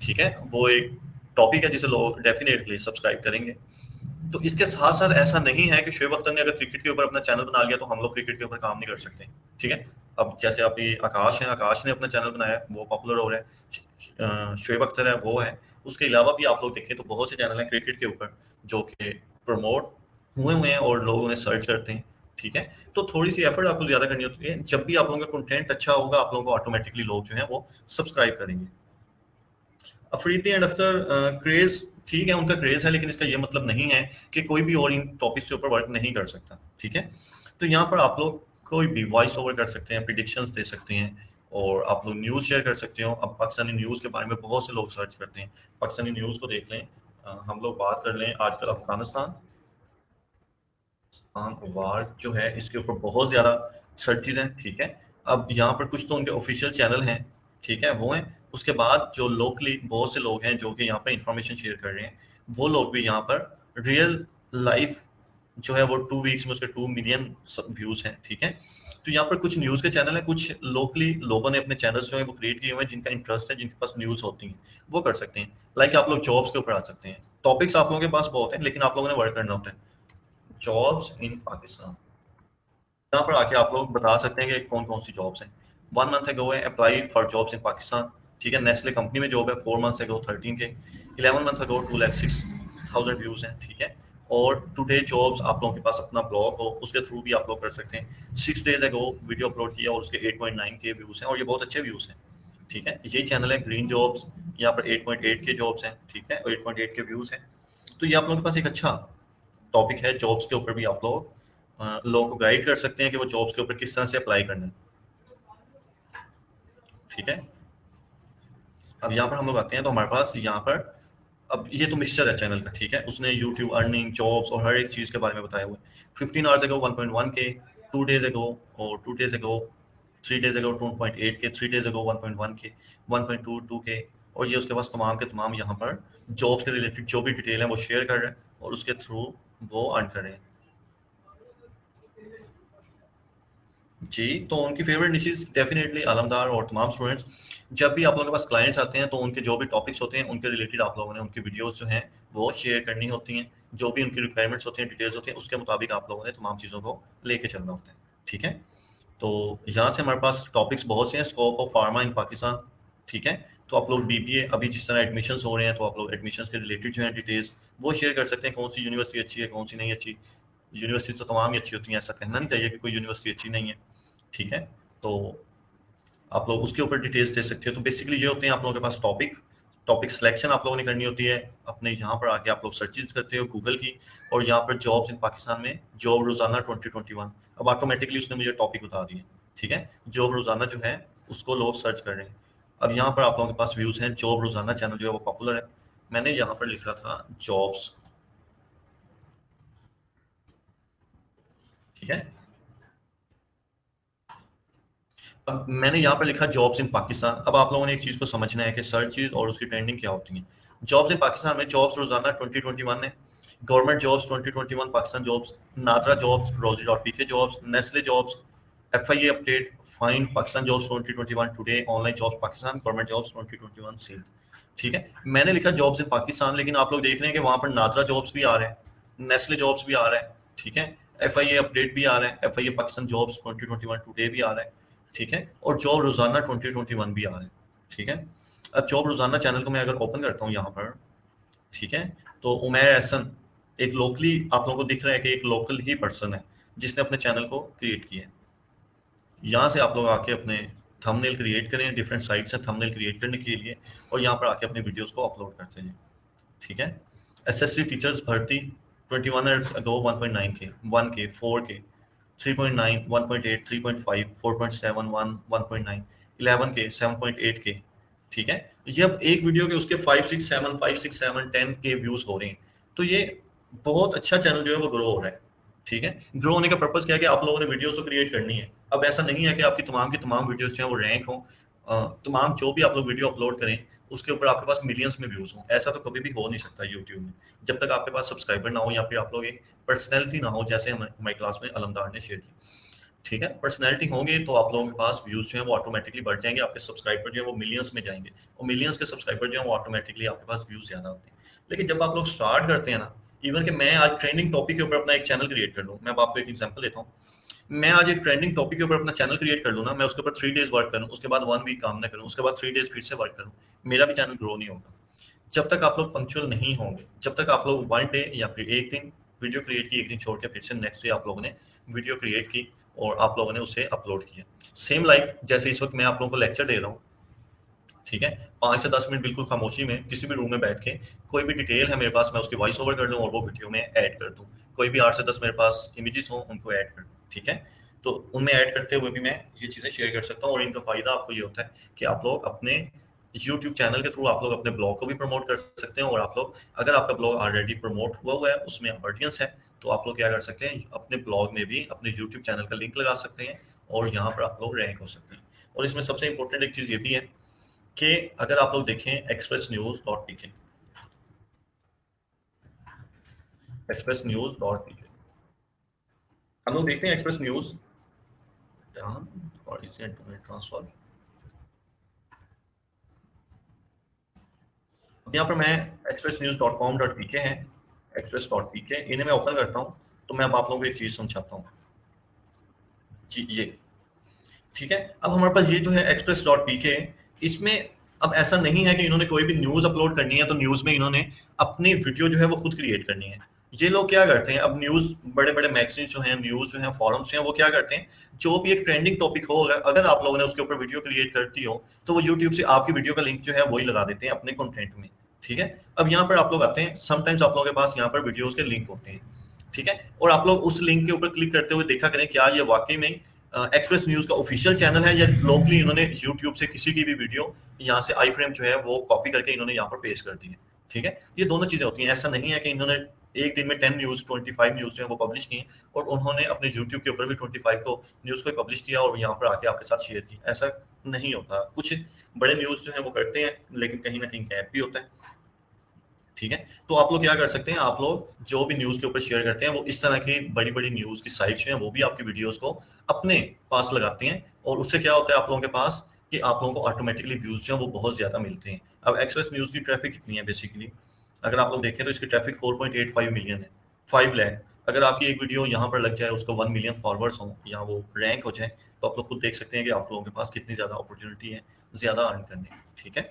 ठीक है। वो एक टॉपिक है जिसे लोग डेफिनेटली सब्सक्राइब करेंगे। तो इसके साथ साथ ऐसा नहीं है कि शोएब अख्तर ने अगर क्रिकेट के ऊपर अपना चैनल बना लिया तो हम लोग क्रिकेट के ऊपर काम नहीं कर सकते, ठीक है। अब जैसे अभी आकाश है, आकाश ने अपना चैनल बनाया, वो पॉपुलर हो रहा है। शोएब अख्तर है, वो है। उसके अलावा भी आप लोग देखें तो बहुत से चैनल हैं क्रिकेट के ऊपर जो कि प्रमोट हुए हैं और लोग उन्हें सर्च करते हैं, ठीक है। तो थोड़ी सी एफर्ट आपको ज्यादा करनी होती है। जब भी आप लोगों का कंटेंट अच्छा होगा आप लोगों को ऑटोमेटिकली लोग जो है वो सब्सक्राइब करेंगे। अफरीदी एंड अख्तर क्रेज, ठीक है, उनका क्रेज है, लेकिन इसका ये मतलब नहीं है कि कोई भी और इन टॉपिक्स के ऊपर वर्क नहीं कर सकता, ठीक है। तो यहाँ पर आप लोग कोई भी वॉइस ओवर कर सकते हैं, प्रिडिक्शंस दे सकते हैं और आप लोग न्यूज़ शेयर कर सकते हो। अब पाकिस्तानी न्यूज़ के बारे में बहुत से लोग सर्च करते हैं, पाकिस्तानी न्यूज़ को देख लें। हम लोग बात कर लें आजकल अफगानिस्तान वार जो है इसके ऊपर बहुत ज़्यादा सर्चेज हैं, ठीक है। अब यहाँ पर कुछ तो उनके ऑफिशियल चैनल हैं, ठीक है, वो हैं। उसके बाद जो लोकली बहुत से लोग हैं जो कि यहाँ पर इंफॉर्मेशन शेयर कर रहे हैं, वो लोग भी यहाँ पर रियल लाइफ जो है वो 2 वीक्स में उसके 2 मिलियन व्यूज़ हैं, ठीक है। तो यहाँ पर कुछ न्यूज़ के चैनल हैं, कुछ लोकली लोगों ने अपने चैनल्स जो है वो क्रिएट किए हुए हैं, जिनका इंटरेस्ट है, जिनके पास न्यूज़ होती हैं, वो कर सकते हैं। लाइक आप लोग जॉब्स के ऊपर आ सकते हैं, टॉपिक्स आप लोगों के पास बहुत हैं, लेकिन आप लोगों ने वर्क करना होता है। जॉब्स इन पाकिस्तान, यहाँ पर आके आप लोग बता सकते हैं कि कौन कौन सी जॉब्स हैं। 1 मंथ अगो है apply for jobs in Pakistan, ठीक है। नेस्ले कंपनी में जॉब है, 4 मंथ्स अगो 13 के। 11 मंथ अगो 2,06,000 व्यूज हैं, ठीक है। और टुडे जॉब्स आप लोगों के पास अपना ब्लॉग हो उसके थ्रू भी आप लोग कर सकते हैं। 6 डेज अगो वीडियो अपलोड किया और उसके 8.9 के व्यूज हैं और ये बहुत अच्छे व्यूज हैं, ठीक है। यही चैनल है ग्रीन जॉब्स, यहाँ पर 8.8 के जॉब्स हैं, ठीक है, और 8.8 के व्यूज हैं। तो ये आप लोगों के पास एक अच्छा टॉपिक है। जॉब्स के ऊपर भी आप लोग लोगों को गाइड कर सकते हैं कि वो जॉब्स के ऊपर किस तरह से अप्लाई करना है, ठीक है। अब यहाँ पर हम लोग आते हैं तो हमारे पास यहाँ पर अब ये तो मिक्सचर है चैनल का, ठीक है। उसने यूट्यूब अर्निंग जॉब्स और हर एक चीज़ के बारे में बताया हुआ है। 15 आवर्स अगो 1.1 के, 2 डेज अगो और 2 डेज अगो 3 डेज अगो 2.8 के, 3 डेज अगो 1.1 के, 1.22 के। और ये उसके पास तमाम के तमाम यहाँ पर जॉब्स के रिलेटेड जो भी डिटेल है वो शेयर कर रहे हैं और उसके थ्रू वो अर्न कर रहे हैं जी। तो उनकी फेवरेट निशेस डेफिनेटली आलमदार और तमाम स्टूडेंट्स, जब भी आप लोगों के पास क्लाइंट्स आते हैं तो उनके जो भी टॉपिक्स होते हैं उनके रिलेटेड आप लोगों ने उनकी वीडियोस जो हैं वो शेयर करनी होती हैं। जो भी उनकी रिक्वायरमेंट्स होती हैं, डिटेल्स होती हैं, उसके मुताबिक आप लोगों ने तमाम चीज़ों को लेके चलना होता है, ठीक है। तो यहाँ से हमारे पास टॉपिक्स बहुत से हैं। स्कोप ऑफ फार्मा इन पाकिस्तान, ठीक है। तो आप लोग बीबीए अभी जिस तरह एडमिशन्स हो रहे हैं तो आप लोग एडमिशन्स के रिलेटेड जो है डिटेल्स वो शेयर कर सकते हैं, कौन सी यूनिवर्सिटी अच्छी है, कौन सी नहीं अच्छी। यूनिवर्सिटी तो तमाम ही अच्छी होती हैं, ऐसा कहना नहीं चाहिए कि कोई यूनिवर्सिटी अच्छी नहीं है, ठीक है। तो आप लोग उसके ऊपर डिटेल्स दे सकते हो। तो बेसिकली ये होते हैं आप लोगों के पास टॉपिक सिलेक्शन आप लोगों ने करनी होती है। अपने यहाँ पर आके आप लोग सर्चेज करते हो गूगल की और यहाँ पर जॉब्स इन पाकिस्तान में जॉब रोजाना 2021, अब ऑटोमेटिकली उसने मुझे टॉपिक बता दिए, ठीक है। जॉब रोजाना जो है उसको लोग सर्च कर रहे हैं। अब यहाँ पर आप लोगों के पास व्यूज हैं। जॉब रोजाना चैनल जो है वो पॉपुलर है। मैंने यहाँ पर लिखा था जॉब्स, ठीक है। अब मैंने यहाँ पर लिखा जॉब्स इन पाकिस्तान। अब आप लोगों ने एक चीज़ को समझना है कि सर्चेज और उसकी ट्रेंडिंग क्या होती है। जॉब्स इन पाकिस्तान में जॉब्स रोजाना 2021 है, government jobs 2021 Pakistan jobs, NADRA jobs, Rozee dot PK jobs, Nestle jobs, FIA update, find Pakistan jobs 2021 today, online jobs Pakistan, government jobs 2021 cell, ठीक है। मैंने लिखा जॉब्स इन पाकिस्तान, लेकिन आप लोग देख रहे हैं कि वहां पर नादरा जॉब्स भी आ रहे हैं, नेस्ले जॉब्स भी आ रहे हैं, ठीक है। FIA अपडेट भी आ रहा है, FIA पाकिस्तान जॉब्स 2021 टुडे भी आ रहा है, ठीक है, और जॉब रोजाना 2021 भी आ रहा है, ठीक है। अब जॉब रोजाना चैनल को मैं अगर ओपन करता हूँ यहाँ पर, ठीक है, तो उमैर एहसन एक लोकली आप लोगों को दिख रहा है कि एक लोकल ही पर्सन है जिसने अपने चैनल को क्रिएट किया है। यहाँ से आप लोग आके अपने थंबनेल क्रिएट करें, डिफरेंट साइट से थंबनेल क्रिएट करने के लिए, और यहाँ पर आके अपने वीडियोस को अपलोड करते हैं, ठीक है। SSC टीचर्स भर्ती 21 ईयर्स अगो 1.9 के 1 के 4 के 3.9 1.8 3.5 4.7 1.9 11 के 7.8 के, ठीक है। ये अब एक वीडियो के उसके 5 6 7 10 के व्यूज हो रहे हैं, तो ये बहुत अच्छा चैनल जो है वो ग्रो हो रहा है, ठीक है। ग्रो होने का पर्पज क्या है कि आप लोगों ने वीडियोस तो क्रिएट करनी है। अब ऐसा नहीं है कि आपकी की तमाम वीडियोस जो है वो रैंक हो, तमाम जो भी आप लोग वीडियो अपलोड करें उसके ऊपर आपके पास मिलियंस में व्यूज हो, ऐसा तो कभी भी हो नहीं सकता यूट्यूब में, जब तक आपके पास सब्सक्राइबर ना हो या फिर आप लोग एक पर्सनैलिटी ना हो, जैसे हमारी क्लास में अलमदार ने शेयर की, ठीक है। पर्सनैलिटी होंगे तो आप लोगों के पास व्यूज जो है वो ऑटोमेटिकली बढ़ जाएंगे, आपके सब्सक्राइबर जो है वो मिलियंस में जाएंगे, और मिलियंस के सब्सक्राइबर जो है वो ऑटोमेटिकली आपके पास व्यूज ज्यादा होते हैं। लेकिन जब आप लोग स्टार्ट करते हैं ना, इवन कि मैं आज ट्रेंडिंग टॉपिक के ऊपर अपना एक चैनल क्रिएट कर लूँ, मैं अब आपको एक एग्जांपल देता हूँ, मैं आज एक ट्रेंडिंग टॉपिक के ऊपर अपना चैनल क्रिएट कर लूँ ना, मैं उसके ऊपर 3 डेज वर्क करूँ, उसके बाद 1 वीक काम ना करूँ, उसके बाद 3 डेज फिर से वर्क करूँ, मेरा भी चैनल ग्रो नहीं होगा। जब तक आप लोग पंक्चुअल नहीं होंगे, जब तक आप लोग 1 डे या फिर एक दिन वीडियो क्रिएट की, एक दिन छोड़ के फिर से नेक्स्ट डे आप लोगों ने वीडियो क्रिएट की और आप लोगों ने उसे अपलोड किया, सेम लाइक जैसे इस वक्त मैं आप लोगों को लेक्चर दे रहा हूँ, ठीक है, 5 से 10 मिनट बिल्कुल खामोशी में किसी भी रूम में बैठ के कोई भी डिटेल है मेरे पास, मैं उसकी वॉइस ओवर कर लूँ और वो वीडियो में ऐड कर दूँ। कोई भी 8 से 10 मेरे पास इमेजेस हो उनको ऐड कर दूँ, ठीक है। तो उनमें ऐड करते हुए भी मैं ये चीज़ें शेयर कर सकता हूँ, और इनका फायदा आपको ये होता है कि आप लोग अपने यूट्यूब चैनल के थ्रू आप लोग अपने ब्लॉग को भी प्रमोट कर सकते हैं, और आप लोग अगर आपका ब्लॉग ऑलरेडी प्रमोट हुआ है, उसमें ऑडियंस है, तो आप लोग क्या कर सकते हैं, अपने ब्लॉग में भी अपने यूट्यूब चैनल का लिंक लगा सकते हैं और यहाँ पर आप लोग रैंक हो सकते हैं। और इसमें सबसे इंपॉर्टेंट एक चीज़ ये भी है कि अगर आप लोग देखें expressnews.pk, expressnews.pk, हम लोग देखते हैं एक्सप्रेस न्यूज और इसे इंटरनेट ट्रांसफर, यहाँ पर मैं expressnews.com.pk है, express.pk, इन्हें मैं ओपन करता हूँ, तो मैं अब आप लोगों को एक चीज समझाता हूँ जी, ये ठीक है। अब हमारे पास ये जो है express.pk, इसमें अब ऐसा नहीं है कि इन्होंने कोई भी न्यूज अपलोड करनी है तो न्यूज में इन्होंने अपनी वीडियो जो है वो खुद क्रिएट करनी है। ये लोग क्या करते हैं, अब न्यूज बड़े बड़े मैगजीन जो हैं, न्यूज जो हैं, फॉरम्स जो हैं, वो क्या करते हैं, जो भी एक ट्रेंडिंग टॉपिक हो, अगर आप लोगों ने उसके ऊपर वीडियो क्रिएट करती हो तो वो यूट्यूब से आपकी वीडियो का लिंक जो है वही लगा देते हैं अपने कंटेंट में, ठीक है। अब यहाँ पर आप लोग आते हैं, समटाइम्स आप लोगों के पास यहाँ पर वीडियोज के लिंक होते हैं, ठीक है, और आप लोग उस लिंक के ऊपर क्लिक करते हुए देखा करें क्या ये वाकई में एक्सप्रेस न्यूज का ऑफिशियल चैनल है, या लोकली इन्होंने यूट्यूब से किसी की भी वीडियो यहाँ से आई फ्रेम जो है वो कॉपी करके इन्होंने यहाँ पर पेस्ट कर दी है, ठीक है। ये दोनों चीजें होती हैं, ऐसा नहीं है कि इन्होंने एक दिन में 10 न्यूज 25 न्यूज जो है वो पब्लिश किए और उन्होंने अपने यूट्यूब के ऊपर भी 25 को न्यूज को पब्लिश किया और यहाँ पर आके आपके साथ शेयर की, ऐसा नहीं होता। कुछ बड़े न्यूज जो है वो करते हैं, लेकिन कहीं ना कहीं गैप भी होता है, ठीक है। तो आप लोग क्या कर सकते हैं, आप लोग जो भी न्यूज के ऊपर शेयर करते हैं वो इस तरह की बड़ी बड़ी न्यूज की साइट्स हैं वो भी आपकी वीडियोस को अपने पास लगाते हैं, और उससे क्या होता है आप लोगों के पास कि आप लोगों को ऑटोमेटिकली व्यूज जो है वो बहुत ज्यादा मिलते हैं। अब एक्सप्रेस न्यूज की ट्रैफिक कितनी है बेसिकली, अगर आप लोग देखें तो इसकी ट्रैफिक 4.85 मिलियन है, 5 लाख। अगर आपकी एक वीडियो यहाँ पर लग जाए, उसको 1 मिलियन फॉलोअर्स हो या वो रैंक हो जाए, तो आप लोग खुद देख सकते हैं कि आप लोगों के पास कितनी ज्यादा अपॉर्चुनिटी है ज्यादा अर्न करने की, ठीक है।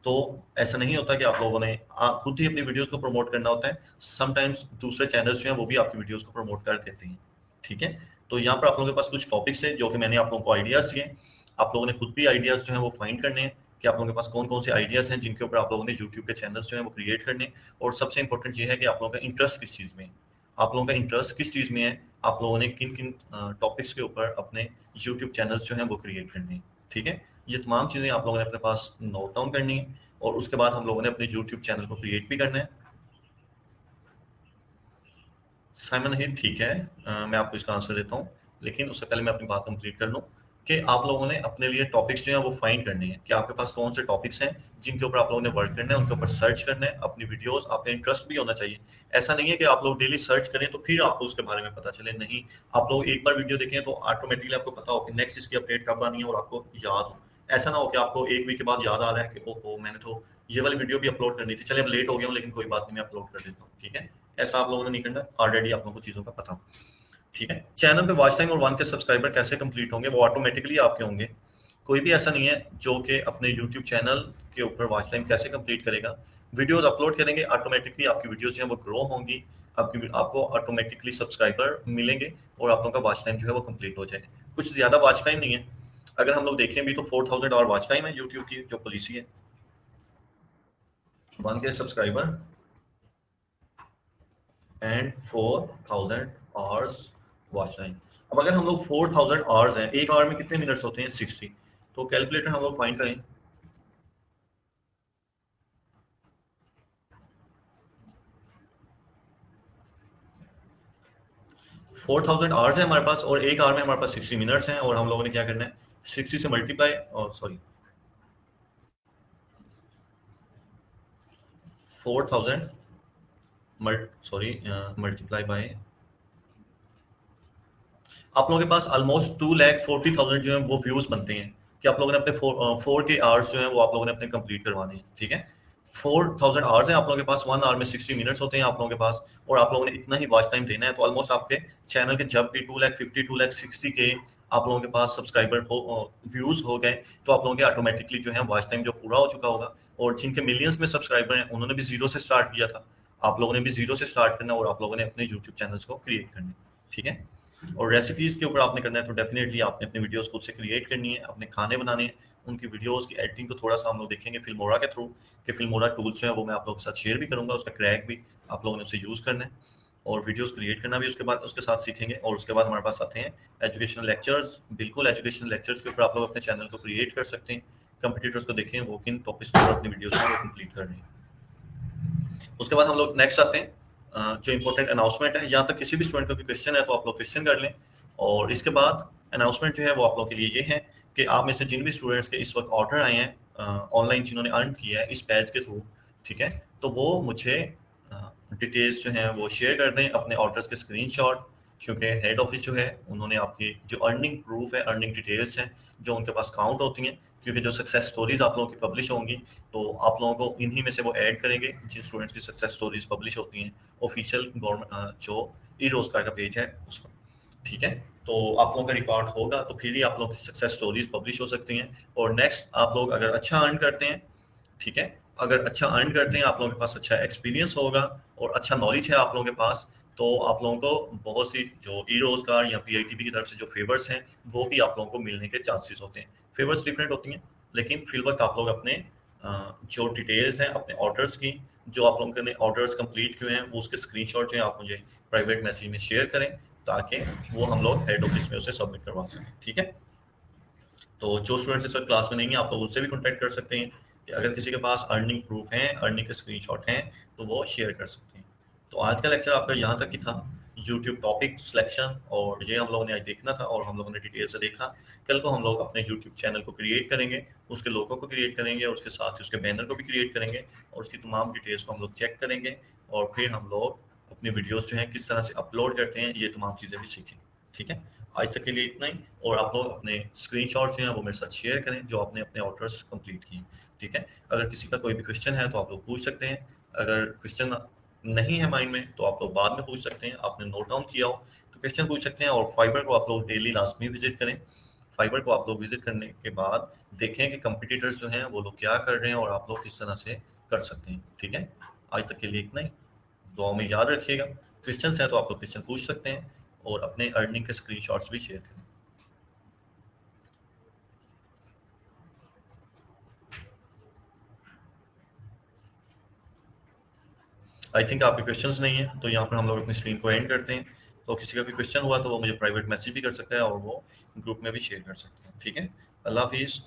तो ऐसा नहीं होता कि आप लोगों ने खुद ही अपनी वीडियोस को प्रमोट करना होता है, समटाइम्स दूसरे चैनल्स जो हैं वो भी आपकी वीडियोस को प्रमोट कर देते हैं, ठीक है। तो यहाँ पर आप लोगों के पास कुछ टॉपिक्स हैं जो कि मैंने आप लोगों को आइडियाज दिए, आप लोगों ने खुद भी आइडियाज जो हैं वो फाइंड करने हैं कि आप लोगों के पास कौन कौन से आइडियाज हैं जिनके ऊपर आप लोगों ने यूट्यूब के चैनल्स जो हैं वो क्रिएट करने। और सबसे इंपॉर्टेंट ये है कि आप लोगों का इंटरेस्ट किस चीज़ में है, आप लोगों का इंटरेस्ट किस चीज़ में है, आप लोगों ने किन किन टॉपिक्स के ऊपर अपने यूट्यूब चैनल्स जो हैं वो क्रिएट करने हैं, ठीक है। ये तमाम चीज़ें आप लोगों ने अपने पास नोट डाउन करनी है, और उसके बाद हम लोगों ने अपने यूट्यूब चैनल को क्रिएट भी करना है। साइमन ही ठीक है, मैं आपको इसका आंसर देता हूँ, लेकिन उससे पहले मैं अपनी बात कंप्लीट कर लूँ कि आप लोगों ने अपने लिए टॉपिक्स जो हैं वो फाइंड करने हैं कि आपके पास कौन से टॉपिक्स हैं जिनके ऊपर आप लोगों ने वर्क करना है, उनके ऊपर सर्च करना है, अपनी वीडियोस, आपका इंटरेस्ट भी होना चाहिए। ऐसा नहीं है कि आप लोग डेली सर्च करें तो फिर आपको उसके बारे में पता चले, नहीं, आप लोग एक बार वीडियो देखें तो ऑटोमेटिकली आपको पता हो कि नेक्स्ट इसकी अपडेट कब आनी है और आपको याद हो। ऐसा ना हो कि आपको एक वीक के बाद याद आ रहा है कि ओहो मैंने तो ये वाली वीडियो भी अपलोड करनी थी, चलिए अब लेट हो गया हूँ लेकिन कोई बात नहीं मैं अपलोड कर देता हूँ, ठीक है। ऐसा आप लोगों ने नहीं करना, ऑलरेडी आप लोगों को चीज़ों का पता हो, ठीक है। चैनल पे वॉच टाइम और 1 के सब्सक्राइबर कैसे कंप्लीट होंगे, वो ऑटोमेटिकली आपके होंगे। कोई भी ऐसा नहीं है जो कि अपने यूट्यूब चैनल के ऊपर वॉच टाइम कैसे कंप्लीट करेगा। वीडियोस अपलोड करेंगे, ऑटोमेटिकली आपकी वीडियोस जो है वो ग्रो होंगी, आपको ऑटोमेटिकली सब्सक्राइबर मिलेंगे और आप लोगों का वॉच टाइम जो है वो कंप्लीट हो जाएगा। कुछ ज़्यादा वॉच टाइम नहीं है। अगर हम लोग देखें भी तो 4000 और वॉच टाइम है यूट्यूब की जो पॉलिसी है, 1 के subscriber and 4000 hours watch time. अब अगर हम लोग 4000 आवर्स हैं, एक आवर में कितने मिनट्स होते हैं 60, तो कैलकुलेटर हम लोग फाइंड करें। 4000 आवर्स है हमारे पास और एक आवर में हमारे पास 60 मिनट्स हैं, और हम लोगों ने क्या करना है 60 से मल्टीप्लाई, और सॉरी 4000 मल्टीप्लाई बाय, आप लोगों के पास ऑलमोस्ट 2,40,000 जो है वो व्यूज बनते हैं कि आप लोगों ने अपने 4 के आवर्स जो है वो आप लोगों ने अपने कंप्लीट करवाने हैं। ठीक है, 4000 आवर्स है आप लोगों के पास, 1 आवर में 60 मिनट्स होते हैं आप लोगों के पास, और आप लोगों ने इतना ही वॉच टाइम देना है। तो ऑलमोस्ट आपके चैनल के जब भी 2,50,000 2,60,000 के आप लोगों के पास सब्सक्राइबर हो, व्यूज हो गए, तो आप लोगों के ऑटोमेटिकली जो है वॉच टाइम जो पूरा हो चुका होगा। और जिनके मिलियंस में सब्सक्राइबर हैं उन्होंने भी जीरो से स्टार्ट किया था, आप लोगों ने भी जीरो से स्टार्ट करना और आप लोगों ने अपने यूट्यूब चैनल्स को क्रिएट करना। ठीक है, और रेसिपीज़ के ऊपर आपने करना है तो डेफिनेटली आपने अपनी वीडियोस खुद से क्रिएट करनी है, अपने खाने बनाने हैं, उनकी वीडियोस की एडिटिंग को थोड़ा सा हम लोग देखेंगे फिल्मोरा के थ्रू, कि फिल्मोरा टूल्स जो है वो मैं आप लोगों के साथ शेयर भी करूंगा, उसका क्रैक भी आप लोगों ने उसे यूज़ करना है, और वीडियोस क्रिएट करना भी उसके बाद उसके साथ सीखेंगे। और उसके बाद हमारे पास आते हैं एजुकेशनल लेक्चर्स। बिल्कुल एजुकेशनल लेक्चर्स के ऊपर आप लोग अपने चैनल को क्रिएट कर सकते हैं, कंपटीटर्स को देखें वो किन टॉपिक्स पर अपनी वीडियोस को कंप्लीट कर रहे हैं। उसके बाद हम लोग नेक्स्ट आते हैं जो इंपॉर्टेंट अनाउंसमेंट है। यहाँ तक किसी भी स्टूडेंट का कोई क्वेश्चन है तो आप लोग क्वेश्चन कर लें, और इसके बाद अनाउंसमेंट जो है वो आप लोगों के लिए ये है कि आप में से जिन भी स्टूडेंट्स के इस वक्त ऑर्डर आए हैं ऑनलाइन, जिन्होंने अर्न किया है इस पैज के थ्रू, ठीक है, तो वो मुझे डिटेल्स जो हैं वो शेयर कर दें, अपने ऑर्डर्स के स्क्रीनशॉट, क्योंकि हेड ऑफिस जो है उन्होंने आपकी जो अर्निंग प्रूफ है, अर्निंग डिटेल्स हैं जो उनके पास काउंट होती हैं, क्योंकि जो सक्सेस स्टोरीज आप लोगों की पब्लिश होंगी तो आप लोगों को इन्हीं में से वो ऐड करेंगे जिन स्टूडेंट्स की सक्सेस स्टोरीज पब्लिश होती हैं ऑफिशियल गवर्नमेंट जो ई रोजगार का पेज है उस पर। ठीक है, तो आप लोगों का रिकॉर्ड होगा तो फिर ही आप लोगों की सक्सेस स्टोरीज पब्लिश हो सकती हैं। और नेक्स्ट, आप लोग अगर अच्छा अर्न करते हैं, ठीक है, अगर अच्छा अर्न करते हैं, आप लोगों के पास अच्छा एक्सपीरियंस होगा और अच्छा नॉलेज है आप लोगों के पास, तो आप लोगों को बहुत सी जो ई रोजगार या पीआईटीबी की तरफ से जो फेवर्स हैं वो भी आप लोगों को मिलने के चांसेस होते हैं। फेवर्स डिफरेंट होती हैं, लेकिन फिल वक्त आप लोग अपने जो डिटेल्स हैं अपने ऑर्डर्स की, जो आप लोगों ने ऑर्डर्स कंप्लीट किए हैं वो उसके स्क्रीनशॉट जो है आप मुझे प्राइवेट मैसेज में शेयर करें, ताकि वो हम लोग हेड ऑफिस में उसे सबमिट करवा सकें। ठीक है, तो जो स्टूडेंट्स इस वक्त क्लास में नहीं है आप लोग उनसे भी कॉन्टैक्ट कर सकते हैं कि अगर किसी के पास अर्निंग प्रूफ है, अर्निंग के स्क्रीनशॉट हैं, तो वो शेयर कर सकते हैं। तो आज का लेक्चर आपका यहाँ तक ही था, यूट्यूब टॉपिक सिलेक्शन, और ये हम लोगों ने आज देखना था और हम लोगों ने डिटेल से देखा। कल को हम लोग अपने यूट्यूब चैनल को क्रिएट करेंगे, उसके लोगों को क्रिएट करेंगे और उसके साथ ही उसके बैनर को भी क्रिएट करेंगे, और उसकी तमाम डिटेल्स को हम लोग चेक करेंगे, और फिर हम लोग अपनी वीडियोस जो हैं किस तरह से अपलोड करते हैं ये तमाम चीज़ें भी सीखेंगे। ठीक है, आज तक के लिए इतना ही, और आप लोग अपने स्क्रीनशॉट जो हैं वो मेरे साथ शेयर करें जो आपने अपने ऑर्डर्स कंप्लीट किए। ठीक है, अगर किसी का कोई भी क्वेश्चन है तो आप लोग पूछ सकते हैं, अगर क्वेश्चन नहीं है माइंड में तो आप लोग बाद में पूछ सकते हैं, आपने नोट डाउन किया हो तो क्वेश्चन पूछ सकते हैं। और फाइबर को आप लोग डेली लाजमी विजिट करें। फाइबर को आप लोग विजिट करने के बाद देखें कि कंपटीटर्स जो हैं वो लोग क्या कर रहे हैं और आप लोग किस तरह से कर सकते हैं। ठीक है, आज तक के लिए इतना ही, दुआ में याद रखिएगा। क्वेश्चन है तो आप लोग क्वेश्चन पूछ सकते हैं और अपने अर्निंग के स्क्रीनशॉट्स भी शेयर करें। आई थिंक आपके क्वेश्चंस नहीं है तो यहाँ पर हम लोग अपनी स्क्रीन को एंड करते हैं। तो किसी का भी क्वेश्चन हुआ तो वो मुझे प्राइवेट मैसेज भी कर सकता है और वो ग्रुप में भी शेयर कर सकते हैं। ठीक है, अल्लाह हाफिज़।